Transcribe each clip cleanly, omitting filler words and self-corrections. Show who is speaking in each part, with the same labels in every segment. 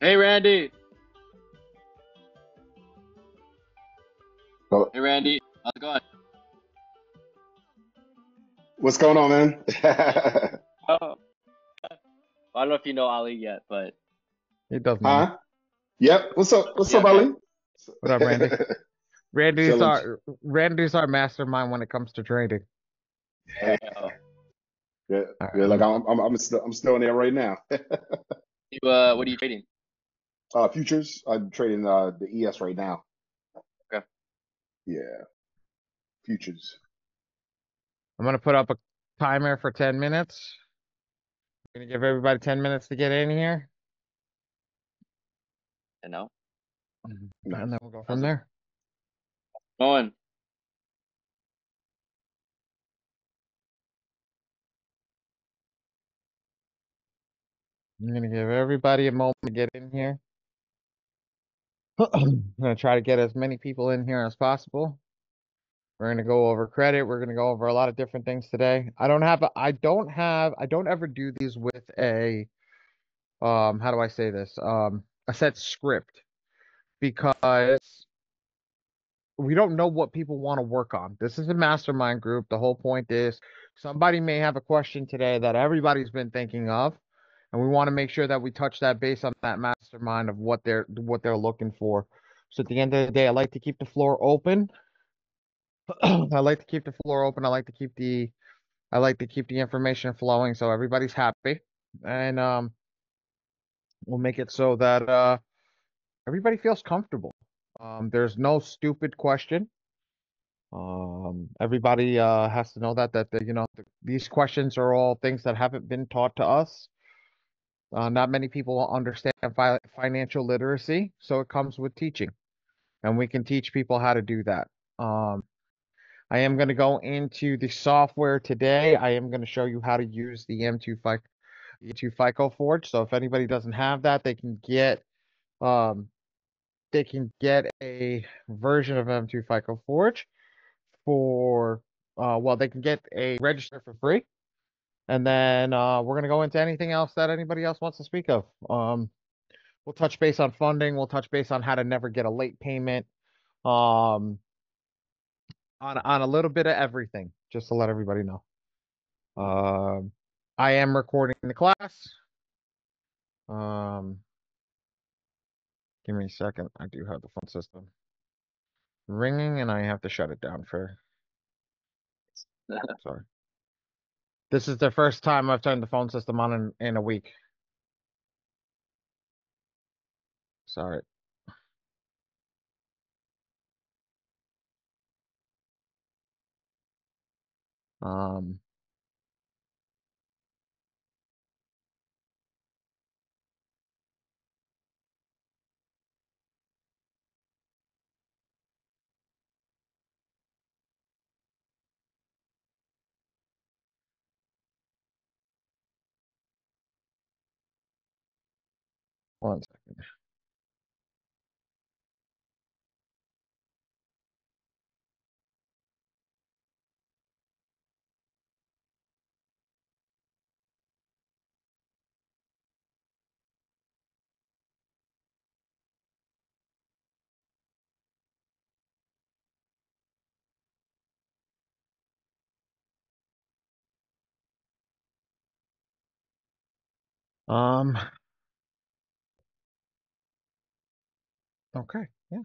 Speaker 1: Hey Randy.
Speaker 2: So,
Speaker 1: Hey Randy. How's it going?
Speaker 2: what's going on, man?
Speaker 1: Oh, I don't know if you know Ali yet, but
Speaker 3: He does know me.
Speaker 2: Huh? Yep. What's up? What's
Speaker 1: yeah,
Speaker 2: up,
Speaker 1: okay.
Speaker 2: Ali?
Speaker 3: What up, Randy? Randy's
Speaker 2: Chilling.
Speaker 3: our mastermind when it comes to trading.
Speaker 1: There you go.
Speaker 2: Yeah,
Speaker 3: All right,
Speaker 2: yeah.
Speaker 3: let
Speaker 2: Like
Speaker 3: me,
Speaker 2: I'm still in there right now.
Speaker 1: What are you trading?
Speaker 2: Futures. I'm trading the ES right now.
Speaker 1: Okay.
Speaker 2: Yeah, futures.
Speaker 3: I'm gonna put up a timer for 10 minutes. I'm gonna give everybody 10 minutes to get in here,
Speaker 1: I know.
Speaker 2: Nice.
Speaker 3: and then we'll go from
Speaker 1: How's it
Speaker 3: there.
Speaker 1: going?
Speaker 3: I'm gonna give everybody a moment to get in here. I'm gonna try to get as many people in here as possible. We're gonna go over credit. We're gonna go over a lot of different things today. I don't ever do these with a, how do I say this? A set script because we don't know what people want to work on. This is a mastermind group. The whole point is somebody may have a question today that everybody's been thinking of, and we want to make sure that we touch that base on that mastermind of what they're looking for. So at the end of the day, I like to keep the floor open. I like to keep the floor open. I like to keep the information flowing so everybody's happy. And we'll make it so that everybody feels comfortable. There's no stupid question. Everybody has to know that these questions are all things that haven't been taught to us. Not many people understand financial literacy, so it comes with teaching, and we can teach people how to do that. Um, I am going to go into the software today. I am going to show you how to use the M2 FICO Forge. So if anybody doesn't have that, um, they can get a version of M2 FICO Forge for well, they can get a register for free. And then we're gonna go into anything else that anybody else wants to speak of. We'll touch base on funding. We'll touch base on how to never get a late payment. Um, on a little bit of everything, just to let everybody know. Um, I am recording the class. Um, give me a second. I do have the phone system ringing, and I have to shut it down for. Sorry. This is the first time I've turned the phone system on in a week. Sorry. Um, one second. Um, okay, yeah.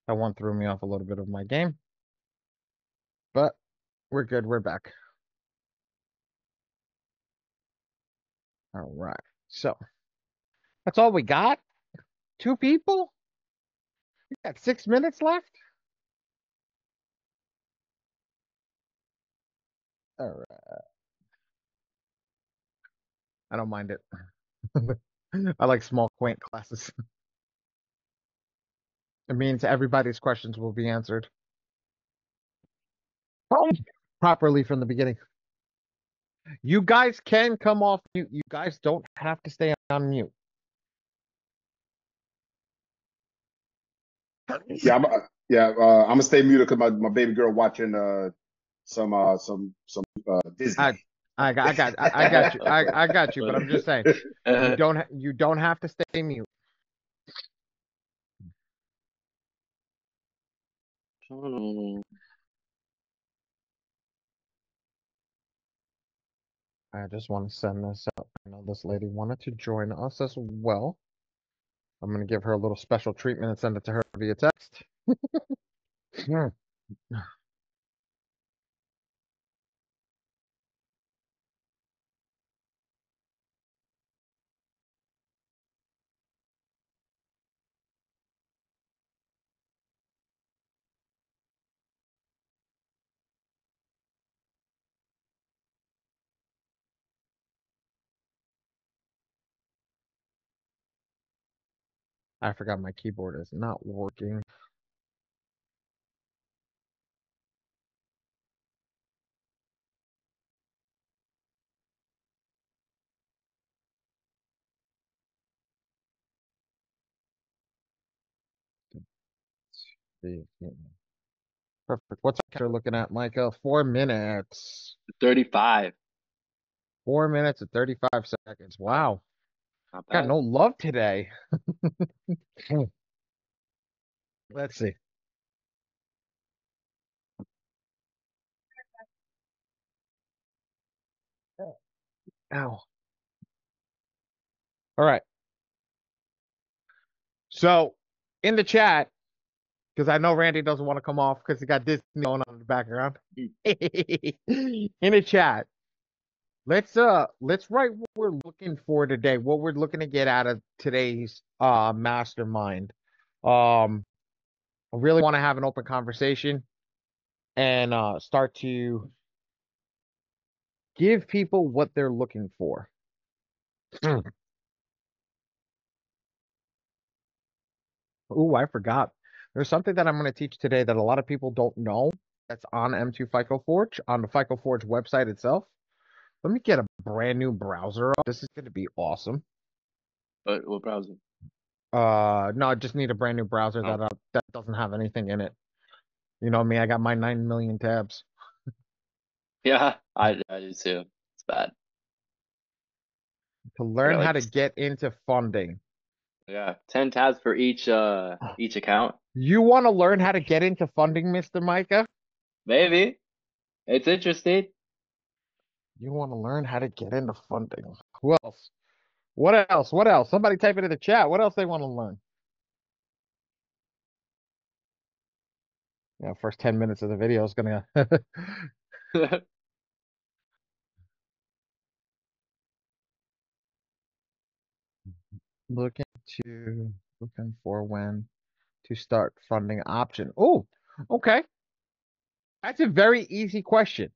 Speaker 3: That one threw me off a little bit of my game, but we're good. We're back. All right. So that's all we got. Two people? We got 6 minutes left? All right. I don't mind it. I like small, quaint classes. It means everybody's questions will be answered properly from the beginning. You guys can come off mute. You guys don't have to stay on mute.
Speaker 2: Yeah, I'm gonna stay muted because my baby girl watching some
Speaker 3: I,
Speaker 2: Disney.
Speaker 3: I got you. I got you. But I'm just saying, you don't have to stay mute.
Speaker 1: Hmm.
Speaker 3: I just want to send this out. I know this lady wanted to join us as well. I'm going to give her a little special treatment and send it to her via text. Hmm. I forgot my keyboard is not working. Perfect. What's you're looking at, Micah? 4 minutes.
Speaker 1: 35.
Speaker 3: 4 minutes and 35 seconds. Wow.
Speaker 1: Not
Speaker 3: Got
Speaker 1: bad.
Speaker 3: no love today. Let's see. Ow. All right. So in the chat, because I know Randy doesn't want to come off because he got Disney going on in the background. In the chat, let's write what we're looking for today, what we're looking to get out of today's mastermind. I really want to have an open conversation and start to give people what they're looking for. Ooh, I forgot. There's something that I'm going to teach today that a lot of people don't know that's on M2 FICO Forge, on the FICO Forge website itself. Let me get a brand new browser up. This is going to be awesome.
Speaker 1: But what browser?
Speaker 3: No, I just need a brand new browser
Speaker 1: Oh.
Speaker 3: that doesn't have anything in it. You know me, I got my 9 million tabs.
Speaker 1: Yeah, I do too. It's bad.
Speaker 3: To
Speaker 1: I
Speaker 3: learn
Speaker 1: got
Speaker 3: how
Speaker 1: like
Speaker 3: to get into funding.
Speaker 1: yeah, 10 tabs for each account.
Speaker 3: You want to learn how to get into funding, Mr. Micah?
Speaker 1: Maybe. It's interesting.
Speaker 3: You want to learn how to get into funding. Who else? What else? What else? Somebody type it in the chat. What else they want to learn? Yeah, first 10 minutes of the video is gonna looking looking for when to start funding option. Oh, okay. That's a very easy question.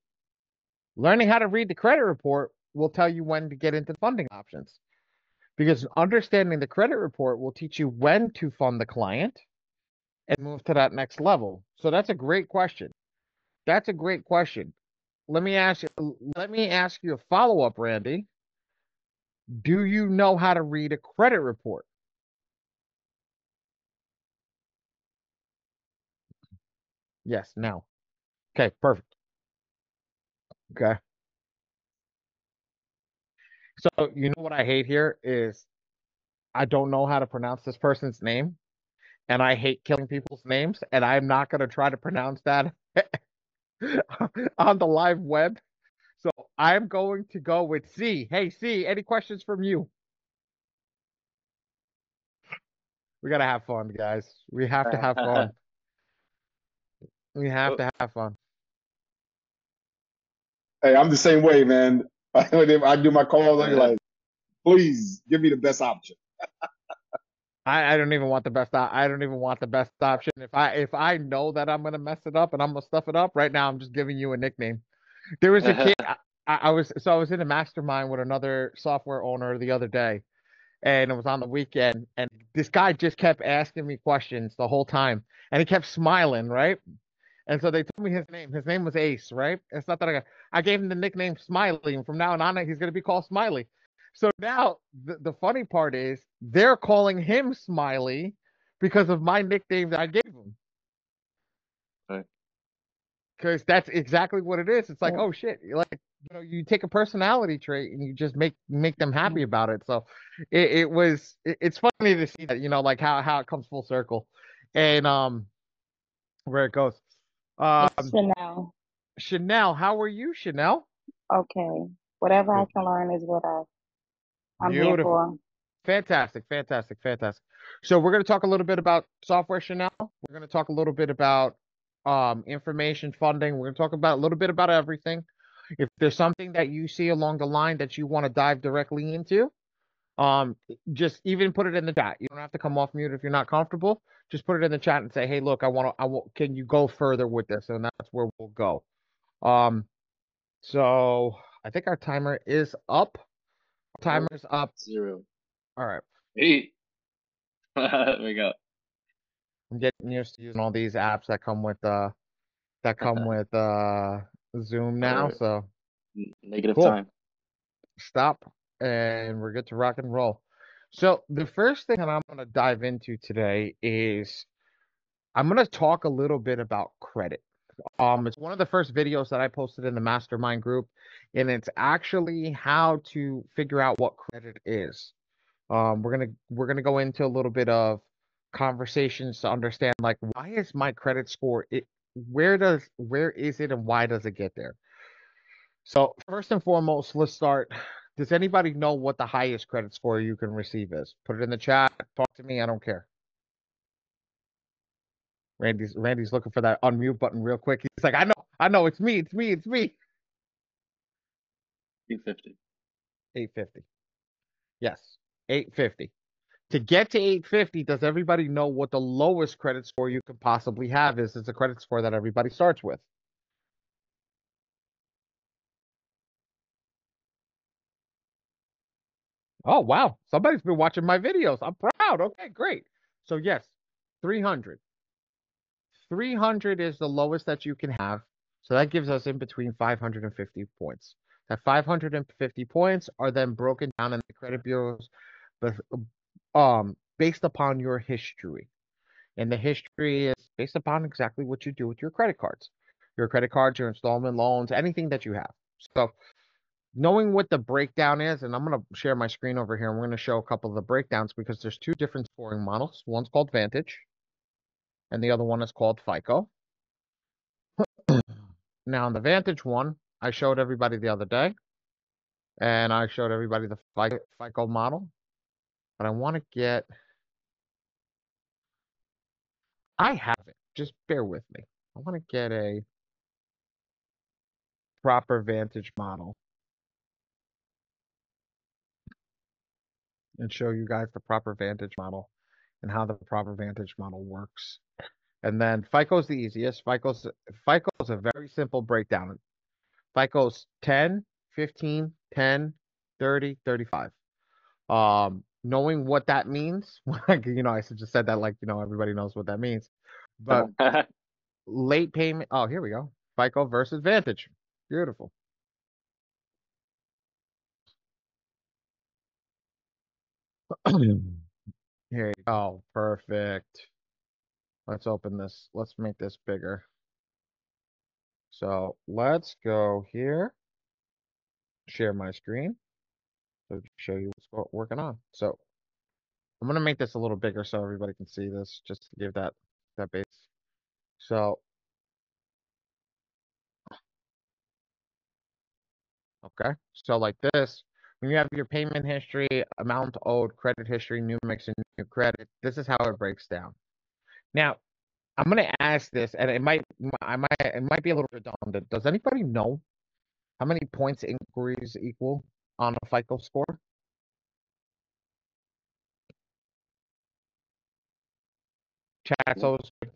Speaker 3: Learning how to read the credit report will tell you when to get into funding options because understanding the credit report will teach you when to fund the client and move to that next level. So that's a great question. That's a great question. Let me ask you a follow-up, Randy. Do you know how to read a credit report? Yes, no. Okay, perfect. Okay. So you know what I hate here is I don't know how to pronounce this person's name, and I hate killing people's names, and I'm not going to try to pronounce that on the live web. So I'm going to go with C. Hey, C, any questions from you? We got to have fun, guys. We have to have fun. We have
Speaker 1: Oh.
Speaker 3: to have fun.
Speaker 2: Hey, I'm the same way, man. I do my calls, I'm like, please give me the best option.
Speaker 3: I don't even want the best. I don't even want the best option. If I know that I'm gonna mess it up and I'm gonna stuff it up, right now I'm just giving you a nickname. There was a kid. I was in a mastermind with another software owner the other day, and it was on the weekend, and this guy just kept asking me questions the whole time, and he kept smiling, right? And so they told me his name. His name was Ace, right? It's not that I gave him the nickname Smiley, and from now on he's gonna be called Smiley. So now the funny part is they're calling him Smiley because of my nickname that I gave him.
Speaker 1: Right.
Speaker 3: Because that's exactly what it is. It's like, oh shit, you take a personality trait and you just make them happy about it. So it's funny to see that, like how it comes full circle. And where it goes.
Speaker 4: It's Chanel.
Speaker 3: Chanel, how are you, Chanel?
Speaker 4: Okay. Whatever I
Speaker 3: Good.
Speaker 4: can learn is what I'm here
Speaker 3: Beautiful.
Speaker 4: for.
Speaker 3: Fantastic, fantastic, fantastic. So we're going to talk a little bit about software, Chanel. We're going to talk a little bit about information funding. We're going to talk about a little bit about everything. If there's something that you see along the line that you want to dive directly into, um, just even put it in the chat. You don't have to come off mute if you're not comfortable. Just put it in the chat and say, "Hey, look, can you go further with this?" And that's where we'll go. Um, so I think our timer is up. Timer's up.
Speaker 1: 0.
Speaker 3: All right.
Speaker 1: 8. There we go.
Speaker 3: I'm getting used to using all these apps that come with Zoom now.
Speaker 1: Alright.
Speaker 3: So
Speaker 1: Negative
Speaker 3: cool.
Speaker 1: time.
Speaker 3: Stop, and we're good to rock and roll. So the first thing that I'm going to dive into today is I'm going to talk a little bit about credit. It's one of the first videos that I posted in the Mastermind group, and it's actually how to figure out what credit is. We're gonna go into a little bit of conversations to understand, like, why is my credit score where is it and why does it get there? So first and foremost, let's start. Does anybody know what the highest credit score you can receive is? Put it in the chat. Talk to me. I don't care. Randy's looking for that unmute button real quick. He's like, I know, it's me.
Speaker 1: 250.
Speaker 3: 850. Yes, 850. To get to 850, does everybody know what the lowest credit score you could possibly have is? It's a credit score that everybody starts with. Oh, wow. Somebody's been watching my videos. I'm proud. Okay, great. So yes, 300. 300 is the lowest that you can have. So that gives us in between 550 points. That 550 points are then broken down in the credit bureaus based upon your history. And the history is based upon exactly what you do with your credit cards. Your credit cards, your installment loans, anything that you have. So knowing what the breakdown is, and I'm going to share my screen over here. I'm going to show a couple of the breakdowns because there's two different scoring models. One's called Vantage, and the other one is called FICO. Now, in the Vantage one, I showed everybody the other day, and I showed everybody the FICO model. But I want to get, I have it. Just bear with me. I want to get a proper Vantage model and show you guys the proper Vantage model and how the proper Vantage model works. And then FICO's the easiest. FICO's a very simple breakdown. FICO's 10, 15, 10, 30, 35. Knowing what that means, like, I just said that like, everybody knows what that means. But late payment, oh, here we go. FICO versus Vantage. Beautiful. Here you go. Perfect. Let's open this. Let's make this bigger. So let's go here, share my screen, so show you what's working on. So I'm gonna make this a little bigger so everybody can see this, just to give that base. So okay, so like this, when you have your payment history, amount owed, credit history, new mix, and new credit, this is how it breaks down. Now, I'm gonna ask this, and it might be a little redundant. Does anybody know how many points inquiries equal on a FICO score? Chat's always good.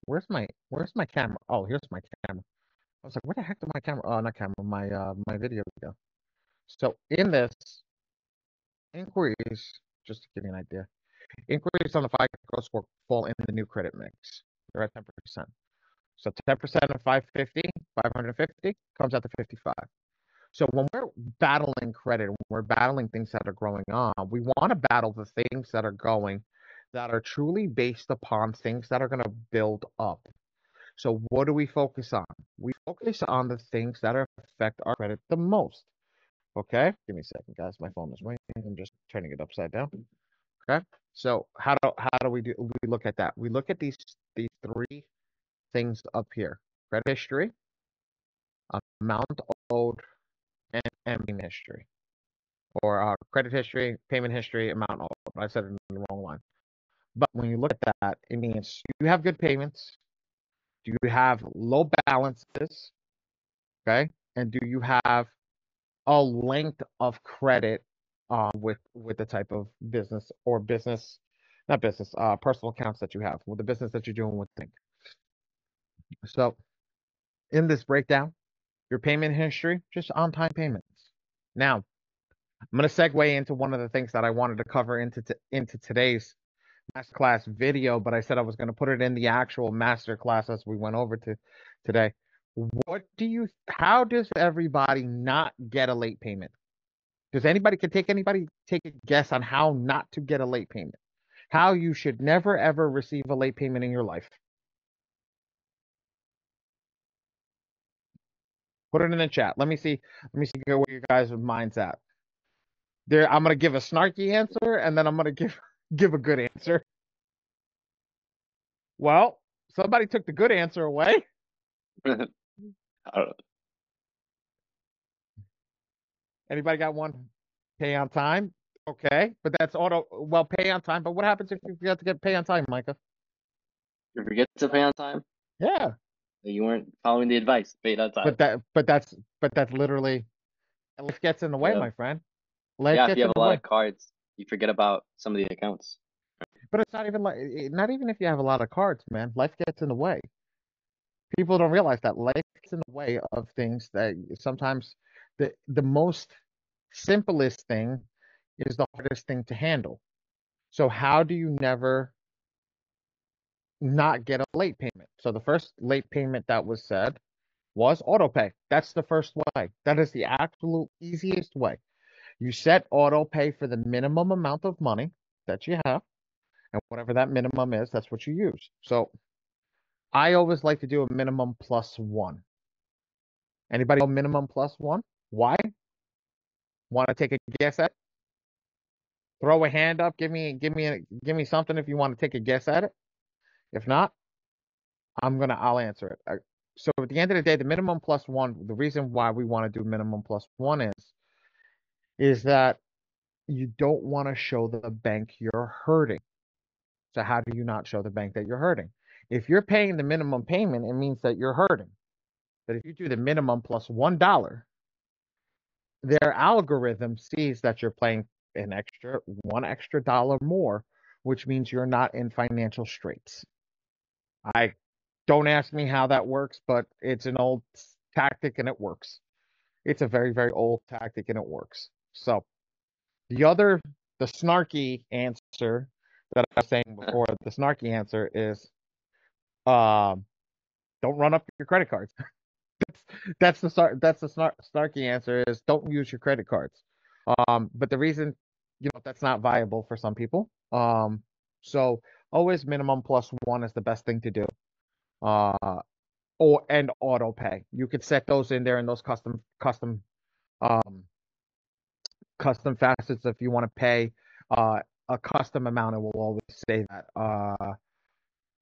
Speaker 3: Where's my camera? Oh, here's my camera. I was like, where the heck did my camera? Oh, not camera, my video go. So in this, inquiries, just to give you an idea, inquiries on the FICO score fall in the new credit mix. They're at 10%. So 10% of 550 comes out to 55. So when we're battling credit, when we're battling things that are growing on, we want to battle the things that are truly based upon things that are going to build up. So what do we focus on? We focus on the things that affect our credit the most. Okay, give me a second, guys. My phone is ringing. I'm just turning it upside down. Okay, so how do we look at that? We look at these three things up here: credit history, amount owed, and payment history, or credit history, payment history, amount owed. I said it in the wrong line. But when you look at that, it means do you have good payments? Do you have low balances? Okay, and do you have a length of credit with the type of business or business, not business, personal accounts that you have with the business that you're doing with Think. So in this breakdown, your payment history, just on-time payments. Now, I'm going to segue into one of the things that I wanted to cover into today's masterclass video, but I said I was going to put it in the actual masterclass as we went over to today. How does everybody not get a late payment? Does anybody take a guess on how not to get a late payment? How you should never ever receive a late payment in your life? Put it in the chat. Let me see where you guys' minds at. There, I'm gonna give a snarky answer and then I'm gonna give a good answer. Well, somebody took the good answer away.
Speaker 1: I don't know.
Speaker 3: Anybody got one? Pay on time. Okay, but that's pay on time. But what happens if you forget to get pay on time, Micah?
Speaker 1: You forget to pay on time?
Speaker 3: Yeah.
Speaker 1: You weren't following the advice. Pay on time.
Speaker 3: But that's literally life gets in the way,
Speaker 1: Yeah.
Speaker 3: my friend. Life
Speaker 1: Yeah, if
Speaker 3: gets
Speaker 1: you
Speaker 3: in
Speaker 1: have a
Speaker 3: the
Speaker 1: lot
Speaker 3: way.
Speaker 1: of cards, you forget about some of the accounts.
Speaker 3: But it's not even if you have a lot of cards, man. Life gets in the way. People don't realize that life gets in the way of things that sometimes the most simplest thing is the hardest thing to handle. So how do you never not get a late payment? So the first late payment that was said was auto pay. That's the first way. That is the absolute easiest way. You set auto pay for the minimum amount of money that you have, and whatever that minimum is, that's what you use. So I always like to do a minimum plus one. Anybody know minimum plus one? Why? Want to take a guess at it? Throw a hand up. Give me something if you want to take a guess at it. If not, I'll answer it. So at the end of the day, the minimum plus one, the reason why we want to do minimum plus one is that you don't want to show the bank you're hurting. So how do you not show the bank that you're hurting? If you're paying the minimum payment, it means that you're hurting. But if you do the minimum plus $1, their algorithm sees that you're paying one extra dollar more, which means you're not in financial straits. I don't ask me how that works, but it's an old tactic and it works. It's a very, very old tactic and it works. So the snarky answer that I was saying before, the snarky answer is don't run up your credit cards. That's the snarky answer is don't use your credit cards. But the reason, that's not viable for some people. So always minimum plus one is the best thing to do. And auto pay. You could set those in there in those um custom facets if you want to pay a custom amount. It will always say that.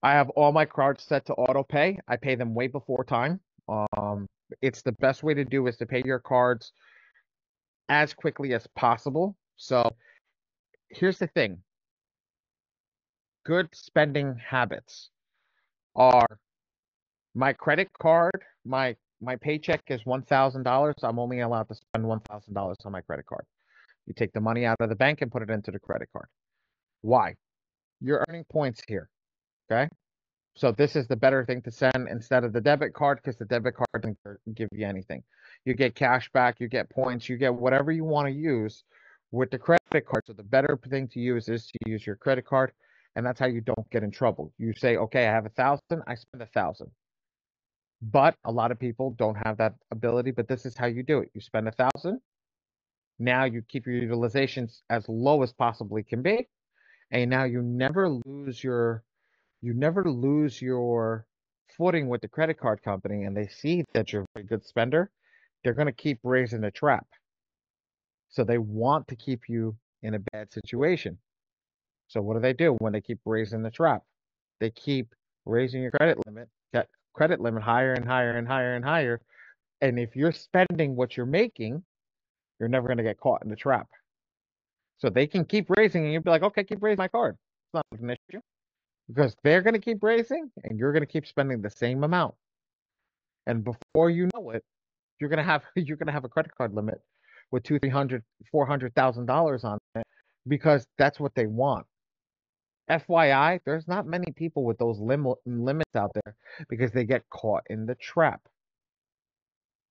Speaker 3: I have all my cards set to auto pay. I pay them way before time. It's the best way to do is to pay your cards as quickly as possible. So here's the thing. Good spending habits are my credit card, my paycheck is $1,000. I'm only allowed to spend $1,000 on my credit card. You take the money out of the bank and put it into the credit card. Why? You're earning points here. Okay. So this is the better thing to send instead of the debit card because the debit card doesn't give you anything. You get cash back, you get points, you get whatever you want to use with the credit card. So the better thing to use is to use your credit card, and that's how you don't get in trouble. You say, okay, I have 1,000, I spend 1,000. But a lot of people don't have that ability, but this is how you do it. You spend 1,000. Now you keep your utilizations as low as possibly can be. And now you never lose your footing with the credit card company and they see that you're a very good spender, they're going to keep raising the trap. So they want to keep you in a bad situation. So what do when they keep raising the trap? They keep raising your credit limit, that credit limit higher and higher and higher and higher. And if you're spending what you're making, you're never going to get caught in the trap. So they can keep raising and you'll be like, okay, keep raising my card. It's not an issue because they're going to keep raising and you're going to keep spending the same amount. And before you know it, you're going to have a credit card limit with $200,000, $300,000, $400,000 on it because that's what they want. FYI, there's not many people with those limits out there because they get caught in the trap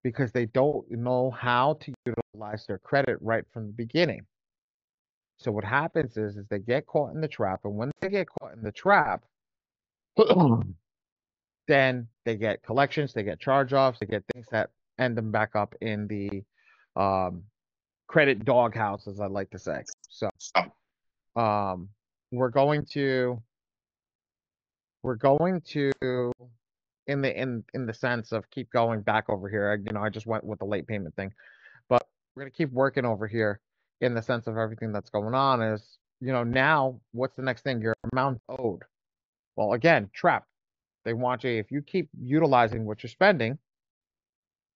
Speaker 3: because they don't know how to utilize their credit right from the beginning. So what happens is they get caught in the trap, and when they get caught in the trap, then they get collections, they get charge-offs, they get things that end them back up in the credit doghouse, as I like to say. So we're going to in the sense of keep going back over here. I just went with the late payment thing, but we're gonna keep working over here in the sense of everything that's going on is, now what's the next thing? Your amount owed. Well, again, trap. They want you, if you keep utilizing what you're spending,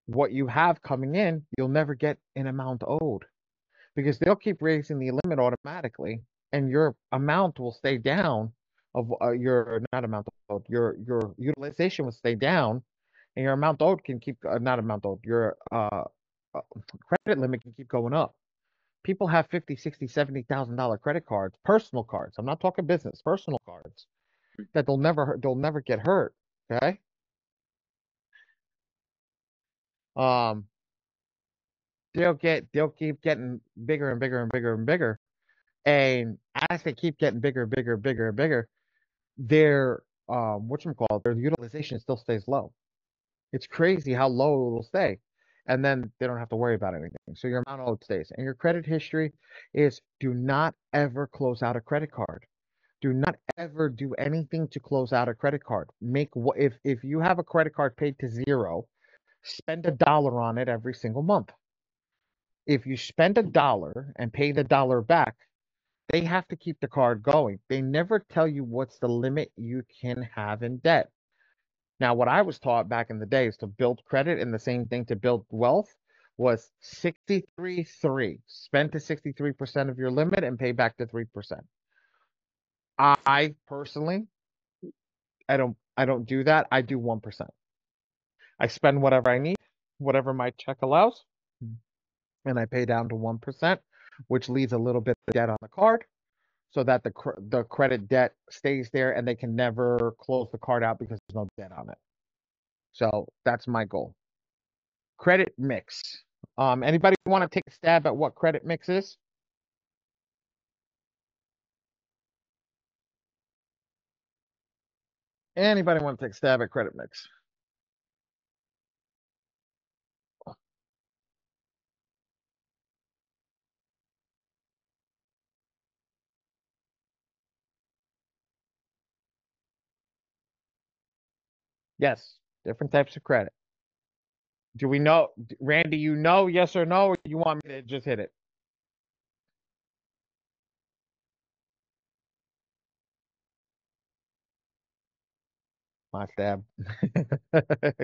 Speaker 3: what you have coming in, you'll never get an amount owed because they'll keep raising the limit automatically and your amount will stay down of your not amount owed, your utilization will stay down and your amount owed can keep not amount owed, your credit limit can keep going up. People have 50, 60, $70,000 credit cards, personal cards. I'm not talking business, personal cards that they'll never get hurt. Okay. They'll keep getting bigger and bigger and bigger and bigger. And as they keep getting bigger, bigger, bigger, and bigger, their their utilization still stays low. It's crazy how low it'll stay. And then they don't have to worry about anything. So your amount owed stays. And your credit history is do not ever close out a credit card. Do not ever do anything to close out a credit card. If you have a credit card paid to zero, spend $1 on it every single month. If you spend $1 and pay the dollar back, they have to keep the card going. They never tell you what's the limit you can have in debt. Now, what I was taught back in the day is to build credit, and the same thing to build wealth was 63-3. Spend to 63% of your limit and pay back to 3%. I personally, I don't do that. I do 1%. I spend whatever I need, whatever my check allows, and I pay down to 1%, which leaves a little bit of debt on the card so that the credit debt stays there and they can never close the card out because there's no debt on it. So that's my goal. Credit mix. Anybody want to take a stab at what credit mix is? Anybody want to take a stab at credit mix? Yes, different types of credit. Do we know, Randy, yes or no, or you want me to just hit it? My stab.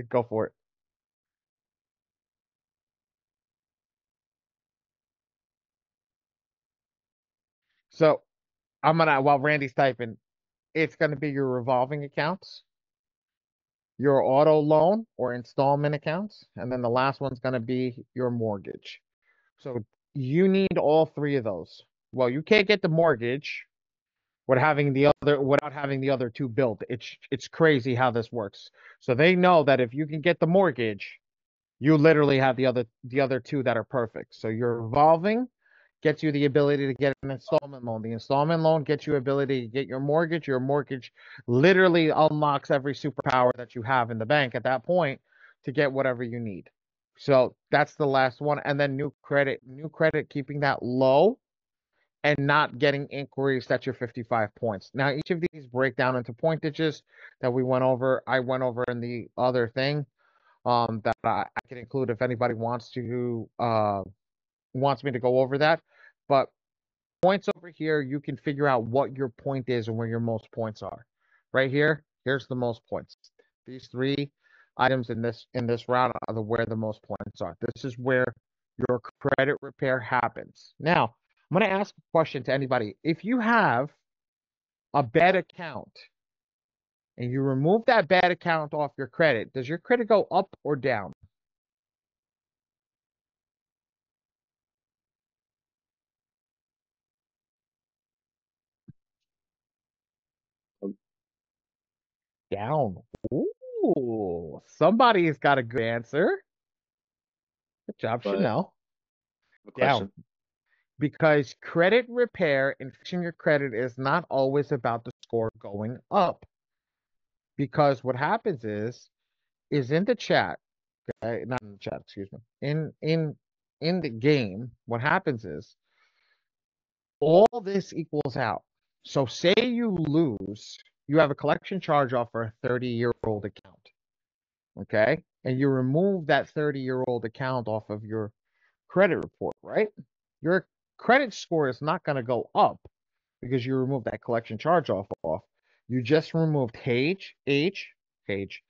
Speaker 3: Go for it. So while Randy's typing, it's gonna be your revolving accounts, your auto loan or installment accounts, and then the last one's gonna be your mortgage. So you need all three of those. Well, you can't get the mortgage without having the other two built. It's crazy how this works. So they know that if you can get the mortgage, you literally have the other two that are perfect. So your revolving gets you the ability to get an installment loan. The installment loan gets you ability to get your mortgage. Your mortgage literally unlocks every superpower that you have in the bank at that point to get whatever you need. So that's the last one. And then new credit, keeping that low and not getting inquiries, that's your 55 points. Now, each of these break down into pointages that we went over. I went over in the other thing that I can include if anybody wants me to go over that. But points over here, you can figure out what your point is and where your most points are. Right here, here's the most points. These three items in this round are where the most points are. This is where your credit repair happens. Now, I'm going to ask a question to anybody. If you have a bad account and you remove that bad account off your credit, does your credit go up or down? Down. Ooh, somebody's got a good answer. Good job,
Speaker 1: But
Speaker 3: Chanel.
Speaker 1: the
Speaker 3: Down.
Speaker 1: question.
Speaker 3: Because credit repair and fixing your credit is not always about the score going up. Because what happens is in the chat, okay, not in the chat, excuse me, in the game, what happens is all this equals out. So say you lose, you have a collection charge off for a 30-year-old account, okay? And you remove that 30-year-old account off of your credit report, right? Your credit score is not going to go up because you removed that collection charge off. You just removed payment history,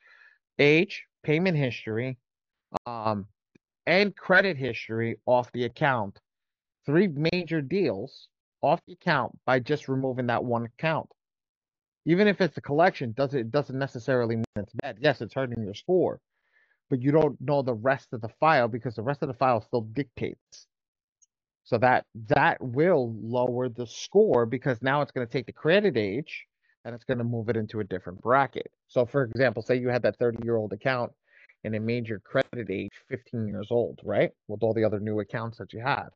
Speaker 3: and credit history off the account. 3 major deals off the account by just removing that one account. Even if it's a collection, it doesn't necessarily mean it's bad. Yes, it's hurting your score, but you don't know the rest of the file because the rest of the file still dictates. So that will lower the score because now it's going to take the credit age and it's going to move it into a different bracket. So for example, say you had that 30-year-old account and it made your credit age 15 years old, right? With all the other new accounts that you had.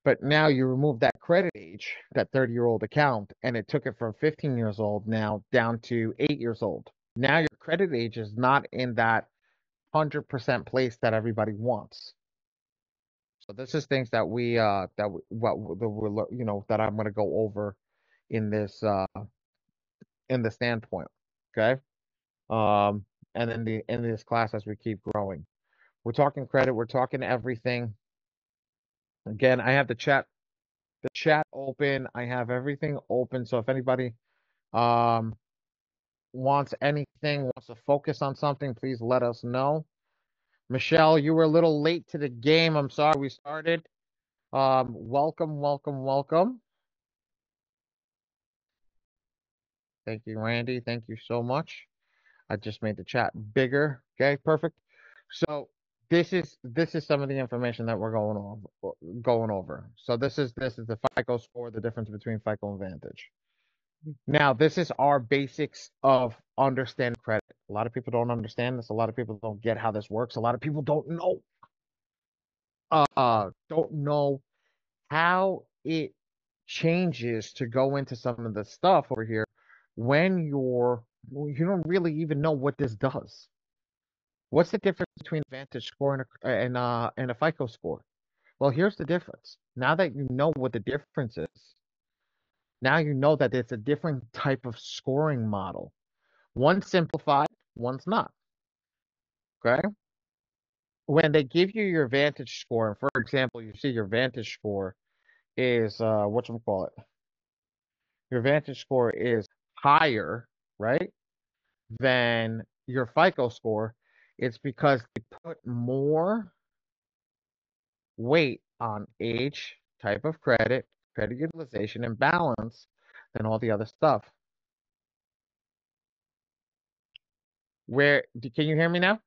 Speaker 3: But now you remove that credit age, that 30-year-old account, and it took it from 15 years old now down to 8 years old. Now your credit age is not in that 100% place that everybody wants. So this is things that that I'm going to go over in this in the standpoint. Okay. And in this class as we keep growing. We're talking credit, we're talking everything. Again, I have the chat open. I have everything open. So if anybody um wants anything, wants to focus on something, please let us know. Michelle, you were a little late to the game. I'm sorry we started. Welcome. Thank you, Randy. Thank you so much. I just made the chat bigger. Okay, perfect. So this is some of the information that we're going over. So this is the FICO score, the difference between FICO and Vantage. Now, this is our basics of understanding credit. A lot of people don't understand this. A lot of people don't get how this works. A lot of people don't know how it changes to go into some of the stuff over here when you don't really even know what this does. What's the difference between a Vantage score and a FICO score? Well, here's the difference. Now that you know what the difference is, now you know that it's a different type of scoring model. One's simplified, one's not. Okay? When they give you your Vantage score, and for example, you see your Vantage score is whatchamacallit. Your Vantage score is higher, right, than your FICO score, it's because they put more weight on age, type of credit, credit utilization, and balance than all the other stuff. Can you hear me now?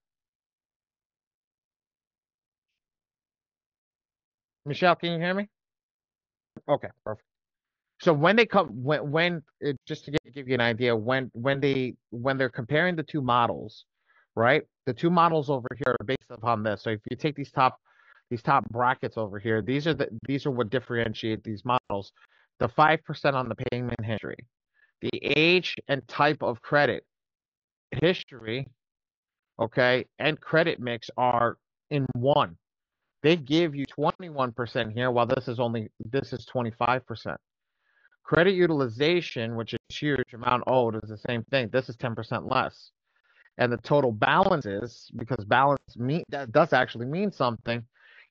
Speaker 3: Michelle, can you hear me? Okay, perfect. So when they come, just to give you an idea, when they're comparing the two models, right? The two models over here are based upon this. So if you take these top brackets over here, these are what differentiate these models. The 5% on the payment history, the age and type of credit history, okay, and credit mix are in one. They give you 21% here, while this is 25%. Credit utilization, which is huge, amount owed is the same thing. This is 10% less. And the total balances, because that does actually mean something,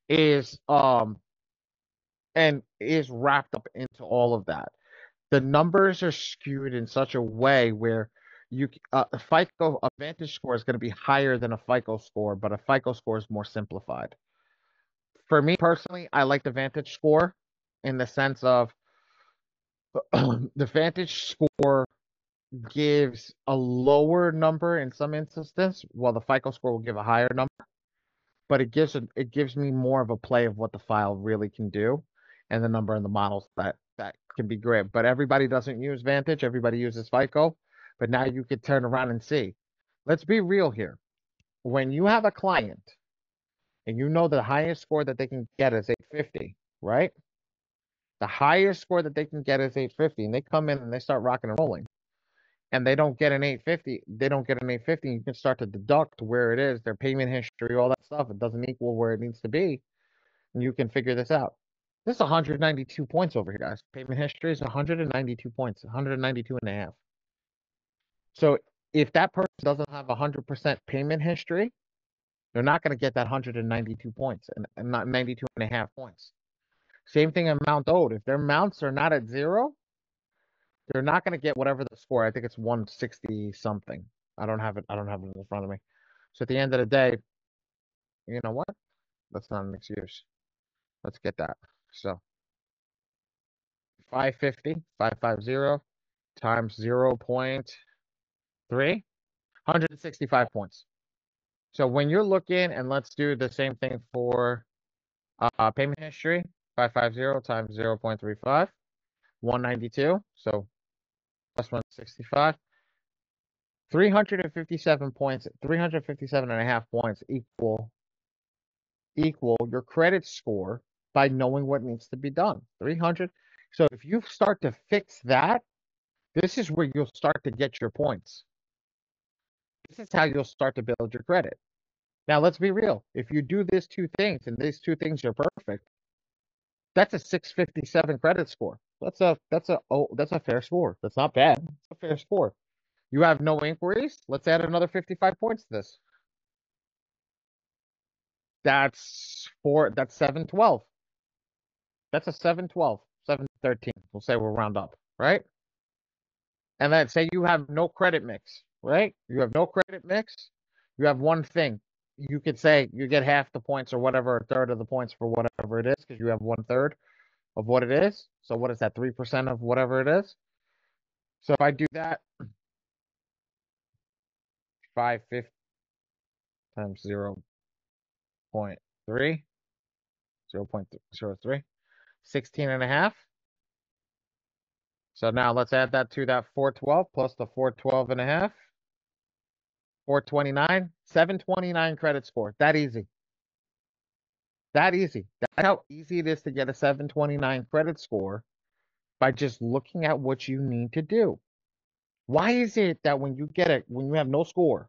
Speaker 3: is and is wrapped up into all of that. The numbers are skewed in such a way where a FICO Vantage score is going to be higher than a FICO score, but a FICO score is more simplified. For me personally, I like the Vantage score in the sense of the Vantage score gives a lower number in some instances, while the FICO score will give a higher number. But it gives me more of a play of what the file really can do, and the number and the models that can be great. But everybody doesn't use Vantage. Everybody uses FICO. But now you could turn around and see. Let's be real here. When you have a client and you know the highest score that they can get is 850, right? The highest score that they can get is 850, and they come in and they start rocking and rolling, and they don't get an 850, you can start to deduct where it is, their payment history, all that stuff. It doesn't equal where it needs to be, and you can figure this out. This is 192 points over here, guys. Payment history is 192 points, 192 and a half. So if that person doesn't have 100% payment history, they're not going to get that 192 points and not 92 and a half points. Same thing amount owed. If their amounts are not at zero, they're not going to get whatever the score. I think it's 160 something. I don't have it in front of me. So at the end of the day, you know what? That's not an excuse. Let's get that. So 550 times 0.3, 165 points. So when you're looking, and let's do the same thing for payment history, 550 times 0.35, 192. So plus 165. 357 points, 357 and a half points equal your credit score by knowing what needs to be done. 300. So if you start to fix that, this is where you'll start to get your points. This is how you'll start to build your credit. Now, let's be real. If you do these two things and these two things are perfect, that's a 657 credit score. That's a fair score. That's not bad. It's a fair score. You have no inquiries. Let's add another 55 points to this. That's 712. That's a 712, 713. We'll say we'll round up, right? And then say you have no credit mix, right? You have no credit mix. You have one thing. You could say you get half the points or whatever, a third of the points for whatever it is, because you have 1/3 of what it is. So what is that? 3% of whatever it is. So if I do that, 550 times 0.3, 0.03, 16 and a half. So now let's add that to that 412 plus the 412 and a half. 429, 729 credit score. That easy. That easy. That's how easy it is to get a 729 credit score by just looking at what you need to do. Why is it that when you have no score,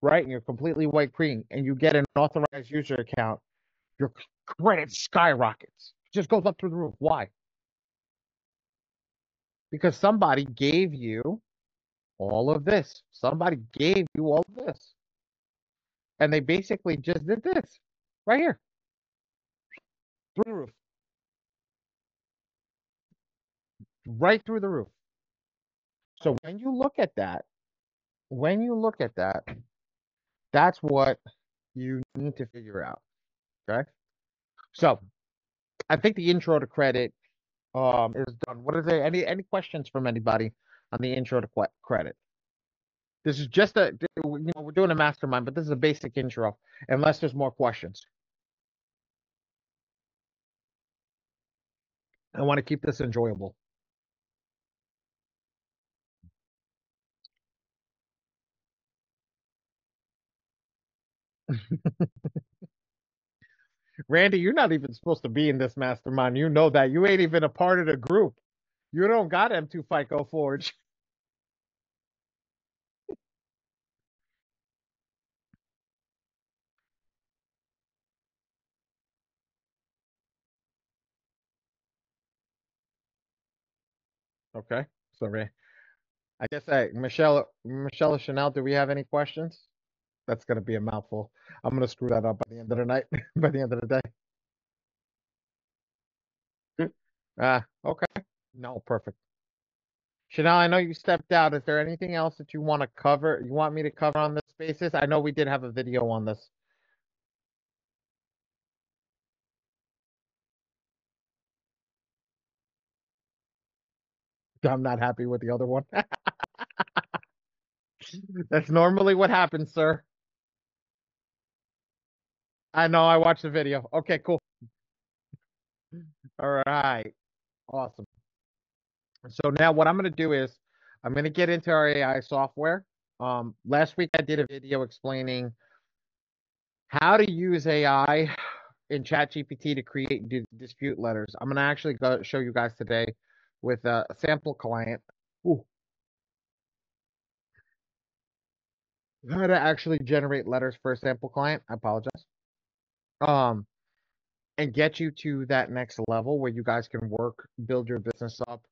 Speaker 3: right, and you're completely white cream, and you get an authorized user account, your credit skyrockets? It just goes up through the roof. Why? Because somebody gave you all of this. Somebody gave you all of this. And they basically just did this right here. Through the roof. Right through the roof. So when you look at that, that's what you need to figure out. Okay. So I think the intro to credit is done. What is there? Any questions from anybody on the intro to credit? This is just we're doing a mastermind, but this is a basic intro, unless there's more questions. I want to keep this enjoyable. Randy, you're not even supposed to be in this mastermind. You know that. You ain't even a part of the group. You don't got M2 FICO Forge. Okay. Sorry. I guess Michelle Chanel, do we have any questions? That's gonna be a mouthful. I'm gonna screw that up by the end of the night, by the end of the day. Okay. No, perfect. Chanel, I know you stepped out. Is there anything else that you want to cover? You want me to cover on this basis? I know we did have a video on this. I'm not happy with the other one. That's normally what happens, sir. I know, I watched the video. Okay, cool. All right. Awesome. So now what I'm going to do is I'm going to get into our AI software. Last week I did a video explaining how to use AI in ChatGPT to create dispute letters. I'm going to actually show you guys today with a sample client. Ooh. How to actually generate letters for a sample client. I apologize. And get you to that next level where you guys can work, build your business up.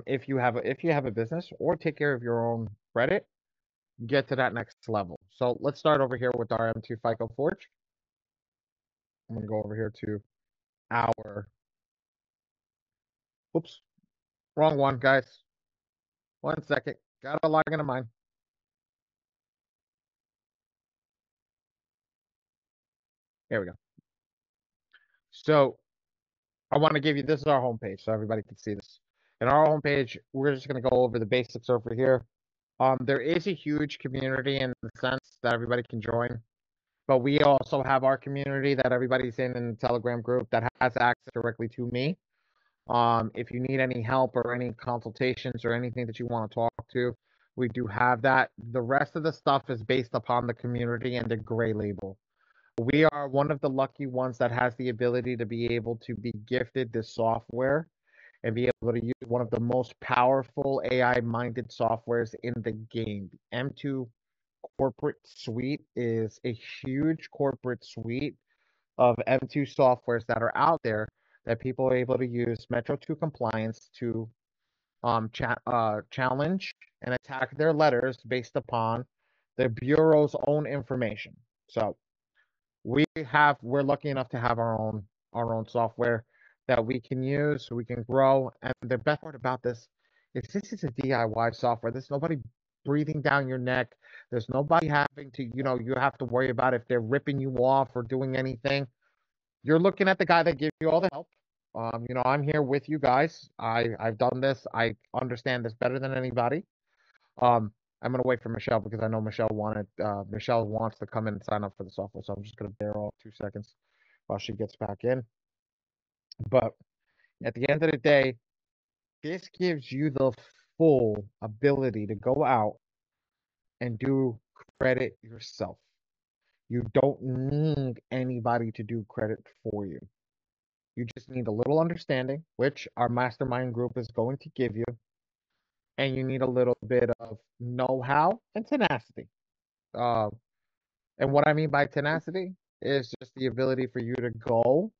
Speaker 3: If you have a business or take care of your own credit, get to that next level. So let's start over here with our M2 FICO Forge. I'm gonna go over here to our, oops, wrong one, guys. 1 second. Gotta log into mine. Here we go. So I want to give you, this is our homepage so everybody can see this. In our homepage, we're just gonna go over the basics over here. There is a huge community in the sense that everybody can join, but we also have our community that everybody's in the Telegram group that has access directly to me. If you need any help or any consultations or anything that you want to talk to, we do have that. The rest of the stuff is based upon the community and the gray label. We are one of the lucky ones that has the ability to be able to be gifted this software and be able to use one of the most powerful AI-minded softwares in the game. M2 Corporate Suite is a huge corporate suite of M2 softwares that are out there that people are able to use Metro 2 compliance to challenge and attack their letters based upon the Bureau's own information. So we're lucky enough to have our own software that we can use so we can grow. And the best part about this is a DIY software. There's nobody breathing down your neck. There's nobody having to, you have to worry about if they're ripping you off or doing anything. You're looking at the guy that gives you all the help. I'm here with you guys. I've done this. I understand this better than anybody. I'm gonna wait for Michelle because I know Michelle wants to come in and sign up for the software, so I'm just gonna bear off 2 seconds while she gets back in. But at the end of the day, this gives you the full ability to go out and do credit yourself. You don't need anybody to do credit for you. You just need a little understanding, which our mastermind group is going to give you, and you need a little bit of know-how and tenacity. Uh, and what I mean by tenacity is just the ability for you to go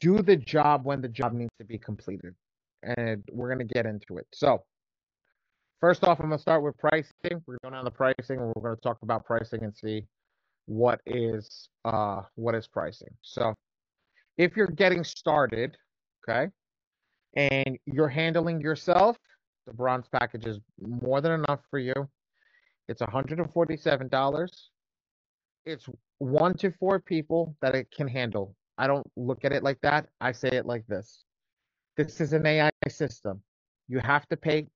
Speaker 3: do the job when the job needs to be completed. And we're going to get into it. So, first off, I'm going to start with pricing. We're going on the pricing, and we're going to talk about pricing and see what is pricing. So, if you're getting started, okay, and you're handling yourself, the bronze package is more than enough for you. It's $147. It's 1 to 4 people that it can handle. I don't look at it like that. I say it like this. This is an AI system. You have to pay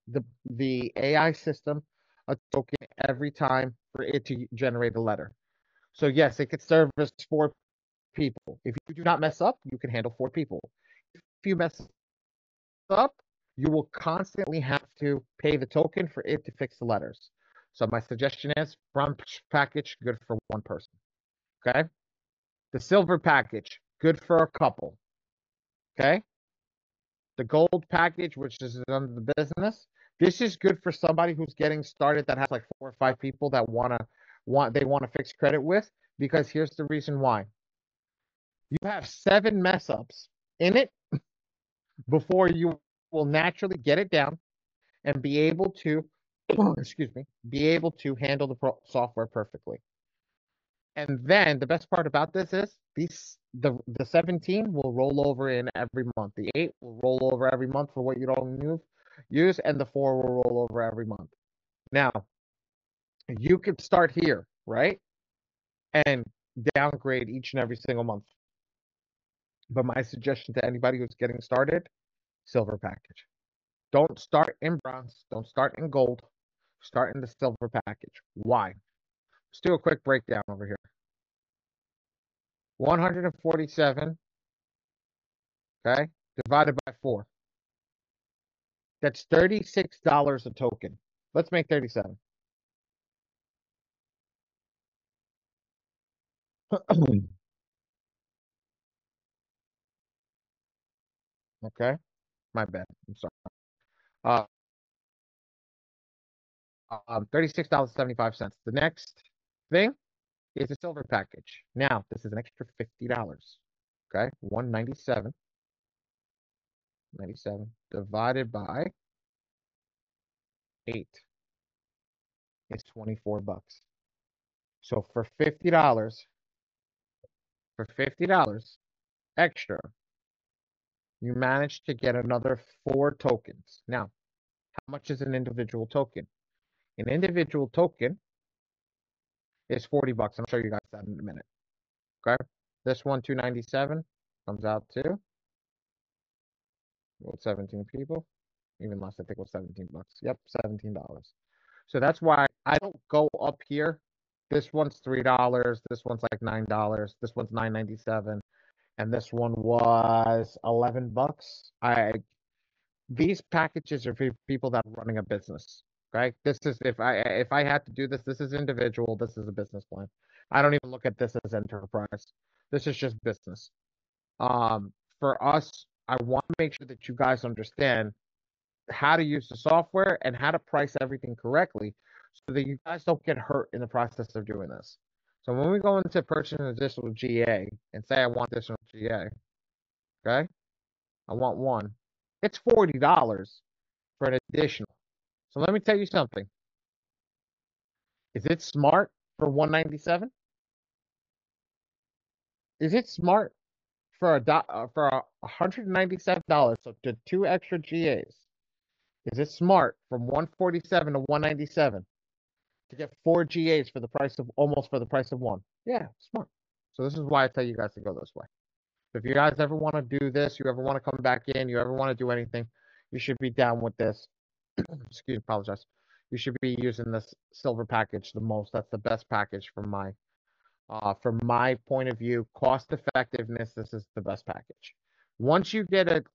Speaker 3: the AI system a token every time for it to generate a letter. So yes, it could service 4 people. If you do not mess up, you can handle 4 people. If you mess up, you will constantly have to pay the token for it to fix the letters. So my suggestion is bronze package, good for 1 person. Okay. The silver package, good for a couple. Okay. The gold package, which is under the business, this is good for somebody who's getting started that has like 4 or 5 people that want to fix credit with, because here's the reason why. You have 7 mess ups in it, before you will naturally get it down and be able to, excuse me, be able to handle the software perfectly. And then the best part about this is the 17 will roll over in every month. The 8 will roll over every month for what you don't use, and the 4 will roll over every month. Now, you could start here, right? And downgrade each and every single month. But my suggestion to anybody who's getting started, silver package. Don't start in bronze. Don't start in gold. Start in the silver package. Why? Let's do a quick breakdown over here. 147, okay, divided by 4. That's $36 a token. Let's make 37. Okay, my bad. I'm sorry. $36.75. The next thing is a silver package. Now, this is an extra $50. Okay, 197. 97 divided by 8 is 24 bucks. So for $50, extra, you managed to get another 4 tokens. Now, how much is an individual token? An individual token is 40 bucks. I'll show you guys that in a minute. Okay? This one, 297, comes out to 17 people. Even less, I think it was 17 bucks. Yep, $17. So that's why I don't go up here. This one's $3. This one's like $9. This one's $9.97. And this one was 11 bucks. These packages are for people that are running a business. Okay. This is if I had to do this, this is individual, this is a business plan. I don't even look at this as enterprise. This is just business. For us, I want to make sure that you guys understand how to use the software and how to price everything correctly so that you guys don't get hurt in the process of doing this. So when we go into purchasing additional GA and say I want additional GA, okay? I want one. It's $40 for an additional. So let me tell you something. Is it smart for $197? Is it smart for $197? So to 2 extra GAs. Is it smart from 147 to 197 to get 4 GAs for the price of almost for the price of one? Yeah, smart. So this is why I tell you guys to go this way. If you guys ever want to do this, you ever want to come back in, you ever want to do anything, you should be down with this. Excuse me, apologize. You should be using this silver package the most. That's the best package from my point of view. Cost effectiveness, this is the best package. Once you get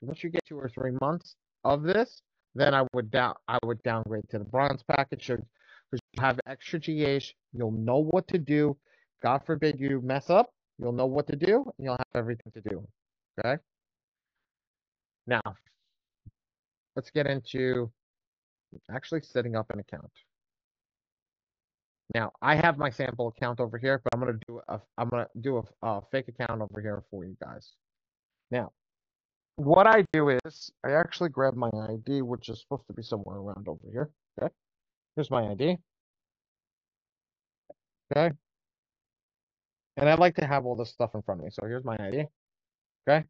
Speaker 3: 2 or 3 months of this, then I would downgrade to the bronze package because you have extra GAs. You'll know what to do. God forbid you mess up, you'll know what to do, and you'll have everything to do. Okay. Now, let's get into actually setting up an account. Now, I have my sample account over here, but I'm gonna do a fake account over here for you guys. Now, what I do is I actually grab my ID, which is supposed to be somewhere around over here. Okay, here's my ID. Okay, and I like to have all this stuff in front of me. So here's my ID. Okay,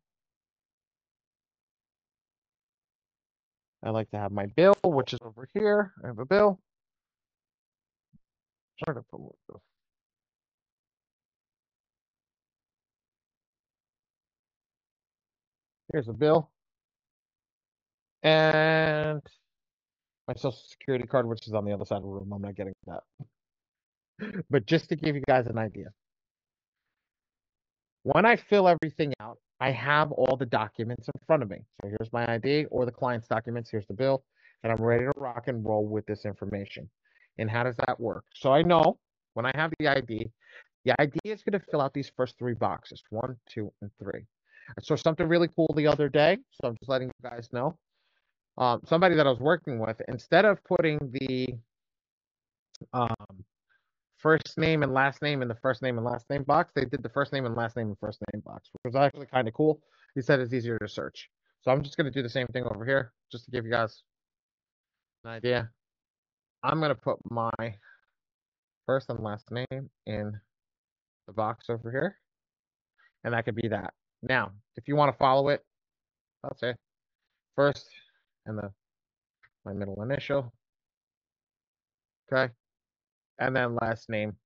Speaker 3: I like to have my bill, which is over here. I have a bill. Try to put this. Here's a bill. And my social security card, which is on the other side of the room. I'm not getting that. But just to give you guys an idea. When I fill everything out, I have all the documents in front of me. So here's my ID or the client's documents. Here's the bill. And I'm ready to rock and roll with this information. And how does that work? So I know when I have the ID is going to fill out these first 3 boxes, 1, 2, and 3. I saw something really cool the other day. So I'm just letting you guys know. Somebody that I was working with, instead of putting the first name and last name in the first name and last name box, they did the first name and last name and first name box, which was actually kind of cool. He said it's easier to search. So I'm just going to do the same thing over here, just to give you guys an idea. I'm going to put my first and last name in the box over here, and that could be that. Now, if you want to follow it, I'll say first and my middle initial, okay, and then last name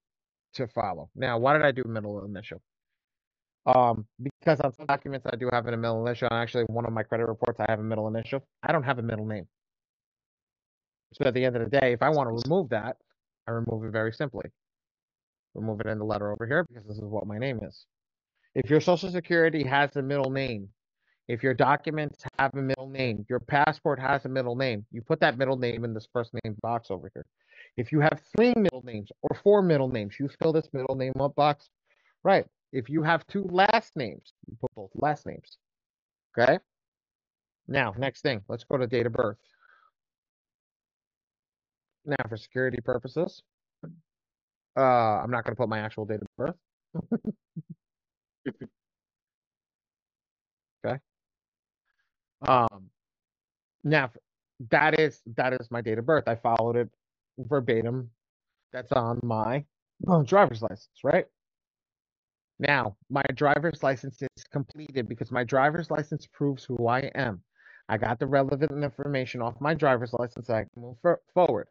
Speaker 3: to follow. Now, why did I do middle initial? Because on some documents I do have a middle initial, and actually one of my credit reports I have a middle initial. I don't have a middle name. So at the end of the day, if I want to remove that, I remove it very simply. Remove it in the letter over here because this is what my name is. If your social security has a middle name, if your documents have a middle name, your passport has a middle name, you put that middle name in this first name box over here. If you have 3 middle names or 4 middle names, you fill this middle name up box. Right. If you have 2 last names, you put both last names. Okay. Now, next thing, let's go to date of birth. Now, for security purposes, I'm not going to put my actual date of birth. Okay. Now that is my date of birth. I followed it verbatim. That's on my driver's license, right? Now, my driver's license is completed because my driver's license proves who I am. I got the relevant information off my driver's license, so I can move forward.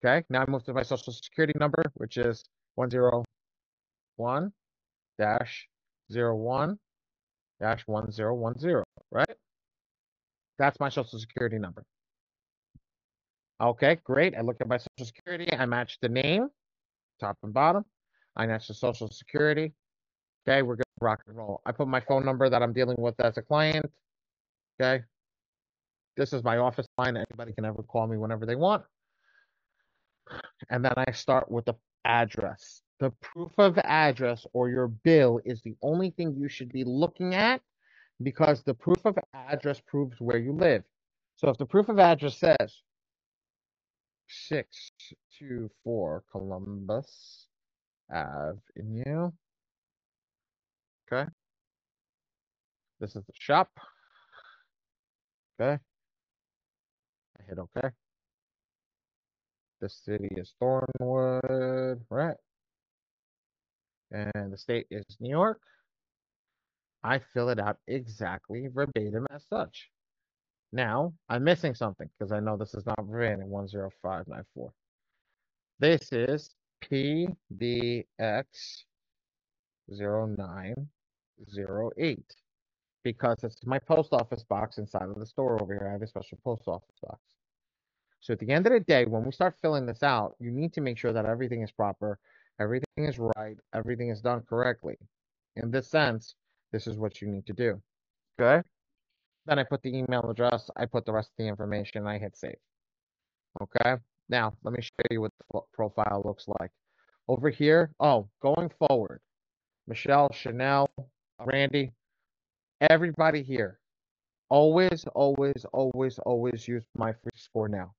Speaker 3: Okay, now I move to my social security number, which is 101 01 1010, right? That's my social security number. Okay, great. I look at my social security. I match the name, top and bottom. I match the social security. Okay, we're good to rock and roll. I put my phone number that I'm dealing with as a client. Okay. This is my office line. Anybody can ever call me whenever they want. And then I start with the address. The proof of address or your bill is the only thing you should be looking at because the proof of address proves where you live. So if the proof of address says 624 Columbus Avenue, okay, this is the shop, okay, I hit okay. The city is Thornwood, right? And the state is New York. I fill it out exactly verbatim as such. Now, I'm missing something because I know this is not verbatim 10594. This is PBX 0908 because it's my post office box inside of the store over here. I have a special post office box. So at the end of the day, when we start filling this out, you need to make sure that everything is proper, everything is right, everything is done correctly. In this sense, this is what you need to do. Okay? Then I put the email address, I put the rest of the information, I hit save. Okay? Now, let me show you what the profile looks like. Over here, going forward, Michelle, Chanel, Randy, everybody here, always, always, always, always use my free score now.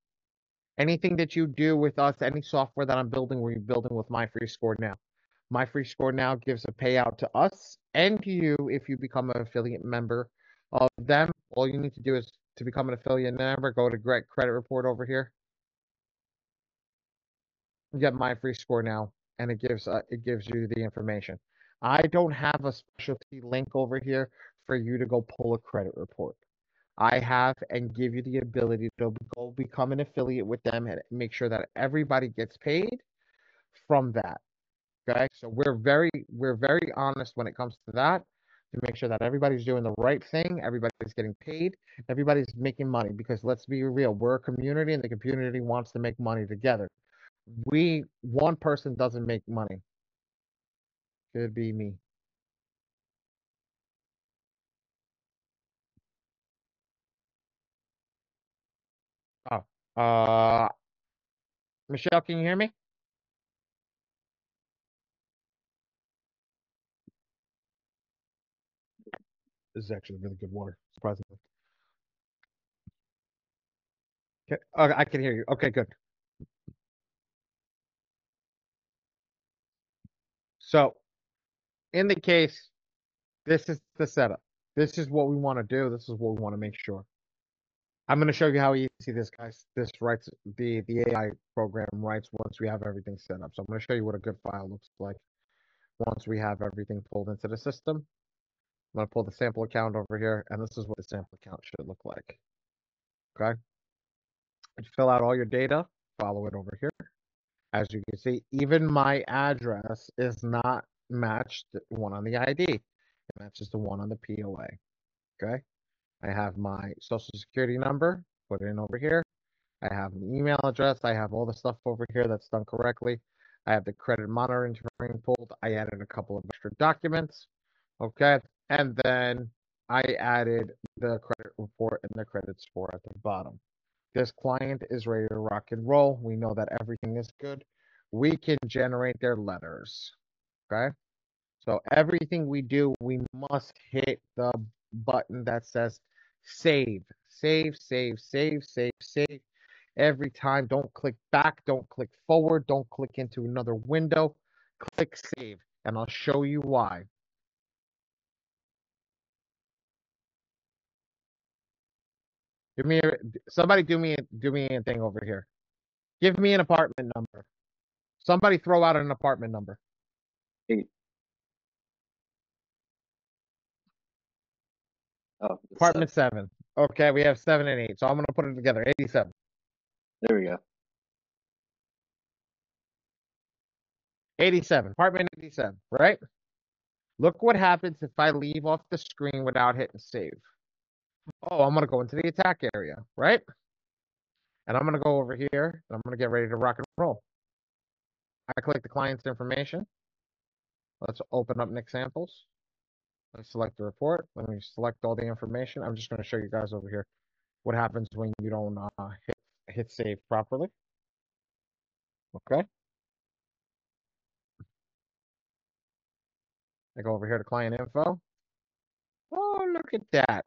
Speaker 3: Anything that you do with us, any software that I'm building, we're building with my free score now. My free score now gives a payout to us and to you if you become an affiliate member of them. All you need to do is to become an affiliate member, go to Great Credit Report over here. You get my free score now, and it gives you the information. I don't have a specialty link over here for you to go pull a credit report. I have and give you the ability to go become an affiliate with them and make sure that everybody gets paid from that. Okay, so we're very honest when it comes to that to make sure that everybody's doing the right thing, everybody's getting paid, everybody's making money because let's be real, we're a community and the community wants to make money together. One person doesn't make money. Could be me. Oh, Michelle, can you hear me? This is actually really good water, surprisingly. Okay, I can hear you. Okay, good. So, in the case, this is the setup. This is what we want to do. This is what we want to make sure. I'm going to show you how easy this writes, the AI program writes once we have everything set up. So I'm going to show you what a good file looks like once we have everything pulled into the system. I'm going to pull the sample account over here, and this is what the sample account should look like. Okay. You fill out all your data, follow it over here. As you can see, even my address is not matched the one on the ID. It matches the one on the POA. Okay. I have my social security number, put it in over here. I have an email address. I have all the stuff over here that's done correctly. I have the credit monitoring pulled. I added a couple of extra documents. Okay. And then I added the credit report and the credit score at the bottom. This client is ready to rock and roll. We know that everything is good. We can generate their letters. Okay. So everything we do, we must hit the button that says save, save, save, save, save, save. Every time, don't click back, don't click forward, don't click into another window, click save, and I'll show you why. Somebody do me a thing over here. Give me an apartment number. Somebody throw out an apartment number.
Speaker 1: 8. Oh, it's
Speaker 3: Apartment 7. Okay, we have 7 and 8, so I'm gonna put it together. 87.
Speaker 1: there we go.
Speaker 3: 87. Apartment 87, right? Look what happens if I leave off the screen without hitting save. Oh, I'm gonna go into the attack area, right? And I'm gonna go over here, and I'm gonna get ready to rock and roll. I click the client's information. Let's open up Nick samples. Let's select the report. Let me select all the information. I'm just gonna show you guys over here what happens when you don't hit save properly. Okay. I go over here to client info. Oh, look at that.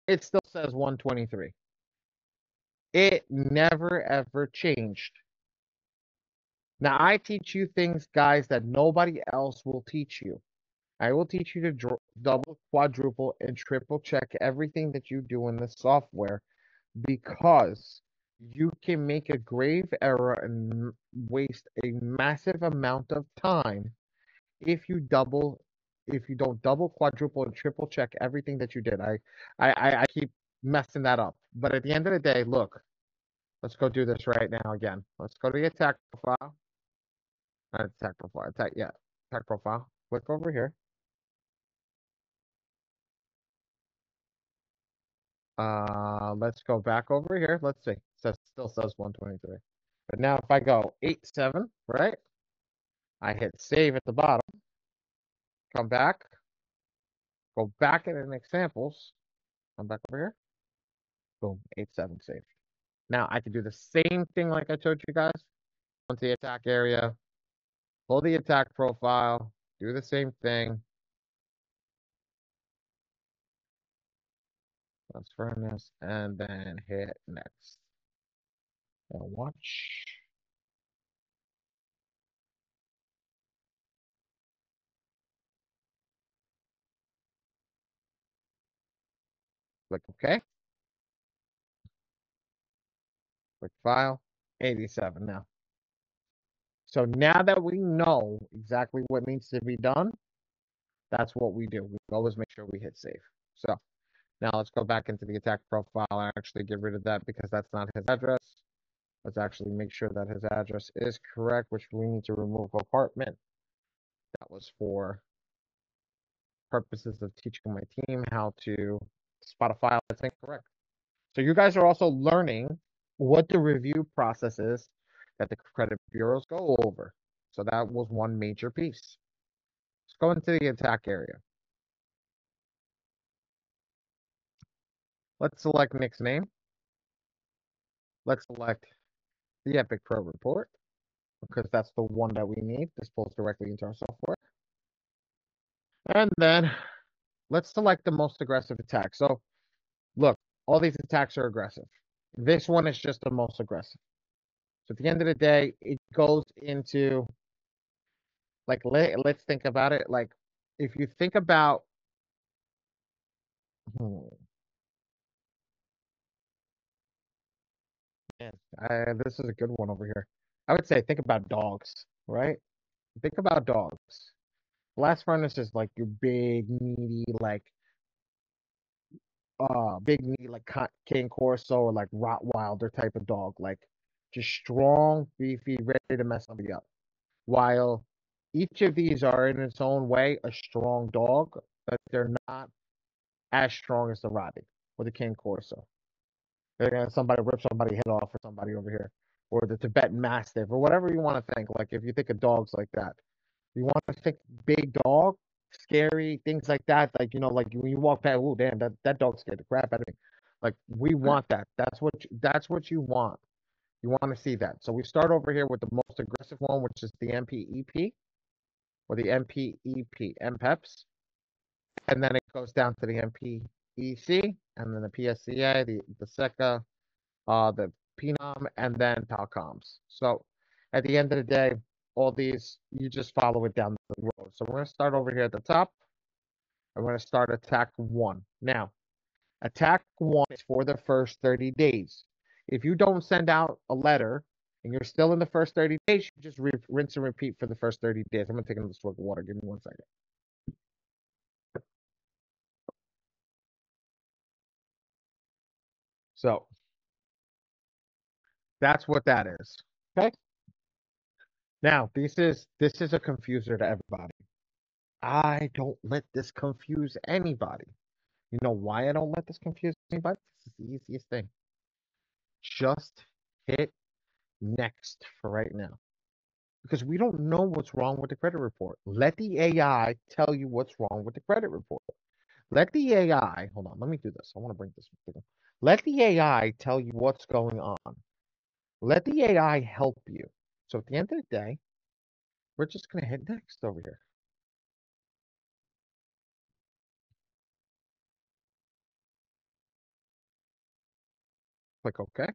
Speaker 3: It still says 123. It never ever changed. Now, I teach you things, guys, that nobody else will teach you. I will teach you to double, quadruple, and triple check everything that you do in the software because you can make a grave error and waste a massive amount of time if you don't double, quadruple, and triple check everything that you did. I keep messing that up. But at the end of the day, look, let's go do this right now again. Let's go to the attack profile. Not attack profile. Attack profile. Click over here. Let's go back over here. Let's see. Still says 123. But now if I go 87, right? I hit save at the bottom. Come back. Go back in examples. Come back over here. Boom. 87 save. Now I can do the same thing like I showed you guys. Onto the attack area. Pull the attack profile. Do the same thing. Let's run this and then hit next. And watch. Click OK. Click File. 87 now. So now that we know exactly what needs to be done, that's what we do. We always make sure we hit save. So now let's go back into the attack profile and actually get rid of that because that's not his address. Let's actually make sure that his address is correct, which we need to remove apartment. That was for purposes of teaching my team how to spot a file that's incorrect. So you guys are also learning what the review process is that the credit bureaus go over. So that was one major piece. Let's go into the attack area. Let's select Nick's name. Let's select the Epic Pro report because that's the one that we need. This pulls directly into our software. And then let's select the most aggressive attack. So look, all these attacks are aggressive. This one is just the most aggressive. So at the end of the day, it goes into, like, let's think about it. Like, if you think about Hmm. Man, this is a good one over here. I would say think about dogs, right? Think about dogs. Blast furnace is like your big, meaty, Cane Corso or like Rottweiler type of dog, like just strong, beefy, ready to mess somebody up. While each of these are in its own way a strong dog, but they're not as strong as the Rottie or the Cane Corso. They're gonna somebody rip somebody head off or somebody over here, or the Tibetan Mastiff or whatever you want to think. Like if you think of dogs like that, you want to think big dog, scary things like that. Like like when you walk past, oh damn, that dog scared the crap out of me. Like we want that. That's what you want. You want to see that. So we start over here with the most aggressive one, which is the MPEP or the MPEP, MPEPs, and then it goes down to the MPEC, and then the PSCA, the SECA, the PNOM, and then Talcoms. So at the end of the day, all these, you just follow it down the road. So we're going to start over here at the top. I'm going to start attack one. Now, attack one is for the first 30 days. If you don't send out a letter and you're still in the first 30 days, you just rinse and repeat for the first 30 days. I'm going to take another swig of water. Give me 1 second. So that's what that is. Okay. Now, this is a confuser to everybody. I don't let this confuse anybody. You know why I don't let this confuse anybody? This is the easiest thing. Just hit next for right now. Because we don't know what's wrong with the credit report. Let the AI tell you what's wrong with the credit report. Let the AI, hold on, let me do this. I want to bring this. Let the AI tell you what's going on. Let the AI help you. So at the end of the day, we're just going to hit next over here. Click OK.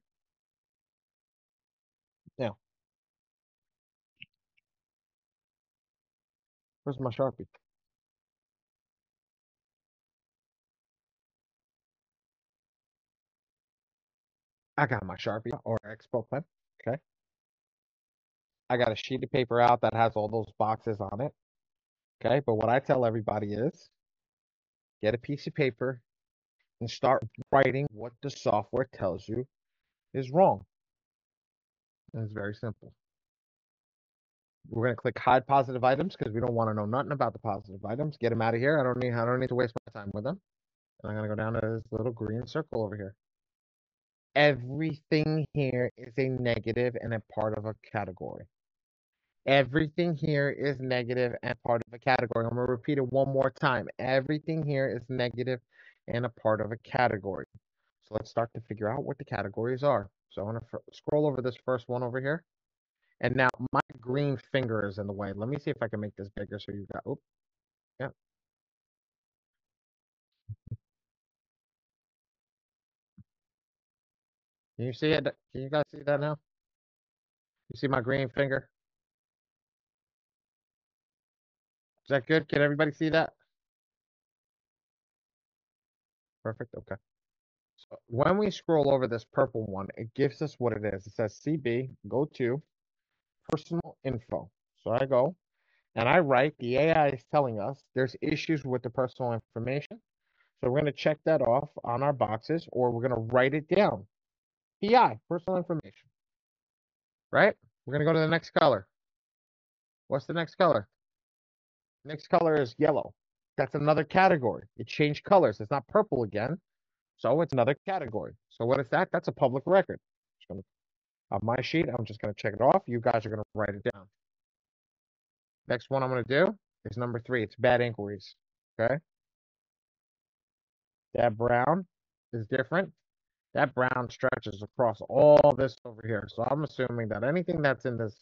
Speaker 3: Now, where's my Sharpie? I got my Sharpie or Expo pen. Okay. I got a sheet of paper out that has all those boxes on it. Okay. But what I tell everybody is get a piece of paper and start writing what the software tells you is wrong. And it's very simple. We're going to click hide positive items because we don't want to know nothing about the positive items. Get them out of here. I don't need to waste my time with them. And I'm going to go down to this little green circle over here. Everything here is a negative and a part of a category. Everything here is negative and part of a category. I'm going to repeat it one more time. Everything here is negative and a part of a category. So let's start to figure out what the categories are. So I'm going to scroll over this first one over here. And now my green finger is in the way. Let me see if I can make this bigger so you got, oh, yeah. Can you see it? Can you guys see that now? You see my green finger? Is that good? Can everybody see that? Perfect. Okay. So when we scroll over this purple one, it gives us what it is. It says CB, go to personal info. So I go and I write, the AI is telling us there's issues with the personal information. So we're going to check that off on our boxes, or we're going to write it down. PI, personal information, right? We're going to go to the next color. What's the next color? Next color is yellow. That's another category. It changed colors. It's not purple again. So it's another category. So what is that? That's a public record. On my sheet, I'm just going to check it off. You guys are going to write it down. Next one I'm going to do is number 3. It's bad inquiries. Okay. That brown is different. That brown stretches across all this over here. So I'm assuming that anything that's in this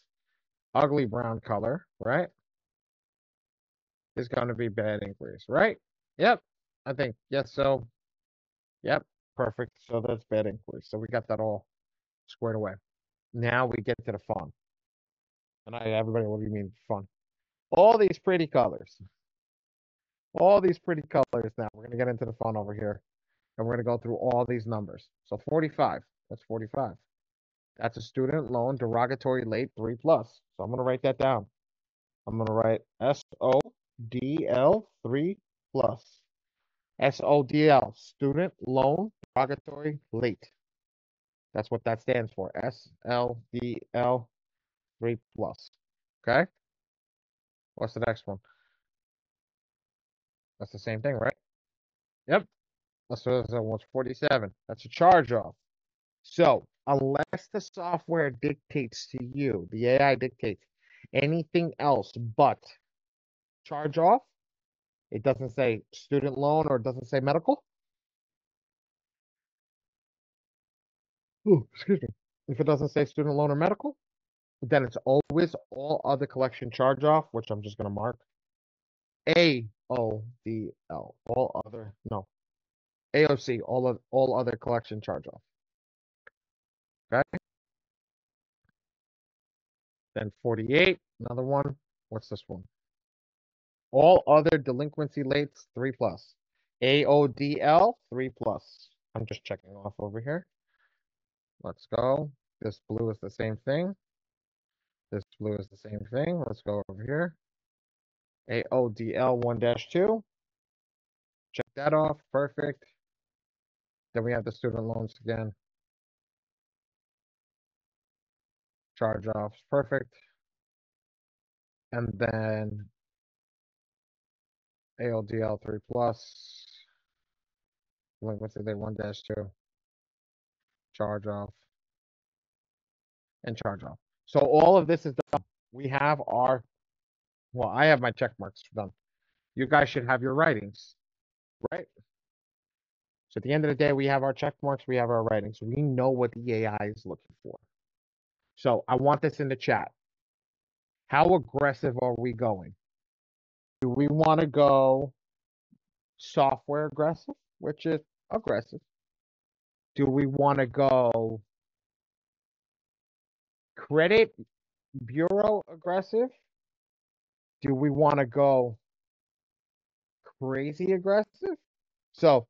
Speaker 3: ugly brown color, right, is going to be bad inquiries, right? Yep. I think, yes. So, yep. Perfect. So that's bad inquiries. So we got that all squared away. Now we get to the fun. And everybody, what do you mean fun? All these pretty colors. All these pretty colors now. We're going to get into the fun over here. And we're going to go through all these numbers. So 45. That's 45. That's a student loan derogatory late 3 plus. So I'm going to write that down. I'm going to write SODL 3 plus. SODL, student loan derogatory late. That's what that stands for. SLDL 3 plus. Okay? What's the next one? That's the same thing, right? Yep. That's what's 47. That's a charge off. So, unless the software dictates to you, the AI dictates anything else but charge off, it doesn't say student loan or it doesn't say medical. Ooh, excuse me. If it doesn't say student loan or medical, then it's always all other collection charge off, which I'm just going to mark AODL, all other, no, AOC, all other collection charge off. Okay. Then 48, another one. What's this one? All other delinquency lates 3 plus. AODL 3 plus. I'm just checking off over here. Let's go. This blue is the same thing. This blue is the same thing. Let's go over here. AODL 1-2. Check that off. Perfect. Then we have the student loans again. Charge offs. Perfect. And then AODL 3 plus. Delinquency late 1-2. Charge off. And charge off. So all of this is done. We have our, well, I have my check marks done. You guys should have your writings, right? So at the end of the day, we have our check marks, we have our writings. We know what the AI is looking for. So I want this in the chat. How aggressive are we going? Do we want to go software aggressive, which is aggressive? Do we want to go credit bureau aggressive? Do we want to go crazy aggressive? So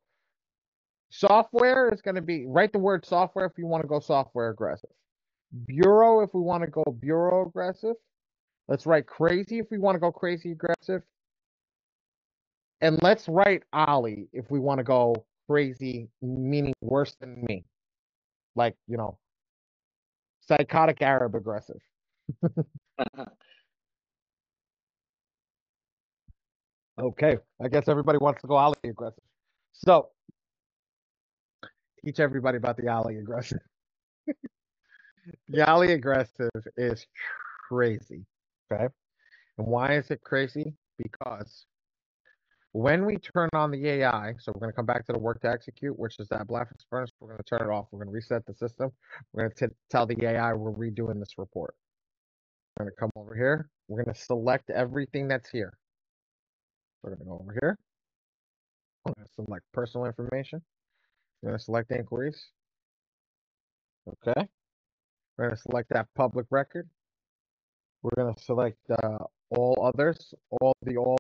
Speaker 3: software is going to be, write the word software if you want to go software aggressive. Bureau if we want to go bureau aggressive. Let's write crazy if we want to go crazy aggressive. And let's write Ollie if we want to go crazy, meaning worse than me. Like, you know, psychotic Arab aggressive. Okay, I guess everybody wants to go Ollie aggressive. So, teach everybody about the Ollie aggressive. The Ollie aggressive is crazy, okay? And why is it crazy? Because when we turn on the AI, so we're going to come back to the work to execute, which is that black furnace. We're going to turn it off. We're going to reset the system. We're going to tell the AI we're redoing this report. We're going to come over here. We're going to select everything that's here. We're going to go over here. We're going to select personal information. We're going to select inquiries. Okay. We're going to select that public record. We're going to select all others, all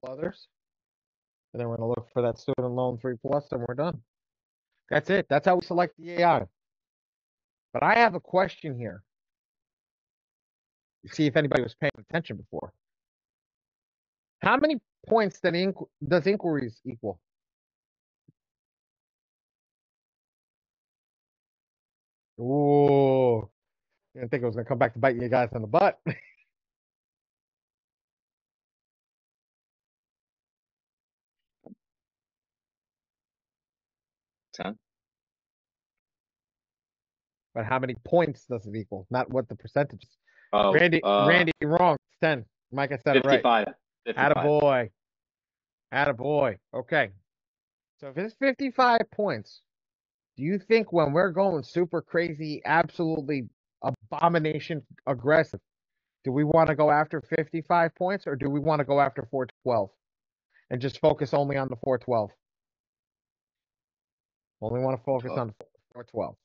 Speaker 3: others. And then we're going to look for that student loan 3 plus, and we're done. That's it. That's how we select the AI. But I have a question here. See if anybody was paying attention before. How many points does inquiries equal? Ooh, I didn't think it was gonna come back to bite you guys in the butt.
Speaker 1: 10.
Speaker 3: But how many points does it equal? Not what the percentage is.
Speaker 1: Oh,
Speaker 3: Randy, wrong. It's 10. Mike, I said it right.
Speaker 1: 55. 55.
Speaker 3: Attaboy. Okay. So if it's 55 points, do you think when we're going super crazy, absolutely abomination aggressive, do we want to go after 55 points or do we want to go after 412 and just focus only on the 412? Only want to focus on 412.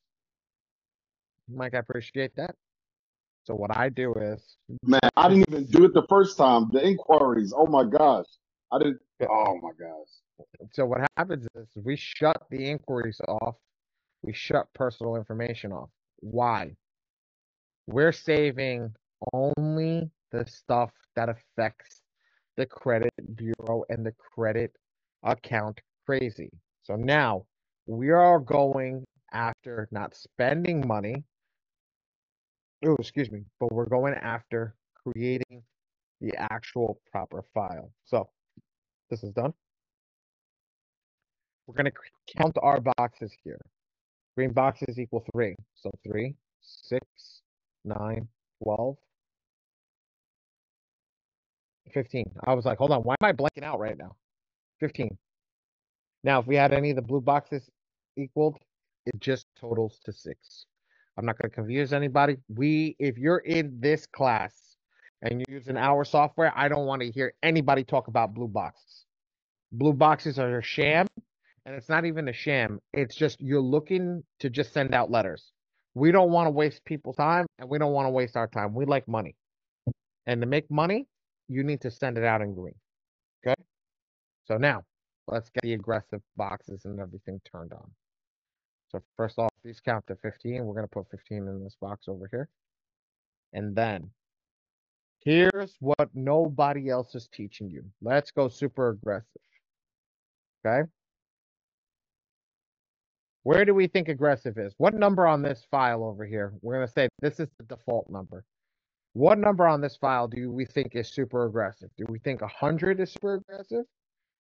Speaker 3: Mike, I appreciate that. So what I do is,
Speaker 2: Man, I didn't even do it the first time. The inquiries. Oh my gosh. I didn't. Oh my gosh.
Speaker 3: So what happens is we shut the inquiries off. We shut personal information off. Why? We're saving only the stuff that affects the credit bureau and the credit account crazy. So now we are going after not spending money. Oh, excuse me, but we're going after creating the actual proper file. So this is done. We're going to count our boxes here. Green boxes equal 3. So 3, 6, 9, 12, 15. I was like, hold on, why am I blanking out right now? 15. Now, if we had any of the blue boxes equaled, it just totals to 6. I'm not going to confuse anybody. If you're in this class and you're using our software, I don't want to hear anybody talk about blue boxes. Blue boxes are a sham, and it's not even a sham. It's just you're looking to just send out letters. We don't want to waste people's time, and we don't want to waste our time. We like money. And to make money, you need to send it out in green. Okay? So now, let's get the aggressive boxes and everything turned on. So first off, these count to 15. We're going to put 15 in this box over here. And then, here's what nobody else is teaching you. Let's go super aggressive. Okay? Where do we think aggressive is? What number on this file over here? We're going to say this is the default number. What number on this file do we think is super aggressive? Do we think 100 is super aggressive?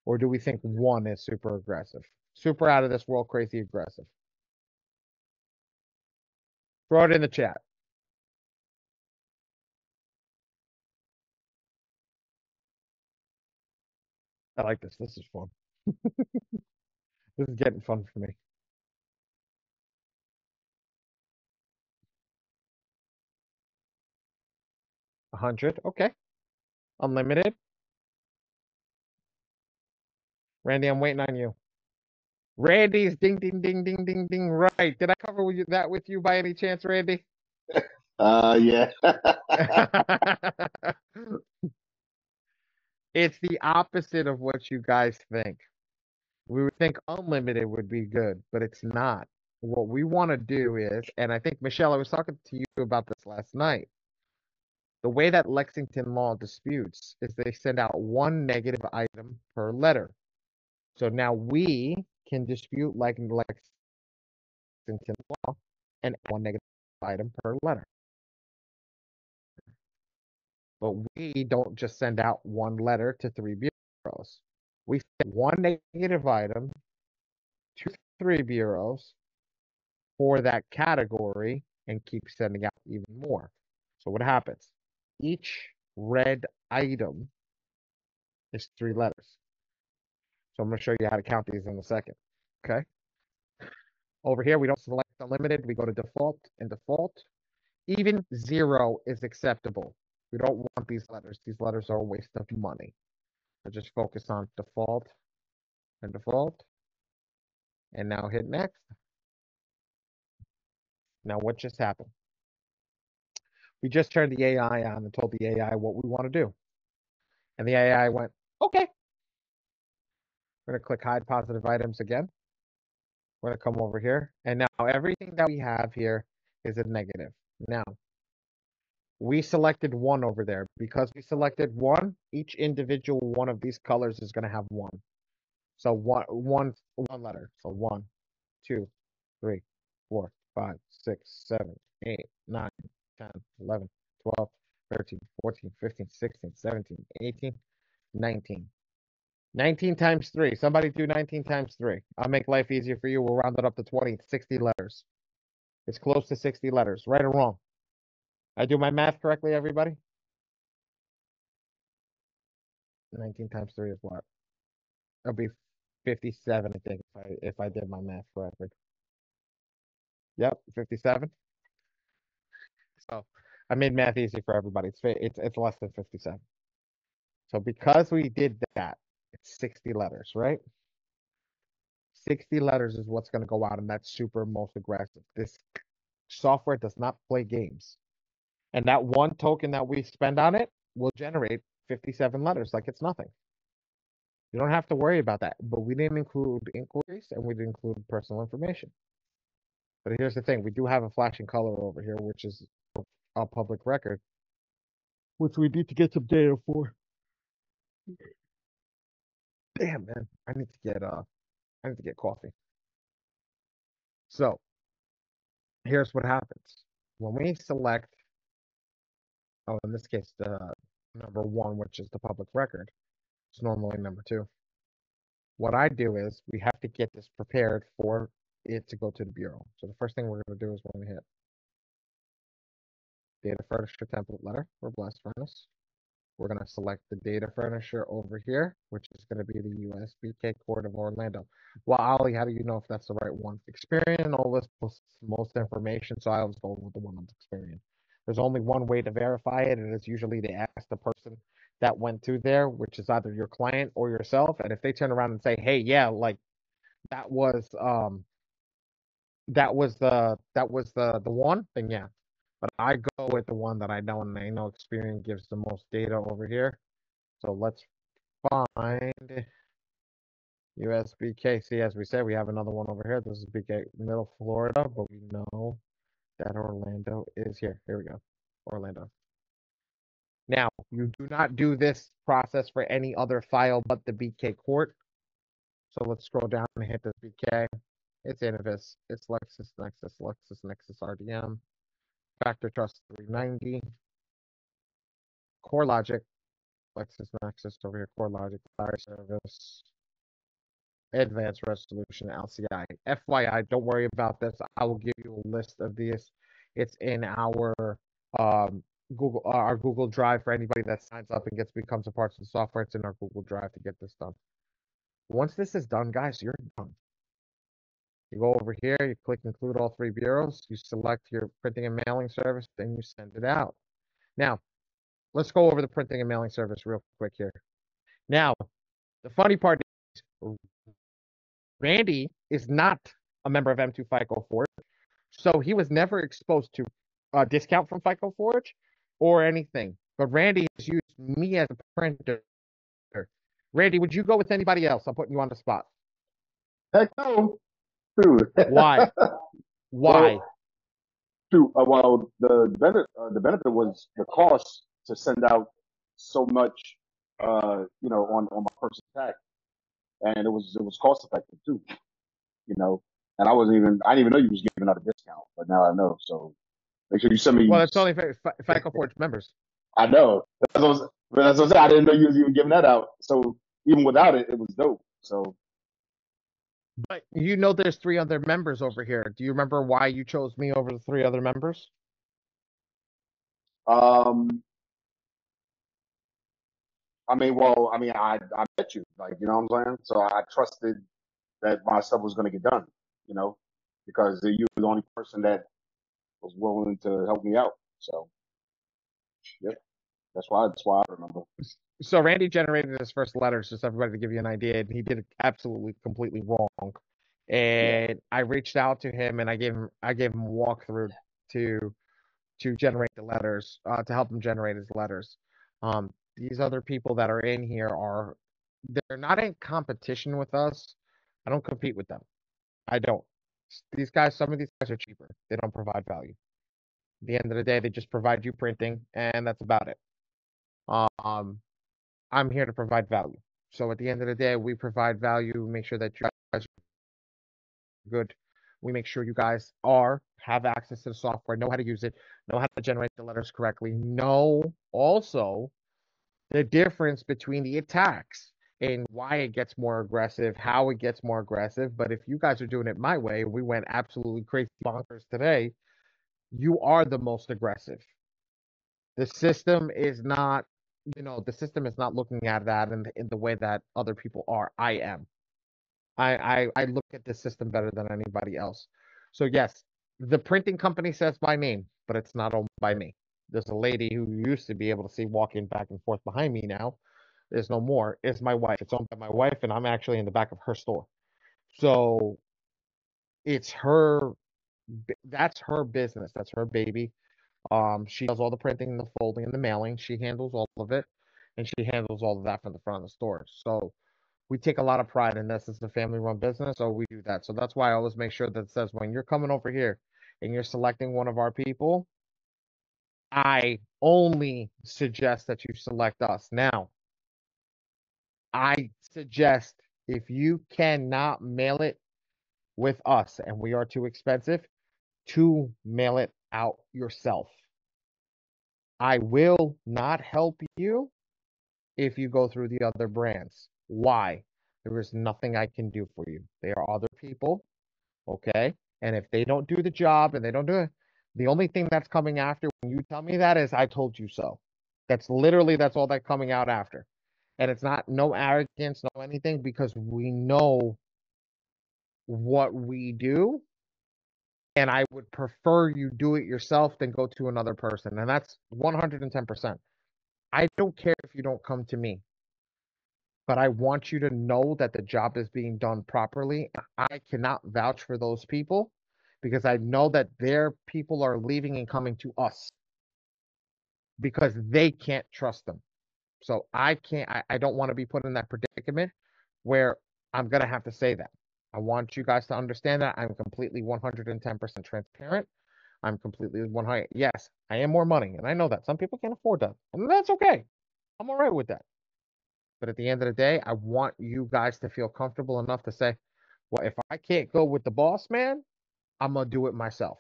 Speaker 3: Or do we think 1 is super aggressive? Super out of this world crazy aggressive. Throw it in the chat. I like this. This is fun. This is getting fun for me. 100. Okay. Unlimited. Randy, I'm waiting on you. Randy's ding, ding, ding, ding, ding, ding. Right. Did I cover that with you by any chance, Randy?
Speaker 2: Yeah.
Speaker 3: It's the opposite of what you guys think. We would think unlimited would be good, but it's not. What we want to do is, and I think, Michelle, I was talking to you about this last night. The way that Lexington law disputes is they send out one negative item per letter. So now we can dispute like Lexington law and one negative item per letter. But we don't just send out one letter to 3 bureaus. We send one negative item to 3 bureaus for that category and keep sending out even more. So what happens? Each red item is 3 letters. So I'm going to show you how to count these in a second. Okay. Over here, we don't select unlimited. We go to default, and default. Even 0 is acceptable. We don't want these letters. These letters are a waste of money. So just focus on default and default. And now hit next. Now what just happened? We just turned the AI on and told the AI what we want to do. And the AI went, okay. We're going to click hide positive items again. We're going to come over here. And now everything that we have here is a negative. Now, we selected 1 over there. Because we selected 1, each individual one of these colors is going to have 1. So one letter. So 1, 2, 3, 4, 5, 6, 7, 8, 9, 10, 11, 12, 13, 14, 15, 16, 17, 18, 19. 19 times 3. Somebody do 19 times 3. I'll make life easier for you. We'll round it up to 20. 60 letters. It's close to 60 letters. Right or wrong? I do my math correctly, everybody? 19 times 3 is what? It'll be 57, I think, if I did my math correctly. Yep, 57. So I made math easy for everybody. It's less than 57. So because we did that, it's 60 letters, right? 60 letters is what's going to go out, and that's super most aggressive. This software does not play games. And that 1 token that we spend on it will generate 57 letters like it's nothing. You don't have to worry about that. But we didn't include inquiries and we didn't include personal information. But here's the thing, we do have a flashing color over here, which is a public record, which we need to get some data for. Damn, man, I need to get coffee. So here's what happens when we select. Oh, in this case, the number 1, which is the public record. It's normally number 2. What I do is we have to get this prepared for it to go to the bureau. So the first thing we're going to do is we're going to hit data furnisher template letter for blast furnace. We're going to select the data furnisher over here, which is going to be the USBK Court of Orlando. Well, Ollie, how do you know if that's the right one? Experian all this most information, so I always go with the one on Experian. There's only one way to verify it, and it's usually to ask the person that went through there, which is either your client or yourself. And if they turn around and say, "Hey, yeah, like that was the one," then yeah. But I go with the one that I know, and I know Experian gives the most data over here. So let's find USBK. See, as we said, we have another one over here. This is BK Middle Florida, but we know that Orlando is here. Here we go. Orlando. Now, you do not do this process for any other file but the BK court. So let's scroll down and hit this BK. It's Innovis. It's LexisNexis RDM. Factor Trust 390. CoreLogic. LexisNexis over here. CoreLogic. Fire Service. Advanced Resolution LCI. FYI, don't worry about this. I will give you a list of these. It's in our Google Drive for anybody that signs up and becomes a part of the software. It's in our Google Drive to get this done. Once this is done, guys, you're done. You go over here, you click include all 3 bureaus, you select your printing and mailing service, then you send it out. Now, let's go over the printing and mailing service real quick here. Now, the funny part is Randy is not a member of M2 FICO Forge, so he was never exposed to a discount from FICO Forge or anything. But Randy has used me as a printer. Randy, would you go with anybody else? I'm putting you on the spot.
Speaker 2: Heck no, dude.
Speaker 3: Why? Why?
Speaker 2: Well, the benefit was the cost to send out so much, on my personal tax, and it was cost effective too, And I didn't even know you was giving out a discount, but now I know. So make sure you send me.
Speaker 3: Well, it's only FICO Forge members.
Speaker 2: I know. That's what I was saying. I didn't know you was even giving that out. So even without it, it was dope. So.
Speaker 3: But you know there's 3 other members over here. Do you remember why you chose me over the 3 other members?
Speaker 2: I met you, you know what I'm saying? So I trusted that my stuff was going to get done, because you were the only person that was willing to help me out. So, yeah, that's why I remember.
Speaker 3: So Randy generated his first letters, just everybody to give you an idea, and he did it absolutely completely wrong. And I reached out to him and I gave him a walkthrough to generate the letters, to help him generate his letters. These other people that are in here they're not in competition with us. I don't compete with them. I don't. Some of these guys are cheaper. They don't provide value. At the end of the day, they just provide you printing, and that's about it. I'm here to provide value. So at the end of the day, we provide value, make sure that you guys are good. We make sure you guys have access to the software, know how to use it, know how to generate the letters correctly, know also the difference between the attacks and why it gets more aggressive, how it gets more aggressive. But if you guys are doing it my way, we went absolutely crazy bonkers today, you are the most aggressive. The system is not, looking at that in the way that other people are. I am. I look at the system better than anybody else. So yes, the printing company says my name, but it's not owned by me. There's a lady who used to be able to see walking back and forth behind me now. There's no more. It's my wife. It's owned by my wife, and I'm actually in the back of her store. So it's her. That's her business. That's her baby. She does all the printing, the folding, and the mailing. She handles all of it, and she handles all of that from the front of the store. So we take a lot of pride in this. It's a family-run business, so we do that. So that's why I always make sure that it says when you're coming over here and you're selecting one of our people, I only suggest that you select us. Now, I suggest if you cannot mail it with us and we are too expensive, to mail it out yourself. I will not help you if you go through the other brands. Why? There is nothing I can do for you. They are other people, okay? And if they don't do the job and they don't do it, the only thing that's coming after when you tell me that is I told you so. That's all that's coming out after. And it's not no arrogance, no anything, because we know what we do. And I would prefer you do it yourself than go to another person. And that's 110%. I don't care if you don't come to me, but I want you to know that the job is being done properly. I cannot vouch for those people because I know that their people are leaving and coming to us because they can't trust them. So I don't want to be put in that predicament where I'm going to have to say that. I want you guys to understand that I'm completely 110% transparent. I'm completely 100. Yes, I am more money, and I know that some people can't afford that, and that's okay. I'm all right with that. But at the end of the day, I want you guys to feel comfortable enough to say, well, if I can't go with the boss man, I'm gonna do it myself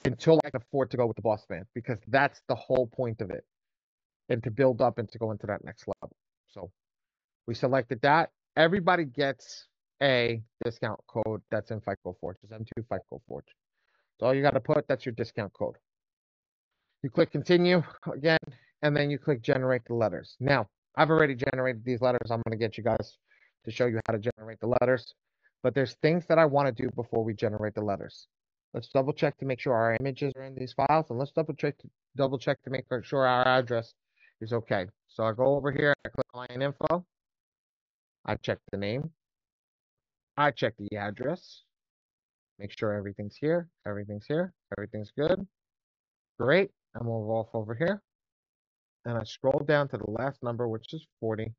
Speaker 3: until I can afford to go with the boss man, because that's the whole point of it, and to build up and to go into that next level. So we selected that. Everybody gets a discount code that's in FICO Forge. It's M2 FICO Forge. So all you got to put, that's your discount code. You click continue again, and then you click generate the letters. Now, I've already generated these letters. I'm going to get you guys to show you how to generate the letters. But there's things that I want to do before we generate the letters. Let's double check to make sure our images are in these files, and let's double check to make sure our address is okay. So I go over here, I click client info, I check the name, I check the address, make sure everything's here, everything's good. Great. I move off over here and I scroll down to the last number, which is 40.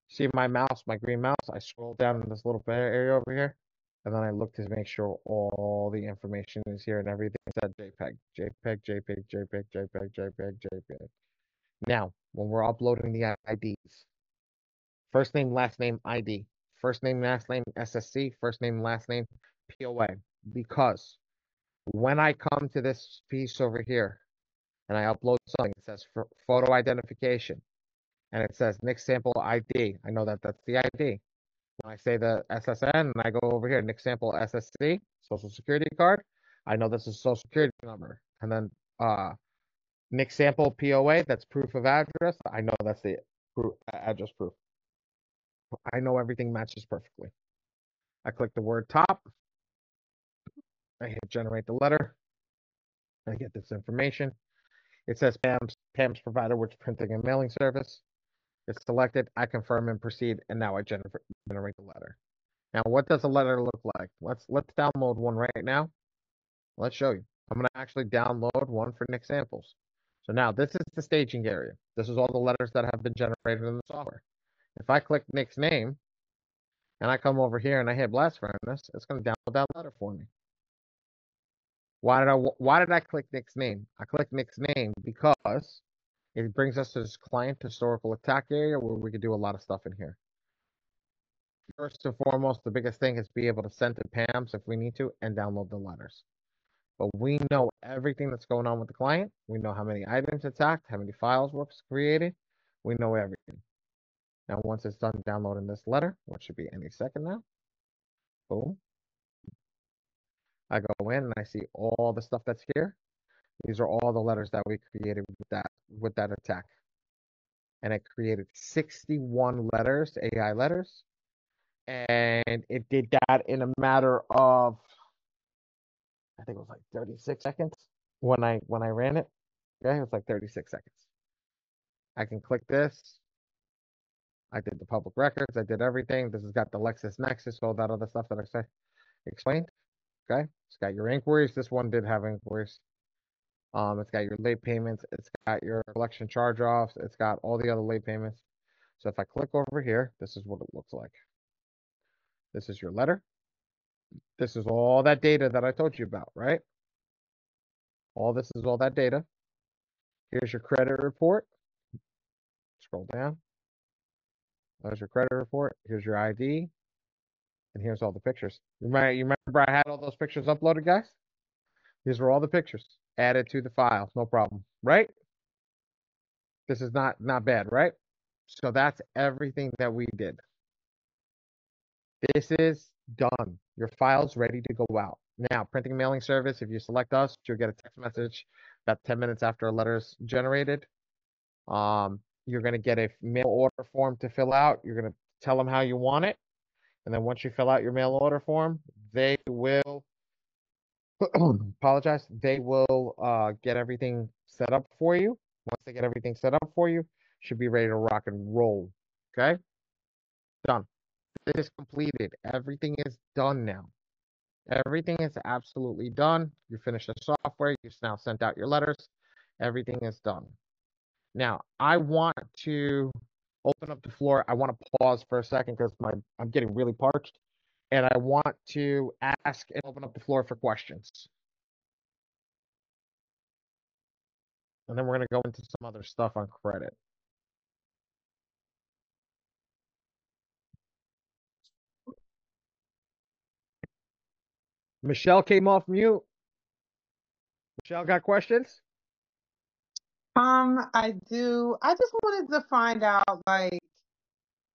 Speaker 3: See my mouse, my green mouse? I scroll down in this little area over here, and then I look to make sure all the information is here and everything's at JPEG. JPEG. Now, when we're uploading the IDs, first name, last name, ID. First name, last name, SSC. First name, last name, POA. Because when I come to this piece over here, and I upload something, it says photo identification, and it says Nick sample ID. I know that that's the ID. When I say the SSN and I go over here, Nick sample SSC, social security card, I know this is social security number. And then Nick sample POA, that's proof of address. I know that's the address proof. I know everything matches perfectly. I click the word top. I hit generate the letter. I get this information. It says Pam's provider, which printing and mailing service. It's selected. I confirm and proceed, and now I generate the letter. Now, what does a letter look like? Let's download one right now. Let's show you. I'm going to actually download one for Nick samples. So now this is the staging area. This is all the letters that have been generated in the software. If I click Nick's name and I come over here and I hit blast furnace, it's going to download that letter for me. Why did I click Nick's name? I clicked Nick's name because it brings us to this client historical attack area where we could do a lot of stuff in here. First and foremost, the biggest thing is be able to send to Pam's if we need to and download the letters. But we know everything that's going on with the client. We know how many items attacked, how many files were created. We know everything. Now, once it's done downloading this letter, which should be any second now, boom. I go in and I see all the stuff that's here. These are all the letters that we created with that attack. And it created 61 letters, AI letters. And it did that in a matter of, I think it was like 36 seconds when I ran it. Okay, it was like 36 seconds. I can click this. I did the public records. I did everything. This has got the LexisNexis, all that other stuff that I explained. Okay, it's got your inquiries. This one did have inquiries. It's got your late payments. It's got your collection charge-offs. It's got all the other late payments. So if I click over here, this is what it looks like. This is your letter. This is all that data that I told you about, right? All this is all that data. Here's your credit report. Scroll down. There's your credit report. Here's your ID. And here's all the pictures. You remember I had all those pictures uploaded, guys? These are all the pictures added to the file. No problem, right? This is not bad, right? So that's everything that we did. This is done. Your file's ready to go out. Now, printing and mailing service, if you select us, you'll get a text message about 10 minutes after a letter's generated. You're going to get a mail order form to fill out. You're going to tell them how you want it. And then once you fill out your mail order form, they will apologize. They will get everything set up for you. Once they get everything set up for you, should be ready to rock and roll. Okay? Done. This is completed. Everything is done now. Everything is absolutely done. You finished the software. You've now sent out your letters. Everything is done. Now, I want to open up the floor. I want to pause for a second because I'm getting really parched. And I want to ask and open up the floor for questions. And then we're going to go into some other stuff on credit. Michelle came off mute. Michelle got questions?
Speaker 5: I do. I just wanted to find out, like,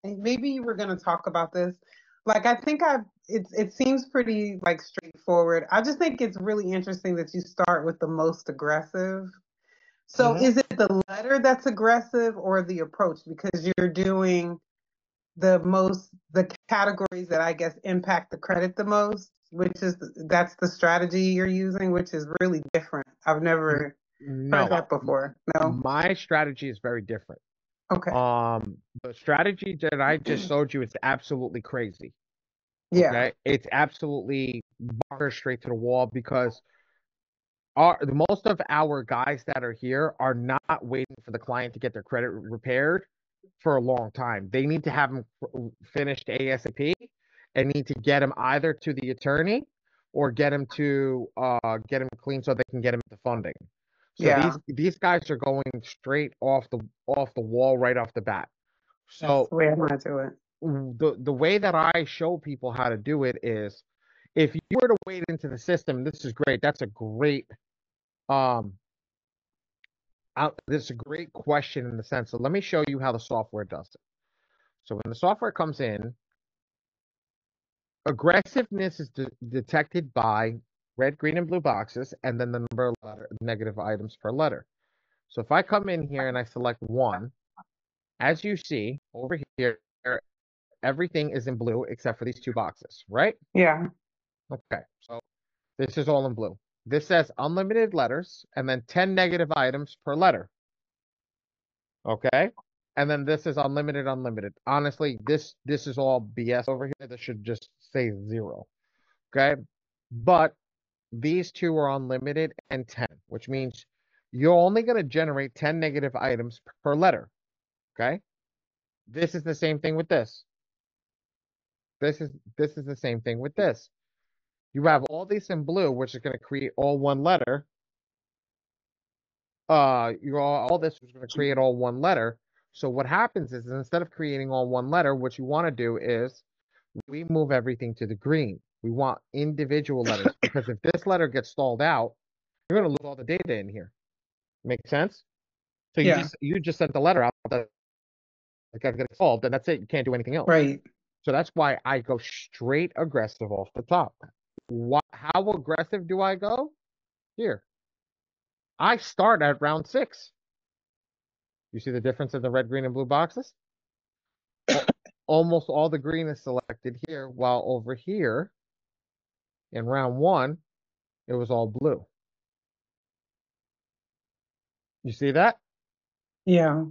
Speaker 5: and maybe you were going to talk about this. Like, I think it seems pretty like straightforward. I just think it's really interesting that you start with the most aggressive. So is it the letter that's aggressive or the approach? Because you're doing the categories that I guess impact the credit the most, that's the strategy you're using, which is really different. I've never heard that before. No.
Speaker 3: My strategy is very different.
Speaker 5: Okay.
Speaker 3: The strategy that I just showed you is absolutely crazy.
Speaker 5: Yeah.
Speaker 3: Okay? It's absolutely bonkers straight to the wall because most of our guys that are here are not waiting for the client to get their credit repaired for a long time. They need to have them finished ASAP and need to get them either to the attorney or get him clean so they can get him the funding. So
Speaker 5: Yeah.
Speaker 3: these guys are going straight off the wall right off the bat.
Speaker 5: That's
Speaker 3: So
Speaker 5: the way I want to do it.
Speaker 3: the way that I show people how to do it is if you were to wade into the system, this is great. That's a great this is a great question in the sense. So let me show you how the software does it. So when the software comes in, aggressiveness is detected by red, green, and blue boxes, and then the number of negative items per letter. So if I come in here and I select 1, as you see over here, everything is in blue except for these 2 boxes, right?
Speaker 5: Yeah.
Speaker 3: Okay, so this is all in blue. This says unlimited letters and then 10 negative items per letter. Okay? And then this is unlimited. Honestly, this is all BS over here. This should just say 0. Okay? But these 2 are unlimited and 10, which means you're only going to generate 10 negative items per letter. Okay? This is the same thing with this. This is the same thing with this. You have all these in blue, which is going to create all one letter. All this is going to create all one letter. So what happens is instead of creating all one letter, what you want to do is we move everything to the green. We want individual letters because if this letter gets stalled out, you're going to lose all the data in here. Make sense? So you just sent the letter out that got stalled, and that's it. You can't do anything else.
Speaker 5: Right.
Speaker 3: So that's why I go straight aggressive off the top. How aggressive do I go? Here. I start at round 6. You see the difference in the red, green, and blue boxes? Almost all the green is selected here, while over here in round 1, it was all blue. You see that?
Speaker 5: Yeah.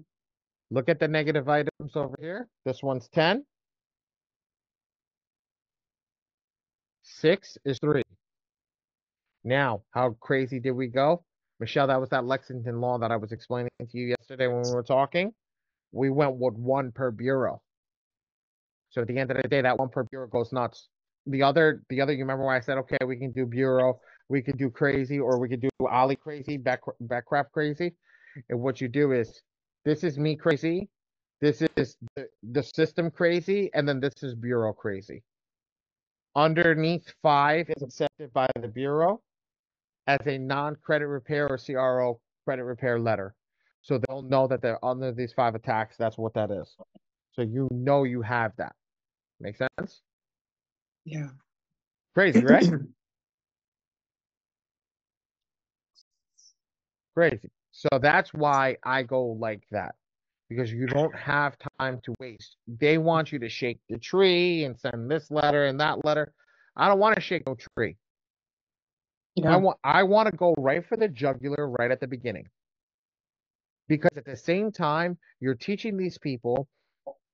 Speaker 3: Look at the negative items over here. This one's 10. 6 is 3. Now, how crazy did we go? Michelle, that was that Lexington law that I was explaining to you yesterday when we were talking. we went with one per bureau. So at the end of the day, that one per bureau goes nuts. The other, you remember when I said, okay, we can do bureau, we could do crazy, or we could do Ollie crazy, backcraft crazy. And what you do is, this is me crazy, this is the system crazy, and then this is bureau crazy. Underneath 5 is accepted by the bureau as a non-credit repair or CRO credit repair letter. So they'll know that they're under these 5 attacks. That's what that is. So you know you have that. Make sense?
Speaker 5: Yeah.
Speaker 3: Crazy, right? Crazy. So that's why I go like that. Because you don't have time to waste. They want you to shake the tree and send this letter and that letter. I don't want to shake no tree.
Speaker 5: Yeah.
Speaker 3: I want to go right for the jugular right at the beginning. Because at the same time, you're teaching these people,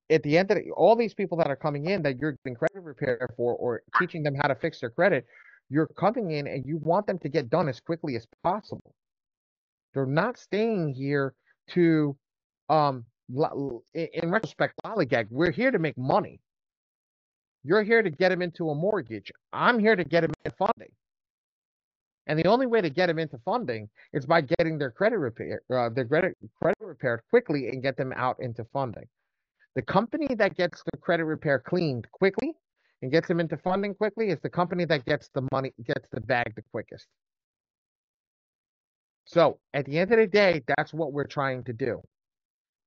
Speaker 3: at the end of all these people that are coming in that you're getting credit repair for, or teaching them how to fix their credit, you're coming in and you want them to get done as quickly as possible. They're not staying here to, in retrospect, lollygag. We're here to make money. You're here to get them into a mortgage. I'm here to get them in funding. And the only way to get them into funding is by getting their credit repair, credit repaired quickly and get them out into funding. The company that gets the credit repair cleaned quickly and gets them into funding quickly is the company that gets the money, gets the bag the quickest. So at the end of the day, that's what we're trying to do.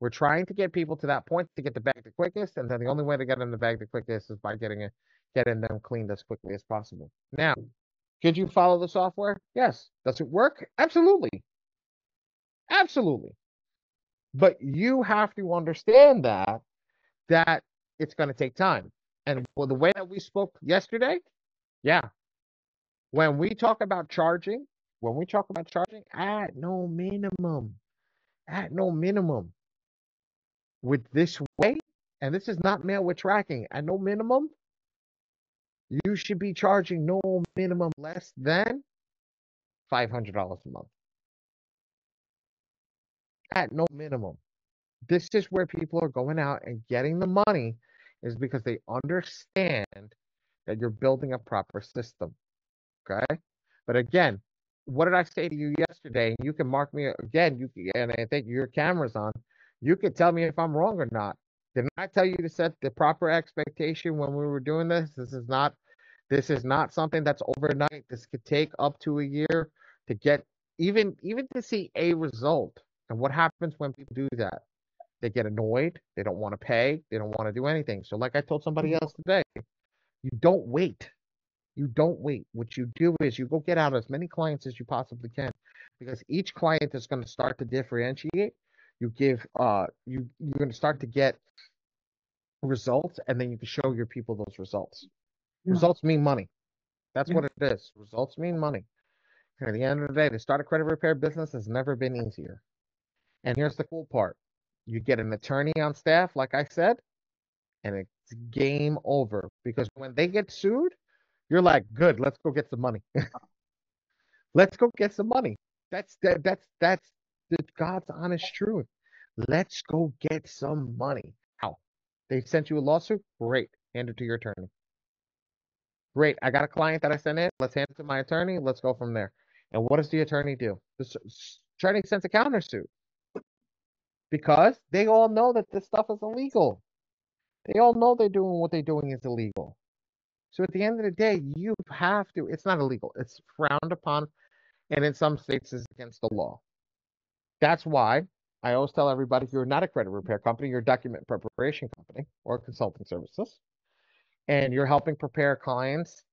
Speaker 3: We're trying to get people to that point to get the bag the quickest, and then the only way to get them the bag the quickest is by getting them cleaned as quickly as possible. Now, could you follow the software? Yes. Does it work? Absolutely. Absolutely. But you have to understand that it's going to take time. And for the way that we spoke yesterday, yeah, when we talk about charging, at no minimum, with this way, and this is not mail with tracking, at no minimum, you should be charging no minimum less than $500 a month. At no minimum. This is where people are going out and getting the money, is because they understand that you're building a proper system. Okay? But again, what did I say to you yesterday? You can mark me again, and I think your camera's on. You could tell me if I'm wrong or not. Didn't I tell you to set the proper expectation when we were doing this? This is not something that's overnight. This could take up to a year to get even to see a result. And what happens when people do that? They get annoyed. They don't want to pay. They don't want to do anything. So like I told somebody else today, you don't wait. You don't wait. What you do is you go get out as many clients as you possibly can, because each client is going to start to differentiate. You're going to start to get results, and then you can show your people those results.
Speaker 5: Yeah.
Speaker 3: Results mean money. That's
Speaker 5: Yeah.
Speaker 3: what it is. Results mean money. And at the end of the day, to start a credit repair business has never been easier. And here's the cool part. You get an attorney on staff, like I said, and it's game over, because when they get sued, you're like, good, let's go get some money. Let's go get some money. That's the God's honest truth. Let's go get some money. How? They sent you a lawsuit? Great. Hand it to your attorney. Great. I got a client that I sent in. Let's hand it to my attorney. Let's go from there. And what does the attorney do? The attorney sends a countersuit, because they all know that this stuff is illegal. They all know they're doing what they're doing is illegal. So at the end of the day, you have to, it's not illegal. It's frowned upon, and in some states is against the law. That's why I always tell everybody, if you're not a credit repair company, you're a document preparation company or consulting services, and you're helping prepare clients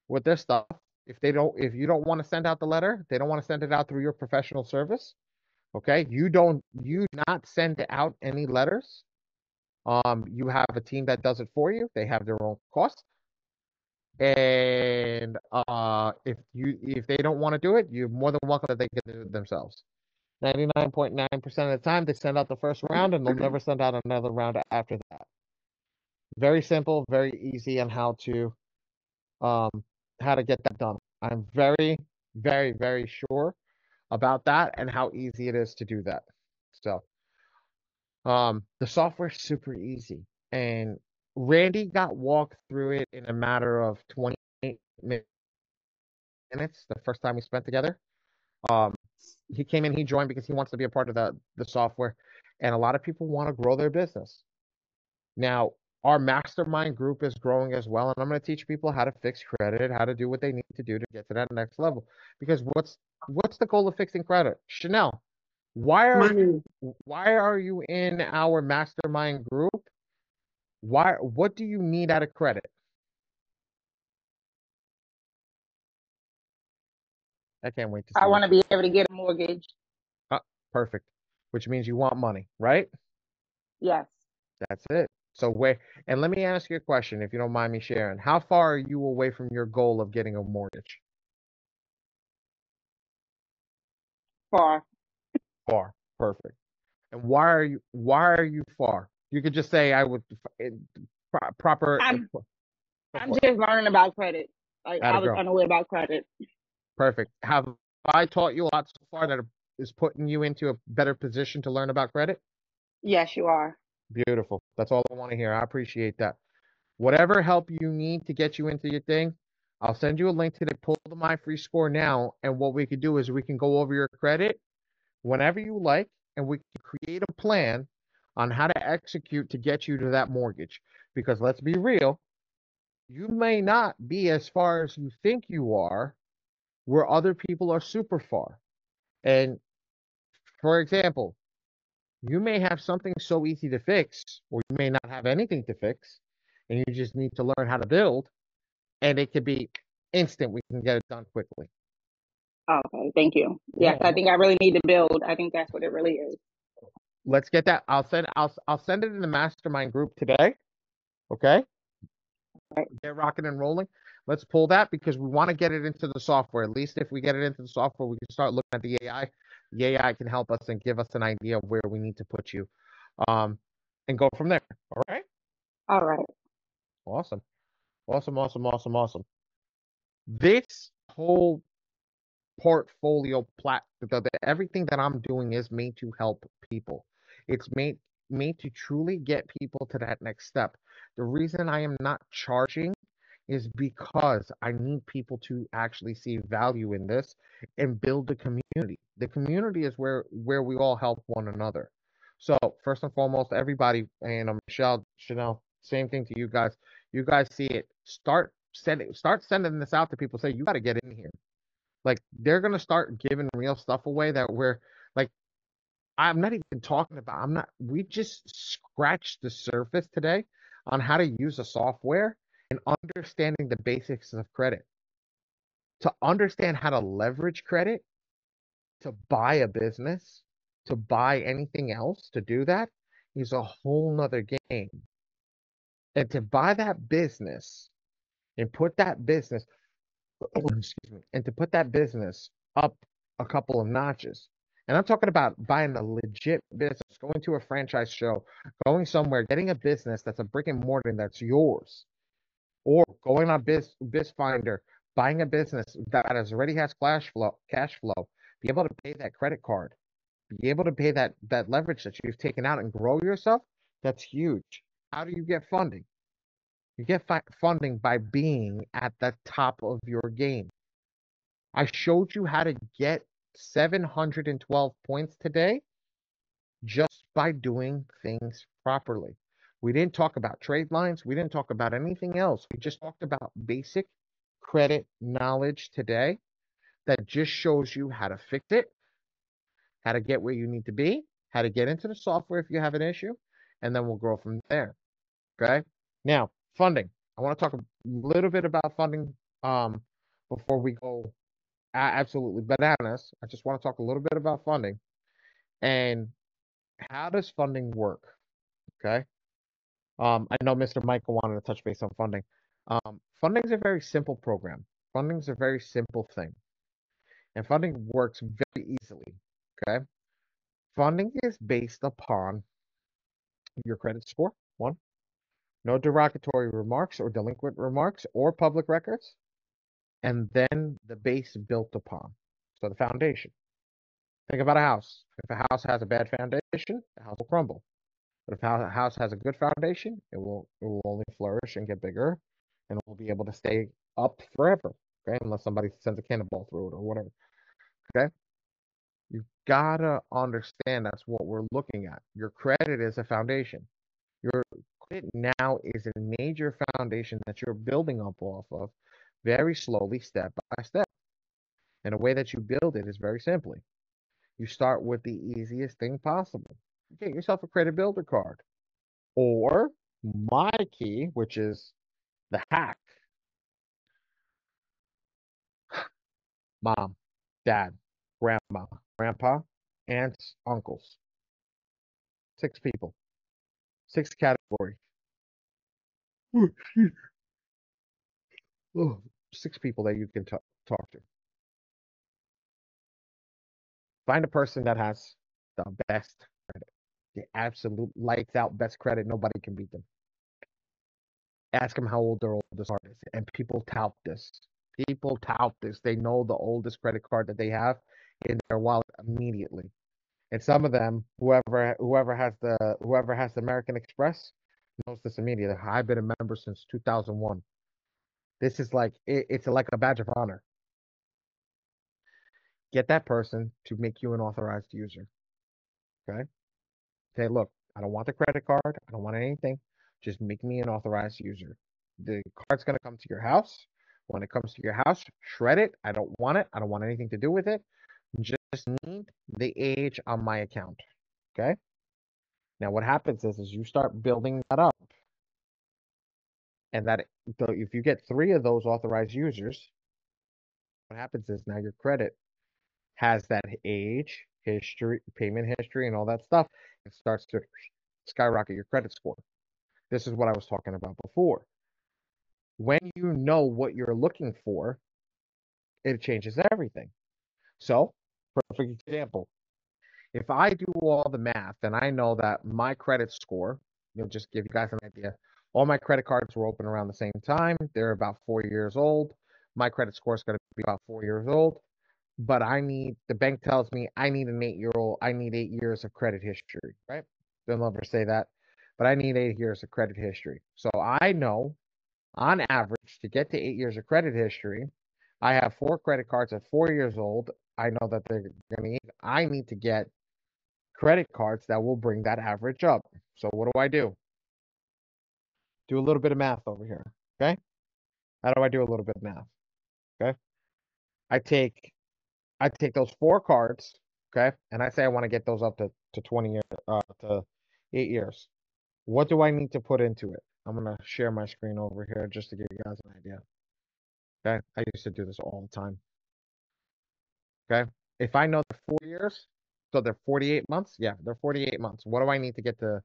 Speaker 3: with their stuff. If you don't want to send out the letter, they don't want to send it out through your professional service. Okay. You not send out any letters. You have a team that does it for you. They have their own cost. And if they don't want to do it, you're more than welcome that they can do it themselves. 99.9% of the time, they send out the first round, and they'll never send out another round after that. Very simple, very easy on how to get that done. I'm very, very, very sure about that and how easy it is to do that. So The software's super easy, and Randy got walked through it in a matter of 28 minutes the first time we spent together. Um, he came in, he joined because he wants to be a part of the software, and a lot of people want to grow their business. Now, our mastermind group is growing as well, and I'm going to teach people how to fix credit, how to do what they need to do to get to that next level. Because what's the goal of fixing credit? Chanel, why are
Speaker 5: Money.
Speaker 3: why are you in our mastermind group? What do you need out of credit? I can't wait to
Speaker 4: I
Speaker 3: see
Speaker 4: want
Speaker 3: what.
Speaker 4: to be able to get a mortgage.
Speaker 3: Uh, Perfect. Which means you want money, right?
Speaker 4: Yes.
Speaker 3: That's it. So and let me ask you a question, if you don't mind me sharing. How far are you away from your goal of getting a mortgage?
Speaker 4: Far.
Speaker 3: Far. Perfect. And why are you far? You could just say I would proper
Speaker 4: I'm
Speaker 3: go
Speaker 4: I'm
Speaker 3: for it.
Speaker 4: just learning about credit. Like
Speaker 3: How'd
Speaker 4: I
Speaker 3: it
Speaker 4: was
Speaker 3: go?
Speaker 4: unaware about credit.
Speaker 3: Perfect. Have I taught you a lot so far that is putting you into a better position to learn about credit?
Speaker 4: Yes, you are.
Speaker 3: Beautiful. That's all I want to hear. I appreciate that. Whatever help you need to get you into your thing, I'll send you a link to the pull the my free score now. And what we could do is we can go over your credit whenever you like, and we can create a plan on how to execute to get you to that mortgage. Because let's be real, you may not be as far as you think you are, where other people are super far. And for example, you may have something so easy to fix, or you may not have anything to fix, and you just need to learn how to build, and it could be instant. We can get it done quickly.
Speaker 4: Okay, thank you. Yes,
Speaker 3: Yeah,
Speaker 4: I think I really need to build. I think that's what it really is.
Speaker 3: let's get that. I'll send it in the mastermind group today. Okay,
Speaker 4: Right.
Speaker 3: get rocking and rolling. Let's pull that because we want to get it into the software. At least if we get it into the software, we can start looking at the AI. The AI can help us and give us an idea of where we need to put you, um, and go from there. All right.
Speaker 4: All right.
Speaker 3: Awesome. Awesome. Awesome. Awesome. Awesome. This whole portfolio everything that I'm doing is made to help people. It's made to truly get people to that next step. The reason I am not charging is because I need people to actually see value in this and build a community. The community is where we all help one another. So first and foremost, everybody, and Michelle, Chanel, same thing to you guys. You guys see it. Start sending this out to people. Say you got to get in here. Like they're gonna start giving real stuff away that we're like I'm not even talking about. I'm not. We just scratched the surface today on how to use a software and understanding the basics of credit. To understand how to leverage credit, to buy a business, to buy anything else, to do that is a whole nother game. And to buy that business and put that business excuse me, and to put that business up a couple of notches. And I'm talking about buying a legit business, going to a franchise show, going somewhere, getting a business that's a brick and mortar that's yours, or going on BizFinder, buying a business that already has cash flow, be able to pay that credit card, be able to pay that leverage that you've taken out and grow yourself. That's huge. How do you get funding? You get funding by being at the top of your game. I showed you how to get 712 points today just by doing things properly. We didn't talk about trade lines. We didn't talk about anything else. We just talked about basic credit knowledge today that just shows you how to fix it, how to get where you need to be, how to get into the software if you have an issue, and then we'll grow from there. Okay. Now, funding. I want to talk a little bit about funding before we go absolutely bananas. I just want to talk a little bit about funding and how does funding work? Okay. I know Mr. Michael wanted to touch base on funding. Funding is a very simple program. Funding is a very simple thing, and funding works very easily. Okay. Funding is based upon your credit score. One, no derogatory remarks or delinquent remarks or public records, and then the base built upon. So the foundation. Think about a house. If a house has a bad foundation, the house will crumble. But if a house has a good foundation, it will only flourish and get bigger, and it will be able to stay up forever. Okay, unless somebody sends a cannonball through it or whatever. Okay, you gotta understand that's what we're looking at. Your credit is a foundation. Your credit now is a major foundation that you're building up off of very slowly, step by step. And the way that you build it is very simply. You start with the easiest thing possible. Get yourself a credit builder card. Or my key, which is the hack. Mom, dad, grandma, grandpa, aunts, uncles. 6 people. 6 categories. Oh, 6 people that you can talk to. Find a person that has the best credit. The absolute lights out best credit. Nobody can beat them. Ask them how old their oldest card is. And people tout this. People tout this. They know the oldest credit card that they have in their wallet immediately. And some of them, whoever has the American Express knows this immediately. I've been a member since 2001. This is like it's like a badge of honor. Get that person to make you an authorized user. Okay? Say, look, I don't want the credit card. I don't want anything. Just make me an authorized user. The card's going to come to your house. When it comes to your house, shred it. I don't want it. I don't want anything to do with it. Just need the age on my account. Okay? Now, what happens is you start building that up. And that so if you get 3 of those authorized users, what happens is now your credit has that age, history, payment history, and all that stuff. It starts to skyrocket your credit score. This is what I was talking about before. When you know what you're looking for, it changes everything. So, perfect example. If I do all the math and I know that my credit score, just give you guys an idea, all my credit cards were open around the same time. They're about 4 years old. My credit score is going to be about 4 years old. But the bank tells me I need an 8-year-old, I need 8 years of credit history, right? They'll never say that, but I need 8 years of credit history. So I know on average to get to 8 years of credit history, I have 4 credit cards at 4 years old. I know that I need to get credit cards that will bring that average up. So what do? Do a little bit of math over here, okay? How do I do a little bit of math? Okay. I take those 4 cards, okay, and I say I want to get those up to 20 years, to 8 years. What do I need to put into it? I'm gonna share my screen over here just to give you guys an idea. Okay, I used to do this all the time. Okay, if I know the 4 years, so they're 48 months. Yeah, they're 48 months. What do I need to get to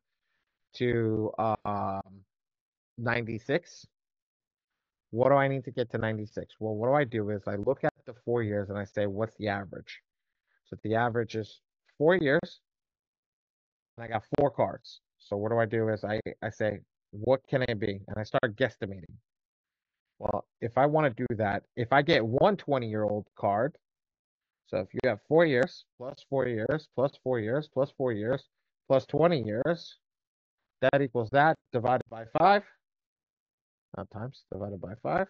Speaker 3: 96? What do I need to get to 96? Well, what I do is I look at the 4 years and I say, what's the average? So if the average is 4 years, and I got 4 cards. So what do is I say, what can it be? And I start guesstimating. Well, if I want to do that, if I get one 20-year-old card, so if you have 4 years, plus 4 years, plus 4 years, plus 4 years, plus 20 years, that equals that divided by 5, not times, divided by 5,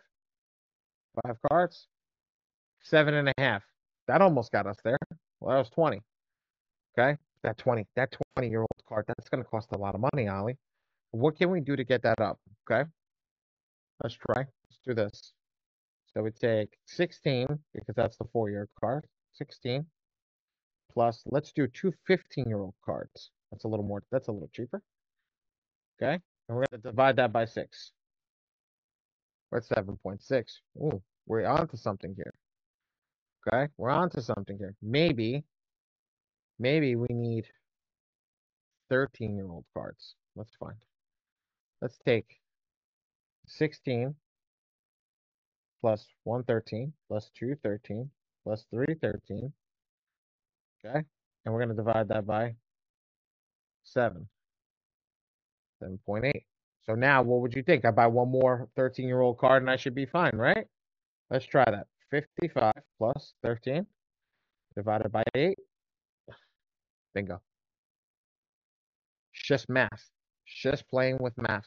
Speaker 3: 5 cards, 7.5. That almost got us there. Well, that was 20. Okay. That 20-year-old card, that's going to cost a lot of money, Ollie. What can we do to get that up? Okay. Let's try. Let's do this. So we take 16, because that's the 4-year card. 16 plus, let's do 2 15-year-old cards. That's a little cheaper. Okay. And we're going to divide that by 6. We're at 7.6. Ooh, we're on to something here. Okay. We're on to something here. Maybe we need 13-year-old cards. Let's find. Let's take 16 plus 113 plus 213 plus 313. Okay. And we're going to divide that by 7.8. So now what would you think? I buy one more 13-year-old card and I should be fine, right? Let's try that. 55 plus 13 divided by 8. Bingo. It's just math. It's just playing with math.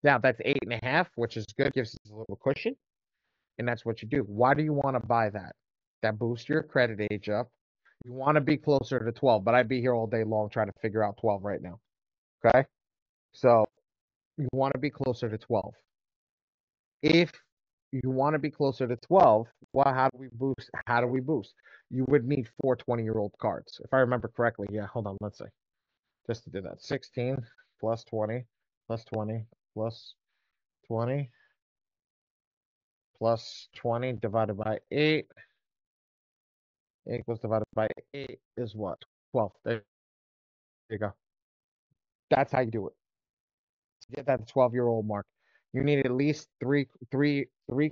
Speaker 3: Now that's 8.5, which is good, gives us a little cushion, and that's what you do. Why do you want to buy that? That boosts your credit age up. You want to be closer to 12, but I'd be here all day long trying to figure out 12 right now. Okay? So you want to be closer to 12. If you want to be closer to 12, well, how do we boost? How do we boost? You would need 4 20-year-old cards. If I remember correctly, yeah, hold on, let's see. Just to do that. 16 plus 20 plus 20 plus 20 plus 20 divided by 8 equals divided by 8 is what? 12. There you go. That's how you do it. To get that 12-year-old mark, you need at least three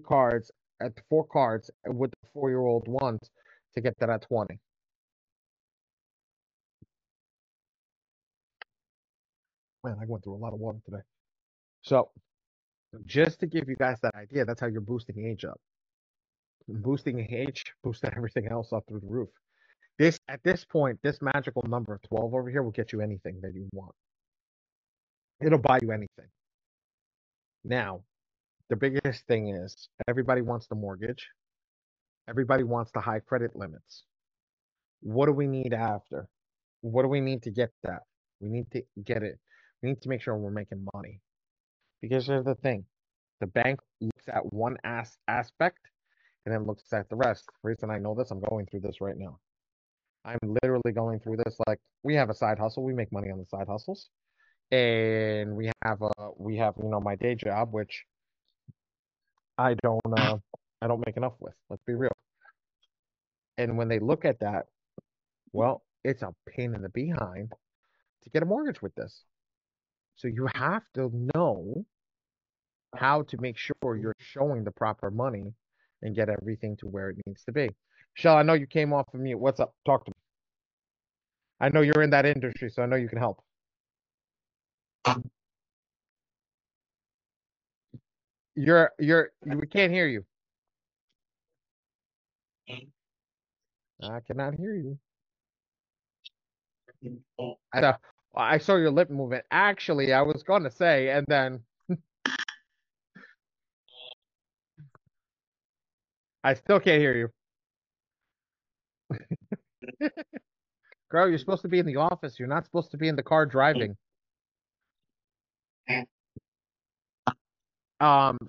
Speaker 3: cards at 4 cards with the 4-year-old ones to get that at 20. Man, I went through a lot of water today. So just to give you guys that idea, that's how you're boosting age up. Boosting age, boosting everything else up through the roof. At this point, this magical number of 12 over here will get you anything that you want. It'll buy you anything. Now, the biggest thing is everybody wants the mortgage. Everybody wants the high credit limits. What do we need after? What do we need to get that? We need to get it. We need to make sure we're making money. Because here's the thing. The bank looks at one aspect and then looks at the rest. The reason I know this, I'm going through this right now. I'm literally going through this like we have a side hustle. We make money on the side hustles. And we have my day job, which I don't make enough with. Let's be real. And when they look at that, well, it's a pain in the behind to get a mortgage with this. So you have to know how to make sure you're showing the proper money and get everything to where it needs to be. Shell, I know you came off of mute. What's up? Talk to me. I know you're in that industry, so I know you can help. We can't hear you. I cannot hear you. I saw your lip movement. Actually, I was going to say, and then I still can't hear you. Girl, you're supposed to be in the office. You're not supposed to be in the car driving.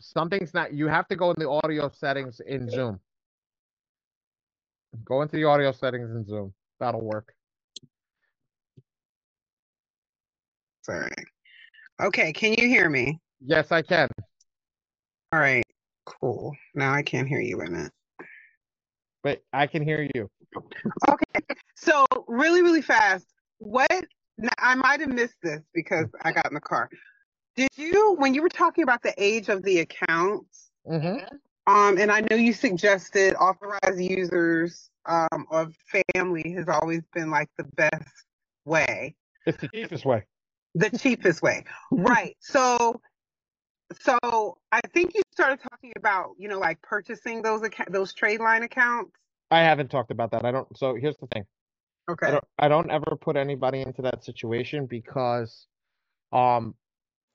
Speaker 3: Something's not. You have to go in the audio settings in Zoom. Go into the audio settings in Zoom. That'll work.
Speaker 5: Sorry. Okay, can you hear me?
Speaker 3: Yes, I can.
Speaker 5: All right, cool. Now I can't hear you in it.
Speaker 3: But I can hear you.
Speaker 5: Okay, so really fast. I might have missed this because I got in the car. When you were talking about the age of the accounts, and I know you suggested authorized users of family has always been like the best way.
Speaker 3: It's the cheapest way.
Speaker 5: The cheapest way. Right. So I think you started talking about, like purchasing those trade line accounts.
Speaker 3: I haven't talked about that. So here's the thing.
Speaker 5: Okay.
Speaker 3: I don't ever put anybody into that situation because,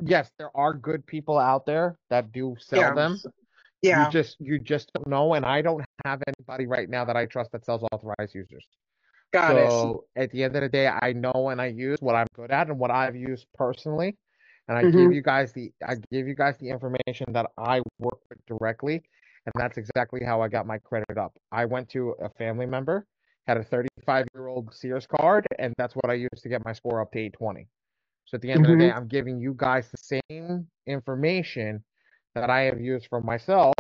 Speaker 3: yes, there are good people out there that do sell them.
Speaker 5: Yeah.
Speaker 3: You just don't know, and I don't have anybody right now that I trust that sells authorized users.
Speaker 5: Got it.
Speaker 3: So at the end of the day, I know and I use what I'm good at and what I've used personally, and I give you guys the information that I work with directly, and that's exactly how I got my credit up. I went to a family member, had a 35-year-old Sears card, and that's what I used to get my score up to 820. So at the end of the day, I'm giving you guys the same information that I have used for myself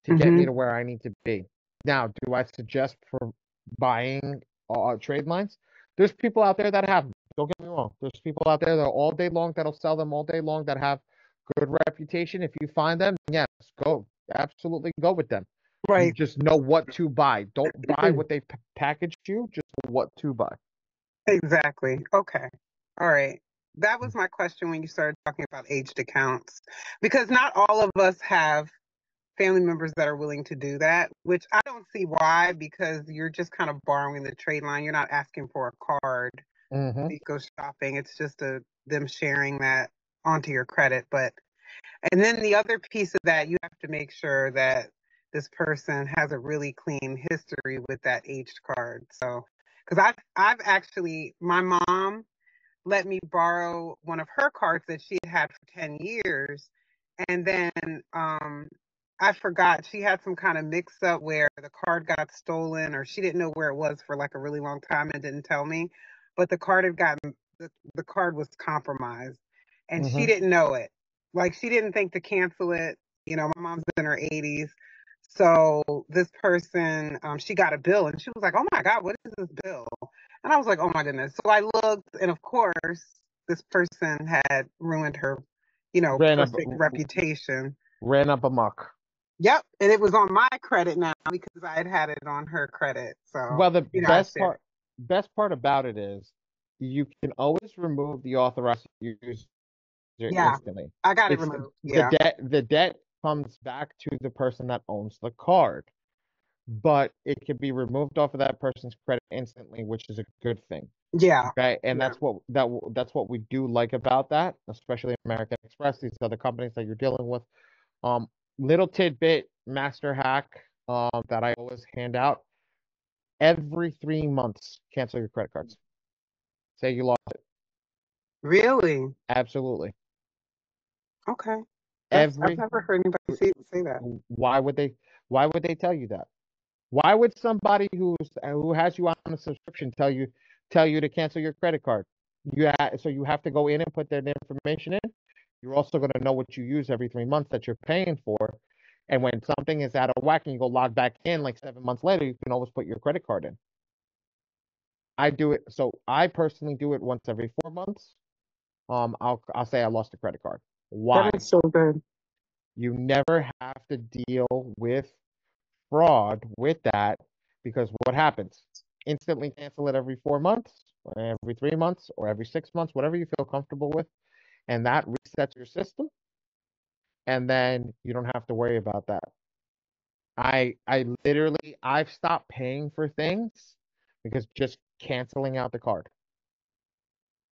Speaker 3: to get me to where I need to be. Now, do I suggest for buying trade lines? There's people out there that have them. Don't get me wrong. There's people out there that all day long that'll sell them all day long that have good reputation. If you find them, yes, go. Absolutely go with them.
Speaker 5: Right.
Speaker 3: You just know what to buy. Don't buy what they package you, just what to buy.
Speaker 5: Exactly. Okay. All right. That was my question when you started talking about aged accounts, because not all of us have family members that are willing to do that, which I don't see why, because you're just kind of borrowing the trade line. You're not asking for a card
Speaker 3: Mm-hmm.
Speaker 5: FICO shopping. It's just them sharing that onto your credit. And then the other piece of that, you have to make sure that this person has a really clean history with that aged card. So, because I've actually, my mom let me borrow one of her cards that she had had for 10 years. And then I forgot she had some kind of mix up where the card got stolen or she didn't know where it was for like a really long time and didn't tell me. But the card had gotten, the card was compromised and she
Speaker 3: Mm-hmm.
Speaker 5: didn't know it. Like she didn't think to cancel it. You know, my mom's in her 80s. So this person, she got a bill and she was like, "Oh my God, what is this bill?" And I was like, "Oh my goodness." So I looked, and of course, this person had ruined her,
Speaker 3: Ran up,
Speaker 5: perfect reputation.
Speaker 3: ran up amok.
Speaker 5: Yep. And it was on my credit now because I had had it on her credit. So,
Speaker 3: Well, the
Speaker 5: I shared.
Speaker 3: best part about it is you can always remove the authorized user
Speaker 5: Yeah.
Speaker 3: instantly.
Speaker 5: I got it
Speaker 3: It's
Speaker 5: removed. Yeah.
Speaker 3: the debt comes back to the person that owns the card, but it can be removed off of that person's credit instantly, which is a good thing.
Speaker 5: Yeah.
Speaker 3: Okay, and
Speaker 5: Yeah.
Speaker 3: that's what we do like about that, especially American Express, these other companies that you're dealing with. Um, little tidbit master hack that I always hand out every 3 months, cancel your credit cards. Say you lost it.
Speaker 5: Really?
Speaker 3: Absolutely.
Speaker 5: Okay. I've
Speaker 3: Every
Speaker 5: never heard anybody say that.
Speaker 3: why would they tell you that? Why would somebody who has you on a subscription tell you to cancel your credit card? So you have to go in and put that information in. You're also going to know what you use every 3 months that you're paying for. And when something is out of whack and you go log back in like 7 months later, you can always put your credit card in. I do it. So I personally do it once every 4 months. I'll say I lost a credit card.
Speaker 5: That
Speaker 3: Why?
Speaker 5: is so good.
Speaker 3: You never have to deal with fraud with that because what happens? Instantly cancel it every 4 months, or every 3 months, or every 6 months, whatever you feel comfortable with, and that resets your system, and then you don't have to worry about that. I literally I've stopped paying for things because just canceling out the card.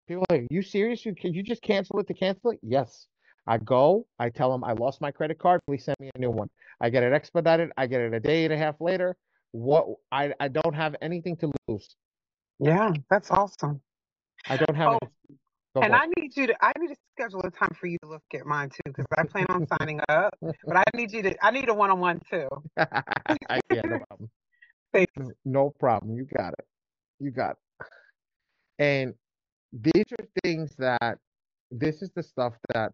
Speaker 3: People are like, you serious? Can you just cancel it to cancel it? Yes. I go, I tell them I lost my credit card, please send me a new one. I get it expedited, I get it a day and a half later. I don't have anything to lose.
Speaker 5: Yeah, that's awesome.
Speaker 3: I don't have
Speaker 5: Oh,
Speaker 3: any go
Speaker 5: and
Speaker 3: for
Speaker 5: I need to schedule a time for you to look at mine too, because I plan on signing up. But I need a one-on-one too.
Speaker 3: it. Yeah, no problem.
Speaker 5: Thanks.
Speaker 3: No problem. You got it. You got it. And these are things that this is the stuff that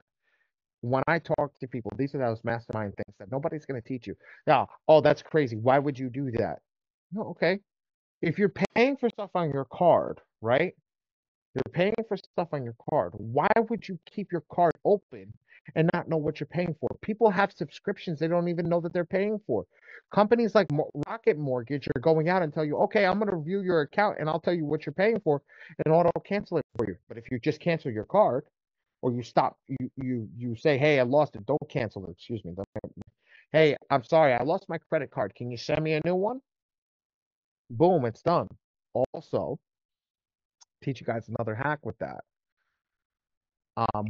Speaker 3: when I talk to people, these are those mastermind things that nobody's going to teach you. Yeah, oh, that's crazy. Why would you do that? No, okay. If you're paying for stuff on your card, right? You're paying for stuff on your card. Why would you keep your card open and not know what you're paying for? People have subscriptions they don't even know that they're paying for. Companies like Rocket Mortgage are going out and tell you, okay, I'm going to review your account and I'll tell you what you're paying for and auto cancel it for you. But if you just cancel your card or you stop, you say, hey, I lost it. Don't cancel it. Excuse me. Hey, I'm sorry. I lost my credit card. Can you send me a new one? Boom, it's done. Also, teach you guys another hack with that.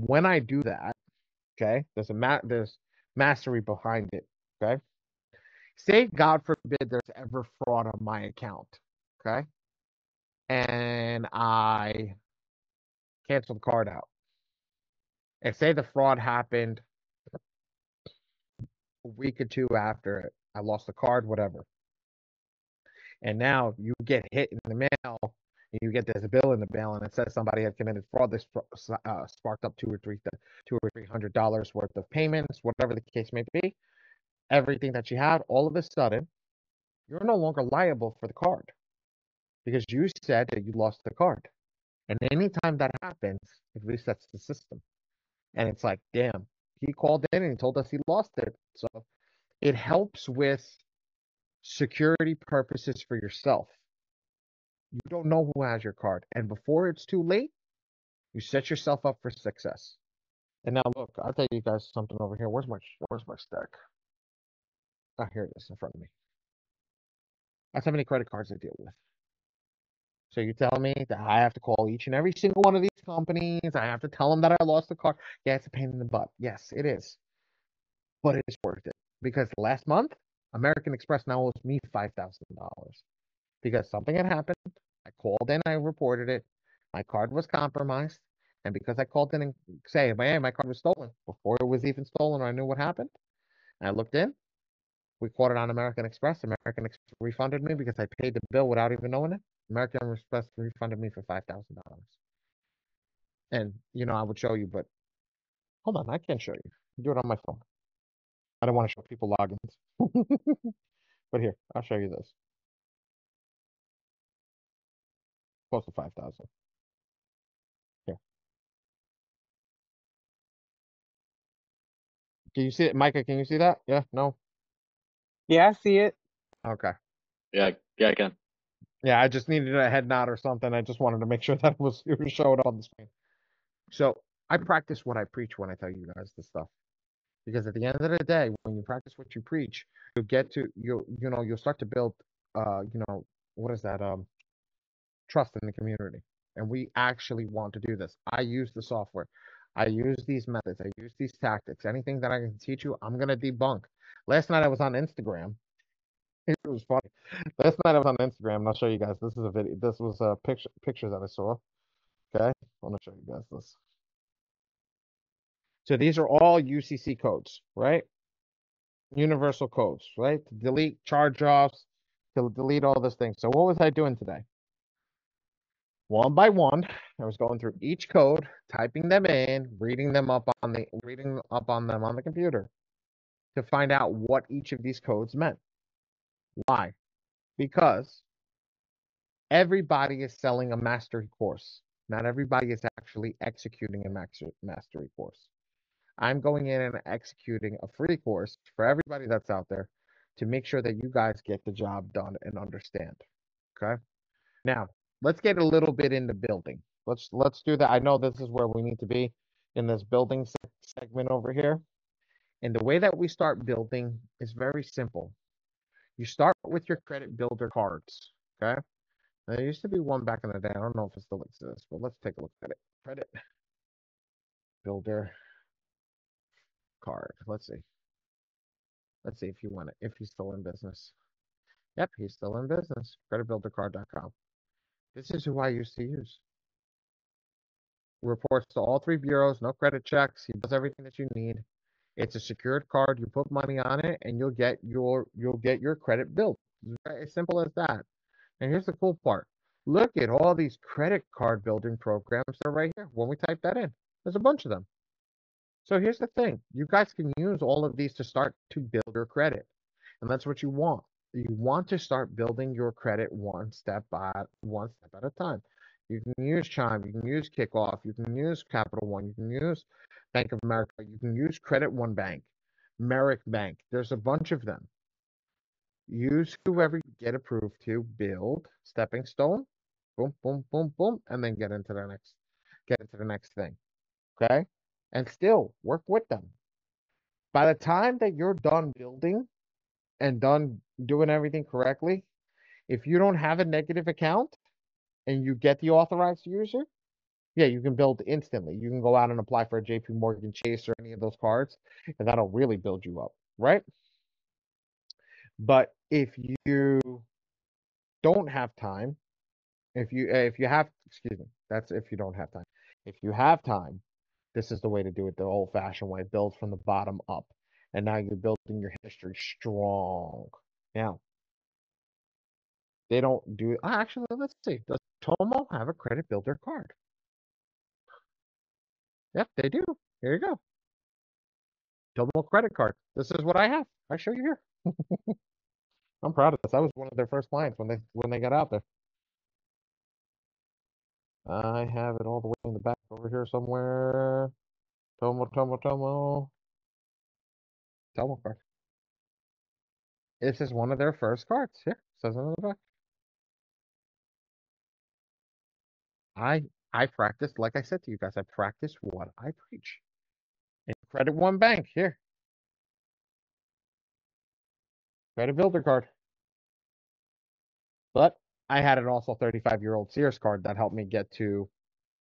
Speaker 3: When I do that, okay, there's mastery behind it. Okay, say God forbid there's ever fraud on my account. Okay, and I cancel the card out. And say the fraud happened a week or two after it. I lost the card, whatever. And now you get hit in the mail. You get this bill in the mail, and it says somebody had committed fraud. This sparked up $200 worth of payments, whatever the case may be. Everything that you had, all of a sudden, you're no longer liable for the card because you said that you lost the card. And anytime that happens, it resets the system. And it's like, damn, he called in and he told us he lost it. So it helps with security purposes for yourself. You don't know who has your card. And before it's too late, you set yourself up for success. And now look, I'll tell you guys something over here. Where's my stack? Ah, here it is in front of me. That's how many credit cards I deal with. So you tell me that I have to call each and every single one of these companies. I have to tell them that I lost the car. Yeah, it's a pain in the butt. Yes, it is. But it's worth it. Because last month, American Express now owes me $5,000 because something had happened. I called in, I reported it. My card was compromised. And because I called in and say, hey, my card was stolen before it was even stolen, or I knew what happened. I looked in. We caught it on American Express. American Express refunded me because I paid the bill without even knowing it. American Express refunded me for $5,000. And I would show you, but hold on, I can't show you. Do it on my phone. I don't want to show people logins. But here, I'll show you this. Close to 5,000. Here. Can you see it, Micah? Can you see that? Yeah, no?
Speaker 5: Yeah, I see it.
Speaker 3: Okay.
Speaker 1: Yeah, I can.
Speaker 3: Yeah, I just needed a head nod or something. I just wanted to make sure that it was showing up on the screen. So I practice what I preach when I tell you guys this stuff. Because at the end of the day, when you practice what you preach, you'll start to build what is that? Trust in the community. And we actually want to do this. I use the software. I use these methods. I use these tactics. Anything that I can teach you, I'm gonna debunk. Last night I was on Instagram. It was funny. Last night I was on Instagram, and I'll show you guys. This is a video. This was a picture that I saw. Okay, I want to show you guys this. So these are all UCC codes, right? Universal codes, right? To delete charge-offs, to delete all this thing. So what was I doing today? One by one, I was going through each code, typing them in, reading up on them on the computer to find out what each of these codes meant. Why? Because everybody is selling a mastery course. Not everybody is actually executing a mastery course. I'm going in and executing a free course for everybody that's out there to make sure that you guys get the job done and understand. Okay. Now, let's get a little bit into building. Let's do that. I know this is where we need to be in this building segment over here. And the way that we start building is very simple. You start with your credit builder cards. Okay. Now, there used to be one back in the day. I don't know if it still exists, but let's take a look at it. Credit builder card. Let's see. Let's see if you want it, if he's still in business. Yep, he's still in business. Creditbuildercard.com. This is who I used to use. Reports to all three bureaus, no credit checks. He does everything that you need. It's a secured card. You put money on it, and you'll get your credit built. It's as simple as that. And here's the cool part. Look at all these credit card building programs that are right here. When we type that in, there's a bunch of them. So here's the thing. You guys can use all of these to start to build your credit. And that's what you want. You want to start building your credit one step at a time. You can use Chime, you can use Kickoff, you can use Capital One, you can use Bank of America, you can use Credit One Bank, Merrick Bank. There's a bunch of them. Use whoever you get approved to, build, stepping stone, boom, boom, boom, boom, and then get into the next thing. Okay? And still work with them. By the time that you're done building and done doing everything correctly, if you don't have a negative account and you get the authorized user, yeah, you can build instantly. You can go out and apply for a JP Morgan Chase or any of those cards, and that'll really build you up, right? But if you don't have time, if you have, excuse me, that's if you don't have time. If you have time, this is the way to do it the old-fashioned way. Build from the bottom up. And now you're building your history strong. Now, they don't do actually, let's see. Does Tomo have a credit builder card? Yep, they do. Here you go. Tomo credit card. This is what I have. I show you here. I'm proud of this. I was one of their first clients when they got out there. I have it all the way in the back over here somewhere. Tomo card. This is one of their first cards. Here, says it on the back. I practice, like I said to you guys, I practice what I preach. And Credit One Bank, here. Credit builder card. But I had an also 35-year-old Sears card that helped me get to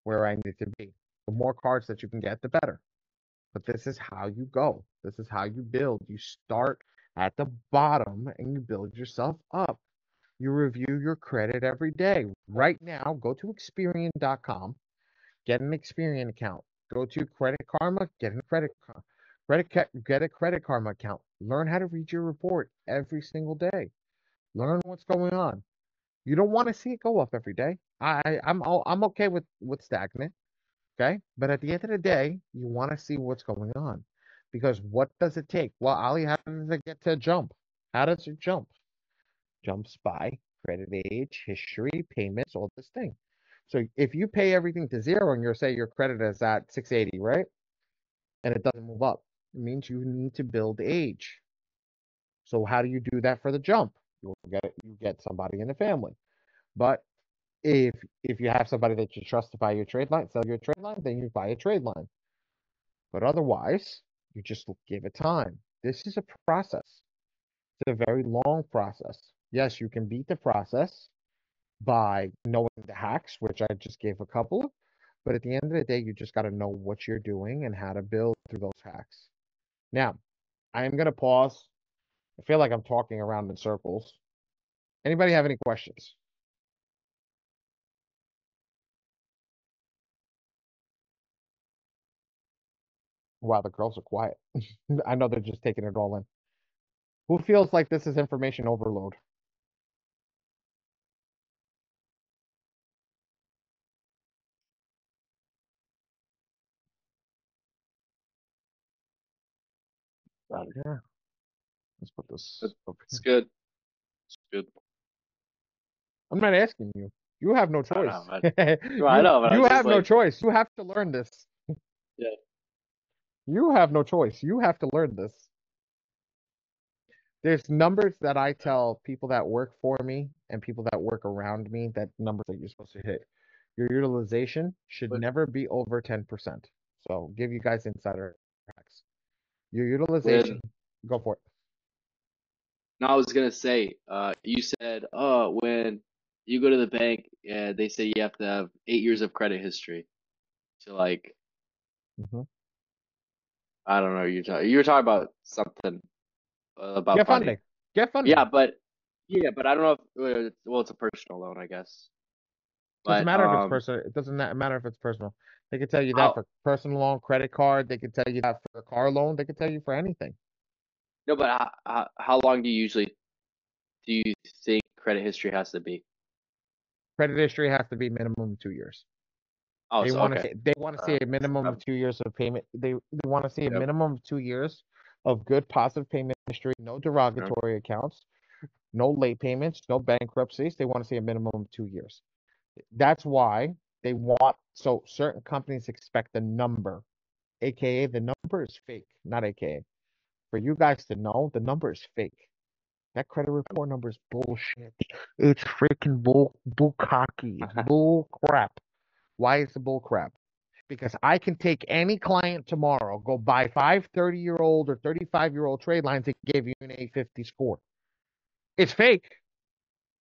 Speaker 3: where I need to be. The more cards that you can get, the better. But this is how you go. This is how you build. You start at the bottom and you build yourself up. You review your credit every day. Right now, go to Experian.com, get an Experian account. Go to Credit Karma, get a get a Credit Karma account. Learn how to read your report every single day. Learn what's going on. You don't want to see it go up every day. I'm okay with stagnant. Okay. But at the end of the day, you want to see what's going on. Because what does it take? Well, Ali, how does it get to jump? How does it jump? Jumps by credit age, history, payments, all this thing. So if you pay everything to zero and you say your credit is at 680, right? And it doesn't move up, it means you need to build age. So how do you do that for the jump? You get somebody in the family. But if if you have somebody that you trust to buy your trade line, sell your trade line, then you buy a trade line. But otherwise, you just give it time. This is a process. It's a very long process. Yes, you can beat the process by knowing the hacks, which I just gave a couple. But at the end of the day, you just got to know what you're doing and how to build through those hacks. Now, I am going to pause. I feel like I'm talking around in circles. Anybody have any questions? Wow, the girls are quiet. I know they're just taking it all in. Who feels like this is information overload? Out of here. Let's put this over
Speaker 1: It's
Speaker 3: here.
Speaker 1: good. It's good.
Speaker 3: I'm not asking you. You have no
Speaker 1: I
Speaker 3: choice.
Speaker 1: know. I know, but I
Speaker 3: You
Speaker 1: was just
Speaker 3: have no
Speaker 1: like,
Speaker 3: choice. You have to learn this.
Speaker 1: yeah.
Speaker 3: You have no choice. You have to learn this. There's numbers that I tell people that work for me and people that work around me that numbers that you're supposed to hit. Your utilization should
Speaker 1: But
Speaker 3: never be over 10%. So give you guys insider hacks. Your
Speaker 1: with
Speaker 3: utilization, go for it.
Speaker 1: no, I was gonna say, you said, oh, when you go to the bank, they say you have to have 8 years of credit history to like,
Speaker 3: Hmm.
Speaker 1: I don't know, you were talking about something about
Speaker 3: Get
Speaker 1: funding.
Speaker 3: funding. Get
Speaker 1: Yeah,
Speaker 3: funding.
Speaker 1: but I don't know if well, it's a personal loan, I guess.
Speaker 3: Doesn't
Speaker 1: But
Speaker 3: matter if it's personal. It doesn't matter if it's personal. They could tell you that
Speaker 1: how
Speaker 3: for personal loan, credit card. They could tell you that for a car loan. They could tell you for anything.
Speaker 1: no, but how long do you think credit history has to be?
Speaker 3: Credit history has to be minimum 2 years.
Speaker 1: Oh,
Speaker 3: They
Speaker 1: so
Speaker 3: want to
Speaker 1: okay.
Speaker 3: see they want to see a minimum of
Speaker 1: Um,
Speaker 3: 2 years of payment. They want to see a
Speaker 1: yep.
Speaker 3: minimum of 2 years of good positive payment history, no
Speaker 1: Yep.
Speaker 3: derogatory accounts, no late payments, no bankruptcies. They want to see a minimum of 2 years. That's why they want so certain companies expect the number, aka the number is fake, not aka. For you guys to know, the number is fake. That credit report number is bullshit. It's freaking bull cocky. It's bull crap. Why is it bull crap? Because I can take any client tomorrow, go buy 5 30-year-old or 35-year-old trade lines and give you an 850 score. It's fake,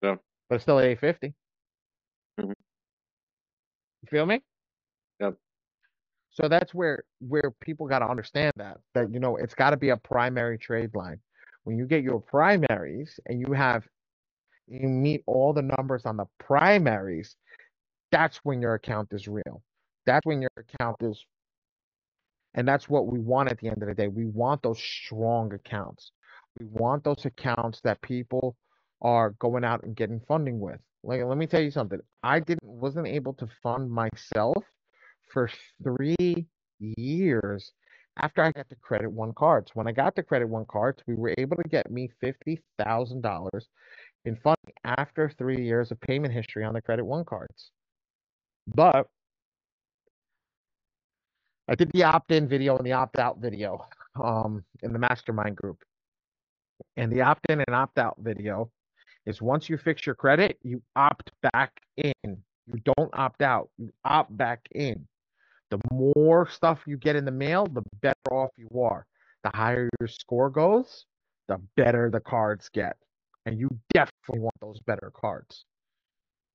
Speaker 1: Yep.
Speaker 3: but it's still an 850.
Speaker 1: Mhm.
Speaker 3: You feel me?
Speaker 1: Yep.
Speaker 3: So that's where people got to understand that it's got to be a primary trade line. When you get your primaries and you meet all the numbers on the primaries, that's when your account is real. That's when your account is, and that's what we want at the end of the day. We want those strong accounts. We want those accounts that people are going out and getting funding with. Like, let me tell you something. I wasn't able to fund myself for 3 years after I got the Credit One cards. When I got the Credit One cards, we were able to get me $50,000 in funding after 3 years of payment history on the Credit One cards. But I did the opt-in video and the opt-out video in the Mastermind group. And the opt-in and opt-out video is once you fix your credit, you opt back in. You don't opt out. You opt back in. The more stuff you get in the mail, the better off you are. The higher your score goes, the better the cards get. And you definitely want those better cards.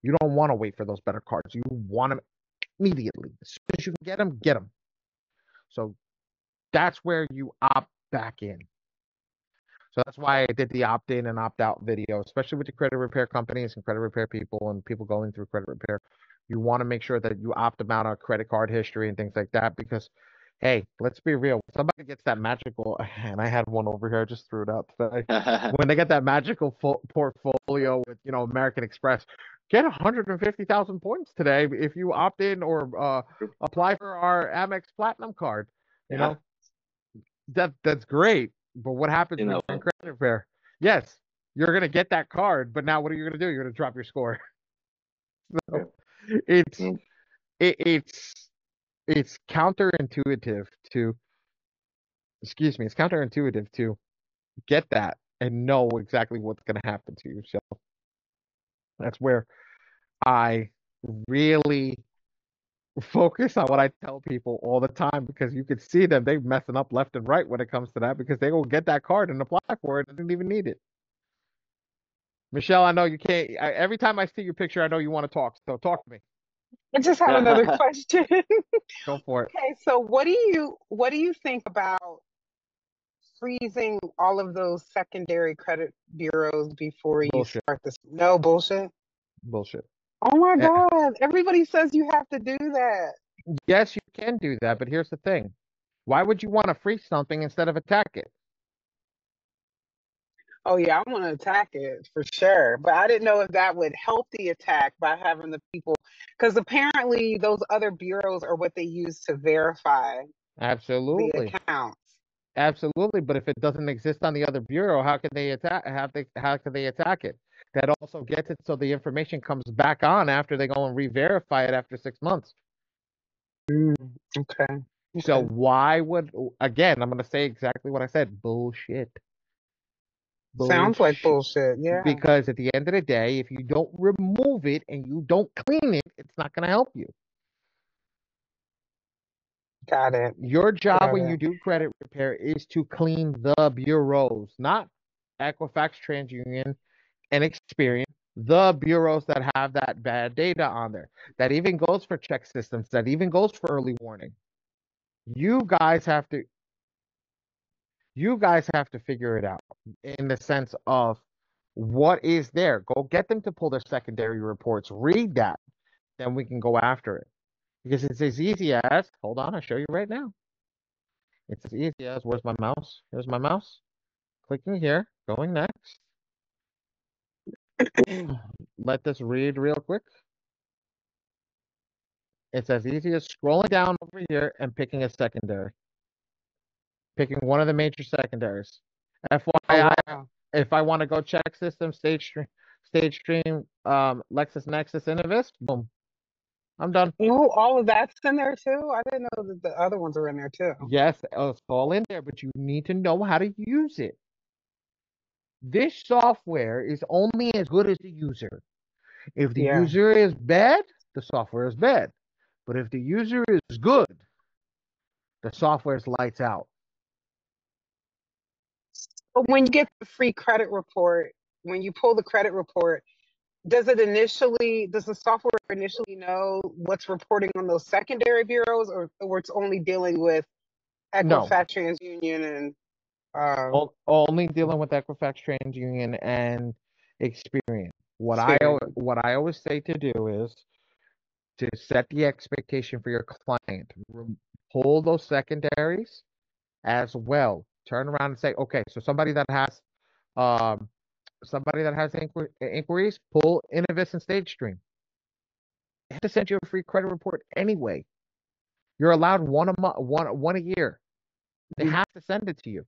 Speaker 3: You don't want to wait for those better cards. You want them immediately. As soon as you can get them, get them. So that's where you opt back in. So that's why I did the opt-in and opt-out video, especially with the credit repair companies and credit repair people and people going through credit repair. You want to make sure that you opt them out of credit card history and things like that because, hey, let's be real. When somebody gets that magical, and I had one over here, I just threw it out today. When they get that magical portfolio with, American Express, get 150,000 points today if you opt in or apply for our Amex Platinum card. You know, that's great. But what happens when you're in credit repair? Yes, you're gonna get that card, but now what are you gonna do? You're gonna drop your score. So it's it's counterintuitive to it's counterintuitive to get that and know exactly what's gonna happen to you. So that's where I really focus on what I tell people all the time because you could see them, they're messing up left and right when it comes to that because they will get that card and apply for it and didn't even need it. Michelle, I know you can't. Every time I see your picture, I know you want to talk. So talk to me.
Speaker 6: I just have another question.
Speaker 3: Go for it.
Speaker 6: Okay, so what do you think about freezing all of those secondary credit bureaus before you
Speaker 3: Bullshit.
Speaker 6: start this? No bullshit.
Speaker 3: Bullshit.
Speaker 6: Oh my God. Everybody says you have to do that.
Speaker 3: Yes, you can do that, but here's the thing. Why would you want to freeze something instead of attack it?
Speaker 6: Oh yeah, I want to attack it for sure. But I didn't know if that would help the attack by having the people, because apparently those other bureaus are what they use to verify the
Speaker 3: Absolutely.
Speaker 6: accounts.
Speaker 3: Absolutely, but if it doesn't exist on the other bureau, how can they attack it? That also gets it so the information comes back on after they go and re-verify it after 6 months.
Speaker 6: Okay.
Speaker 3: So why would, again, I'm going to say exactly what I said. Bullshit.
Speaker 6: Sounds like bullshit. Yeah.
Speaker 3: Because at the end of the day, if you don't remove it and you don't clean it, it's not going to help you.
Speaker 6: Got it.
Speaker 3: Your job when you do credit repair is to clean the bureaus, not Equifax, TransUnion, and Experian, the bureaus that have that bad data on there. That even goes for check systems, that even goes for early warning. You guys have to figure it out in the sense of what is there. Go get them to pull their secondary reports, read that, then we can go after it. Because it's as easy as, hold on, I'll show you right now. It's as easy as, where's my mouse? Here's my mouse. Clicking here, going next. Let this read real quick. It's as easy as scrolling down over here and picking a secondary. Picking one of the major secondaries. FYI, if I want to go check system, stage stream, LexisNexis, Innovis, boom. I'm done.
Speaker 6: Oh, all of that's in there too? I didn't know that the other ones are in there too.
Speaker 3: Yes, it's all in there, but you need to know how to use it. This software is only as good as the user. If the user is bad, the software is bad. But if the user is good, the software is lights out.
Speaker 6: But when you get the free credit report, when you pull the credit report, does the software initially know what's reporting on those secondary bureaus or it's only dealing with Equifax, TransUnion, and
Speaker 3: only dealing with Equifax, TransUnion, and Experian. What I always say to do is to set the expectation for your client. Pull those secondaries as well. Turn around and say, okay, so somebody that has inquiries, pull Innovis and StageStream. They have to send you a free credit report anyway. You're allowed one a year. They have to send it to you.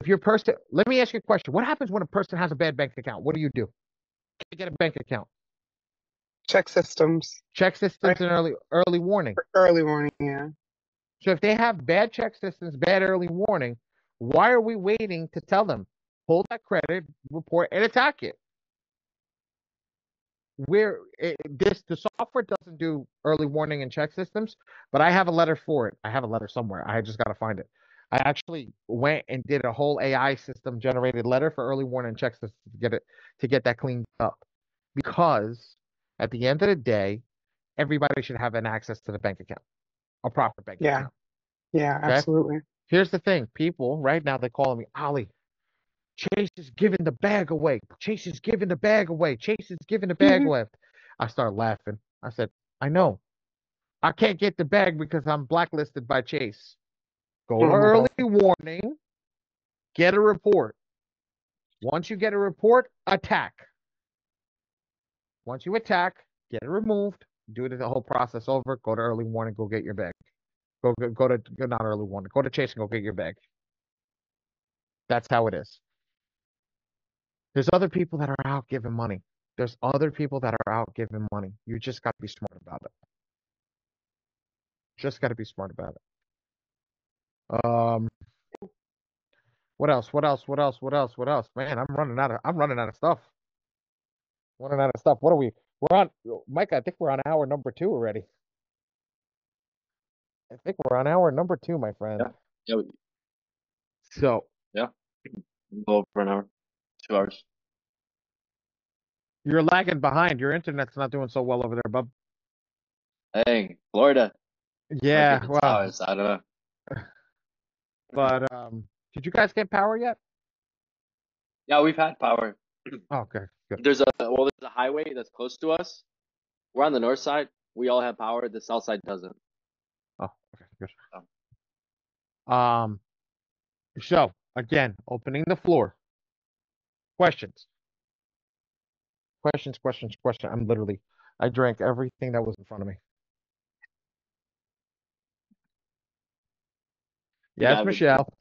Speaker 3: If your person, let me ask you a question. What happens when a person has a bad bank account? What do? Can't get a bank account.
Speaker 6: check systems.
Speaker 3: Check systems and early warning.
Speaker 6: Early warning, yeah.
Speaker 3: So if they have bad check systems, bad early warning, why are we waiting to tell them? Pull that credit report and attack it. The software doesn't do early warning and check systems, but I have a letter for it. I have a letter somewhere. I just got to find it. I actually went and did a whole AI system generated letter for early warning and check systems to get that cleaned up because At the end of the day, everybody should have an access to the bank account, a proper bank
Speaker 6: Yeah.
Speaker 3: account.
Speaker 6: Yeah,
Speaker 3: Okay.
Speaker 6: absolutely.
Speaker 3: Here's the thing. People right now, they're calling me, Ollie, Chase is giving the bag away. Chase is giving the bag away. Chase is giving the bag away. I start laughing. I said, I know. I can't get the bag because I'm blacklisted by Chase. Go to
Speaker 6: Oh my
Speaker 3: early
Speaker 6: God.
Speaker 3: warning, get a report. Once you get a report, attack. Once you attack, get it removed, do the whole process over, go to early warning, go get your bag. Go to not early warning, go to Chase and go get your bag. That's how it is. There's other people that are out giving money. There's other people that are out giving money. You just got to be smart about it. Just got to be smart about it. What else? What else? What else? What else? What else? Man, I'm running out of stuff. Running out of stuff. What are we? We're on, Mike, I think we're on hour number 2 already. I think we're on hour number 2, my friend.
Speaker 1: Yeah.
Speaker 3: So,
Speaker 1: Yeah. Go for an hour, 2 hours.
Speaker 3: you're lagging behind. Your internet's not doing so well over there, bub.
Speaker 1: Dang, Florida.
Speaker 3: Yeah,
Speaker 1: Maybe it's
Speaker 3: well,
Speaker 1: ours. I don't know.
Speaker 3: but did you guys get power yet?
Speaker 1: Yeah, we've had power.
Speaker 3: Oh, okay, good.
Speaker 1: There's a highway that's close to us. We're on the north side. We all have power. The south side doesn't.
Speaker 3: Oh, okay, good.
Speaker 1: Oh.
Speaker 3: So again, opening the floor. Questions. Questions. I drank everything that was in front of me. Yes, Michelle.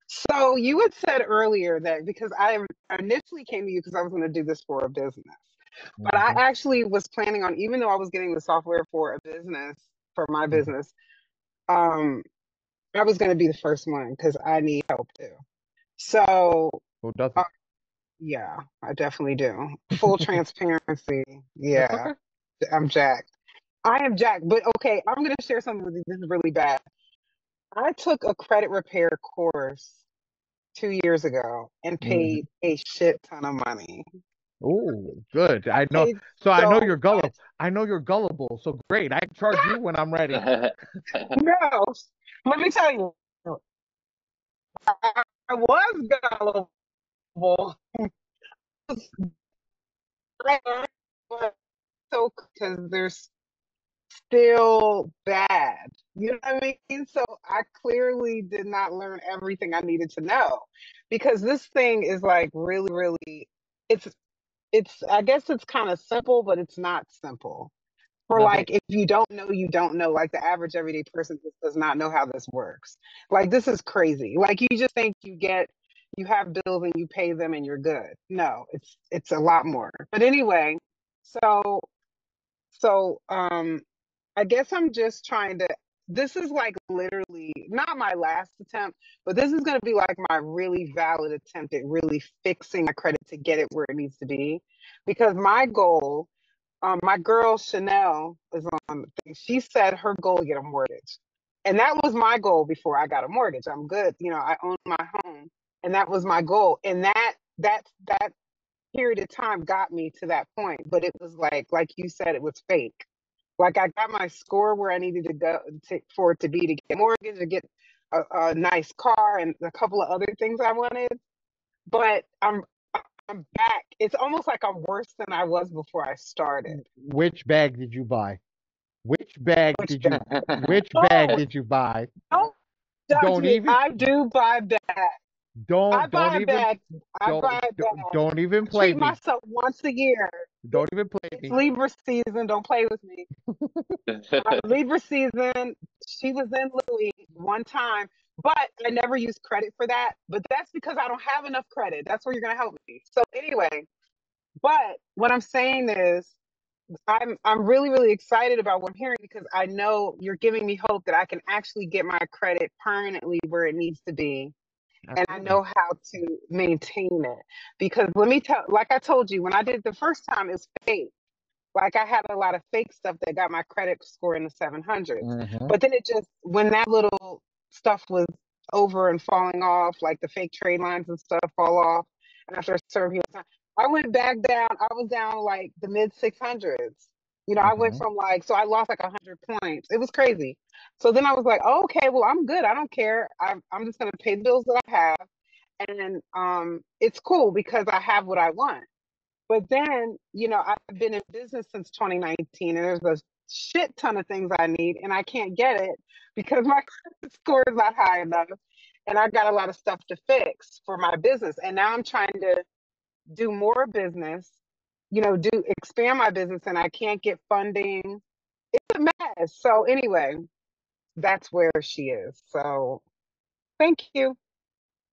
Speaker 6: So you had said earlier that because I initially came to you because I was going to do this for a business, but I actually was planning on, even though I was getting the software for a business, for my business, I was going to be the first one because I need help too. So
Speaker 3: Who doesn't?
Speaker 6: yeah, I definitely do. Full transparency.
Speaker 3: It's
Speaker 6: Yeah,
Speaker 3: okay.
Speaker 6: I'm jacked. I am jacked. But okay, I'm going to share something with you. This is really bad. I took a credit repair course 2 years ago and paid a shit ton of money.
Speaker 3: Oh, good.
Speaker 6: I
Speaker 3: I know.
Speaker 6: paid
Speaker 3: So I know
Speaker 6: so
Speaker 3: you're gullible.
Speaker 6: much.
Speaker 3: I know you're gullible. So great. I can charge you when I'm ready.
Speaker 6: No, let me tell you, I was gullible. I learned, but so because there's still bad. You know what I mean? So I clearly did not learn everything I needed to know because this thing is like really, really, it's, I guess it's kind of simple, but it's not simple. For
Speaker 3: Nothing.
Speaker 6: like, if you don't know, you don't know. Like the average everyday person just does not know how this works. Like this is crazy. Like you just think you have bills and you pay them and you're good. No, it's a lot more. But anyway, so so I guess I'm just trying to. This is like literally not my last attempt, but this is going to be like my really valid attempt at really fixing my credit to get it where it needs to be. Because my goal, my girl Chanel is on the thing. She said her goal to get a mortgage, and that was my goal before I got a mortgage. I'm good, I own my home, and that was my goal. And that period of time got me to that point, but it was like you said, it was fake. Like I got my score where I needed to go for it to be to get a mortgage, to get a nice car, and a couple of other things I wanted. But I'm back. It's almost like I'm worse than I was before I started.
Speaker 3: Which bag did you buy? Which bag
Speaker 6: Which
Speaker 3: did you which bag
Speaker 6: oh,
Speaker 3: did you buy?
Speaker 6: don't judge
Speaker 3: Don't
Speaker 6: me.
Speaker 3: even
Speaker 6: I do buy bags. I
Speaker 3: don't
Speaker 6: buy
Speaker 3: even
Speaker 6: bags. I buy bags.
Speaker 3: don't even
Speaker 6: I
Speaker 3: play
Speaker 6: treat
Speaker 3: me.
Speaker 6: myself once a year.
Speaker 3: Don't even play
Speaker 6: It's
Speaker 3: me.
Speaker 6: Libra season. Don't play with me. Libra season. She was in Louis one time, but I never used credit for that. But that's because I don't have enough credit. That's where you're gonna help me. So anyway, but what I'm saying is, I'm really really excited about what I'm hearing because I know you're giving me hope that I can actually get my credit permanently where it needs to be, and I
Speaker 3: Absolutely.
Speaker 6: know how to maintain it. Because let me tell, like I told you, when I did the first time, it was fake. Like I had a lot of fake stuff that got my credit score in the 700s.
Speaker 3: Mm-hmm.
Speaker 6: But then it just, when that little stuff was over and falling off, like the fake trade lines and stuff fall off after a certain period of time, I went back down. I was down like the mid 600s. You know, I went
Speaker 3: Hmm.
Speaker 6: from like, so I lost like 100 points. It was crazy. So then I was like, oh, okay, well, I'm good. I don't care. I'm just going to pay the bills that I have. And it's cool because I have what I want. But then, you know, I've been in business since 2019 and there's a shit ton of things I need and I can't get it because my credit score is not high enough. And I got a lot of stuff to fix for my business. And now I'm trying to do more business, you know, do expand my business and I can't get funding. It's a mess. So anyway, that's where she is. So thank you.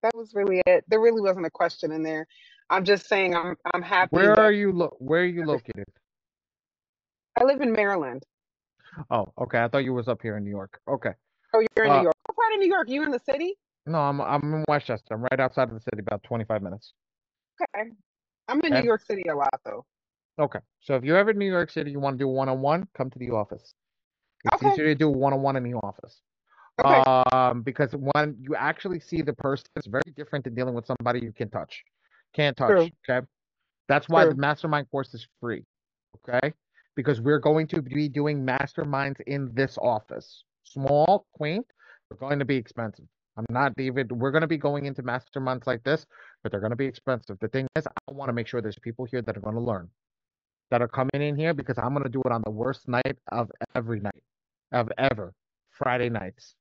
Speaker 6: That was really it. There really wasn't a question in there. I'm just saying I'm happy that
Speaker 3: Where are you located?
Speaker 6: I live in Maryland.
Speaker 3: Oh, okay. I thought you was up here in New York. Okay.
Speaker 6: Oh, you're in New
Speaker 3: Uh,
Speaker 6: York. What part of New York? You in the city?
Speaker 3: no, I'm in Westchester. I'm right outside of the city, about 25 minutes.
Speaker 6: Okay. I'm in New
Speaker 3: Okay.
Speaker 6: York City a lot though.
Speaker 3: Okay. So if you're ever in New York City, you want to do one-on-one, come to the office. It's
Speaker 6: Okay.
Speaker 3: easier to do one-on-one in the office.
Speaker 6: Okay.
Speaker 3: Because when you actually see the person, it's very different than dealing with somebody you can touch. Can't touch.
Speaker 6: True.
Speaker 3: Okay. That's why the
Speaker 6: True.
Speaker 3: mastermind course is free. Okay. Because we're going to be doing masterminds in this office. Small, quaint, they're going to be expensive. I'm not even, we're going to be going into masterminds like this, but they're going to be expensive. The thing is, I want to make sure there's people here that are going to learn, that are coming in here because I'm going to do it on the worst night of every night, of ever, Friday nights.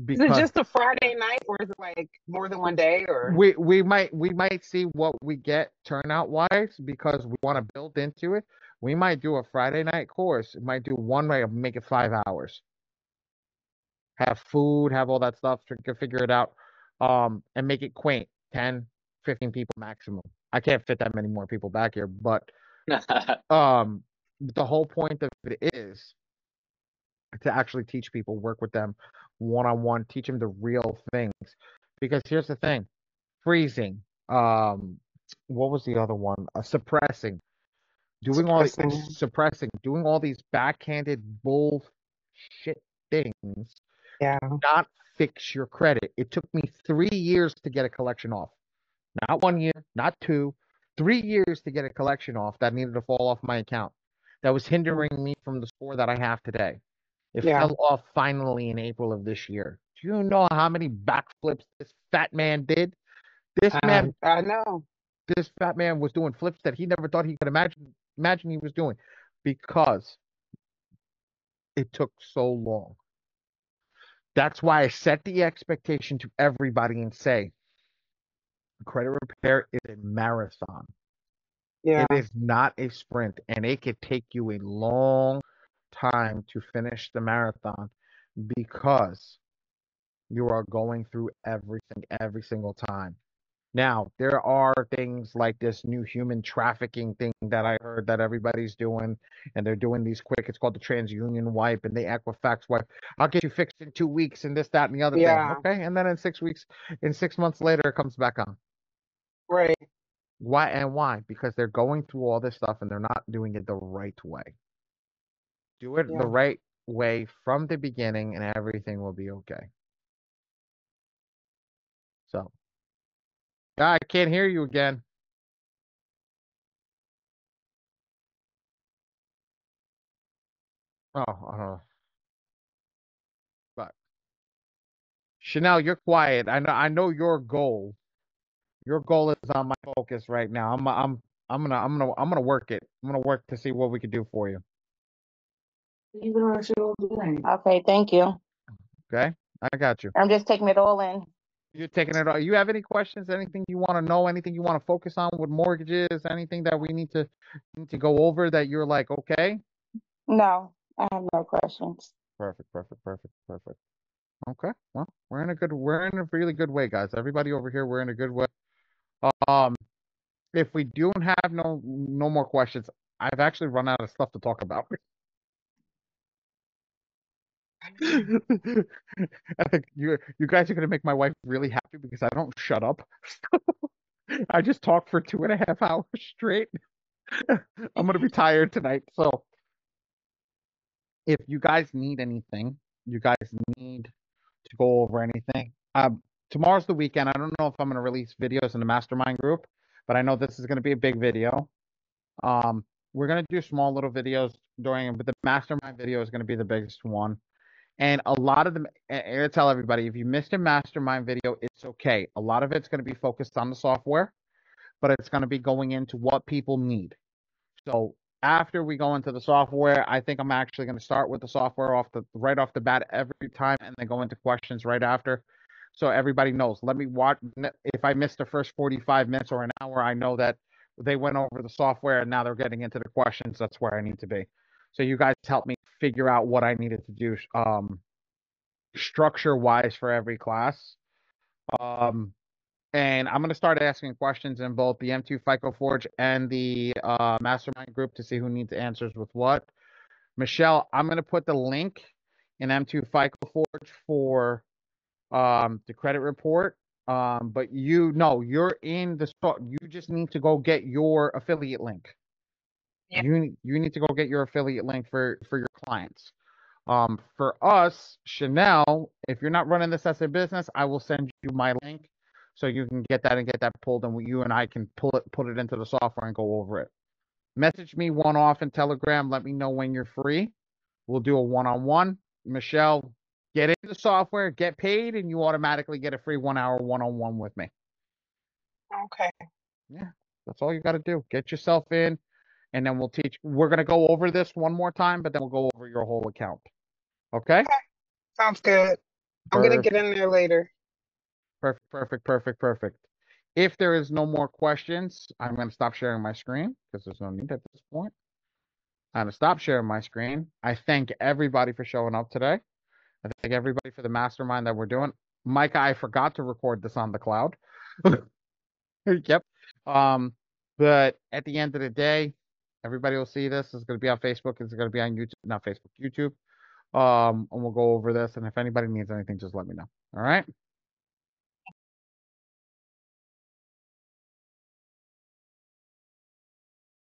Speaker 6: Is it
Speaker 3: Because
Speaker 6: just a Friday night or is it like more than one day or
Speaker 3: we might see what we get turnout wise because we want to build into it. We might do a Friday night course. It might do one way of make it 5 hours. Have food, have all that stuff, figure it out, and make it quaint. 10, 15 people maximum. I can't fit that many more people back here, but um, the whole point of it is to actually teach people, work with them one on one, teach them the real things. Because here's the thing, freezing, what was the other one? Suppressing, doing all the
Speaker 6: suppressing?
Speaker 3: suppressing, doing all these backhanded bullshit things,
Speaker 6: Yeah.
Speaker 3: not fix your credit. It took me 3 years to get a collection off. Not 1 year, not two, 3 years to get a collection off that needed to fall off my account. That was hindering me from the score that I have today. It
Speaker 6: Yeah.
Speaker 3: fell off finally in April of this year. Do you know how many backflips this fat man did? This man,
Speaker 6: I know.
Speaker 3: this fat man was doing flips that he never thought he could imagine he was doing because it took so long. That's why I set the expectation to everybody and say credit repair is a marathon.
Speaker 6: Yeah.
Speaker 3: It is not a sprint, and it could take you a long time to finish the marathon because you are going through everything every single time. Now, there are things like this new human trafficking thing that I heard that everybody's doing, and they're doing these quick. It's called the TransUnion wipe and the Equifax wipe. I'll get you fixed in 2 weeks and this, that, and the other thing.
Speaker 6: Yeah.
Speaker 3: Okay. And then in 6 weeks, in 6 months later, it comes back on.
Speaker 6: Right.
Speaker 3: Why and why? Because they're going through all this stuff and they're not doing it the right way. Do it the
Speaker 6: Yeah.
Speaker 3: right way from the beginning and everything will be okay. So, yeah, I can't hear you again. Oh, I don't know. But Chanel, you're quiet. I know your goal. Your goal is on my focus right now. I'm gonna work it. I'm gonna work to see what we can do for you.
Speaker 4: Okay, thank you.
Speaker 3: Okay? I got you.
Speaker 4: I'm just taking it all in.
Speaker 3: You're taking it all. You have any questions? Anything you want to know? Anything you want to focus on with mortgages? Anything that we need to go over that you're like, okay?
Speaker 4: No, I have no questions.
Speaker 3: Perfect, perfect, perfect, perfect. Okay. Well, we're in a really good way, guys. Everybody over here, we're in a good way. Um, if we don't have no more questions, I've actually run out of stuff to talk about. I think you guys are gonna make my wife really happy because I don't shut up. I just talk for 2.5 hours straight. I'm gonna be tired tonight. So if you guys need anything, you guys need to go over anything. Tomorrow's the weekend. I don't know if I'm gonna release videos in the mastermind group, but I know this is going to be a big video. We're going to do small little videos but the mastermind video is going to be the biggest one. And a lot of them, and I tell everybody, if you missed a mastermind video, it's okay. A lot of it's going to be focused on the software, but it's going to be going into what people need. So after we go into the software, I think I'm actually going to start with the software right off the bat every time, and then go into questions right after. So everybody knows. Let me watch. If I missed the first 45 minutes or an hour, I know that they went over the software and now they're getting into the questions. That's where I need to be. So you guys help me figure out what I needed to do structure wise for every class. And I'm going to start asking questions in both the M2 FICO Forge and the Mastermind group to see who needs answers with what. Michelle, I'm going to put the link in M2 FICO Forge for the credit report. But you're in the store. You just need to go get your affiliate link.
Speaker 6: Yeah.
Speaker 3: You need to go get your affiliate link for your clients. For us, Chanel, if you're not running this as a business, I will send you my link so you can get that and get that pulled, and you and I can put it into the software and go over it. Message me one-off in Telegram. Let me know when you're free. We'll do a one-on-one. Michelle, get into the software, get paid, and you automatically get a free 1-hour one-on-one with me.
Speaker 6: Okay.
Speaker 3: Yeah, that's all you got to do. Get yourself in, and then we'll teach. We're going to go over this one more time, but then we'll go over your whole account. Okay?
Speaker 6: Okay. Sounds good. I'm gonna get in there later.
Speaker 3: Perfect. If there is no more questions, I'm going to stop sharing my screen because there's no need at this point. I'm going to stop sharing my screen. I thank everybody for showing up today. I thank everybody for the mastermind that we're doing. Micah, I forgot to record this on the cloud. Yep. But at the end of the day, everybody will see this. It's going to be on Facebook. It's going to be on YouTube, not Facebook, YouTube. And we'll go over this. And if anybody needs anything, just let me know. All right.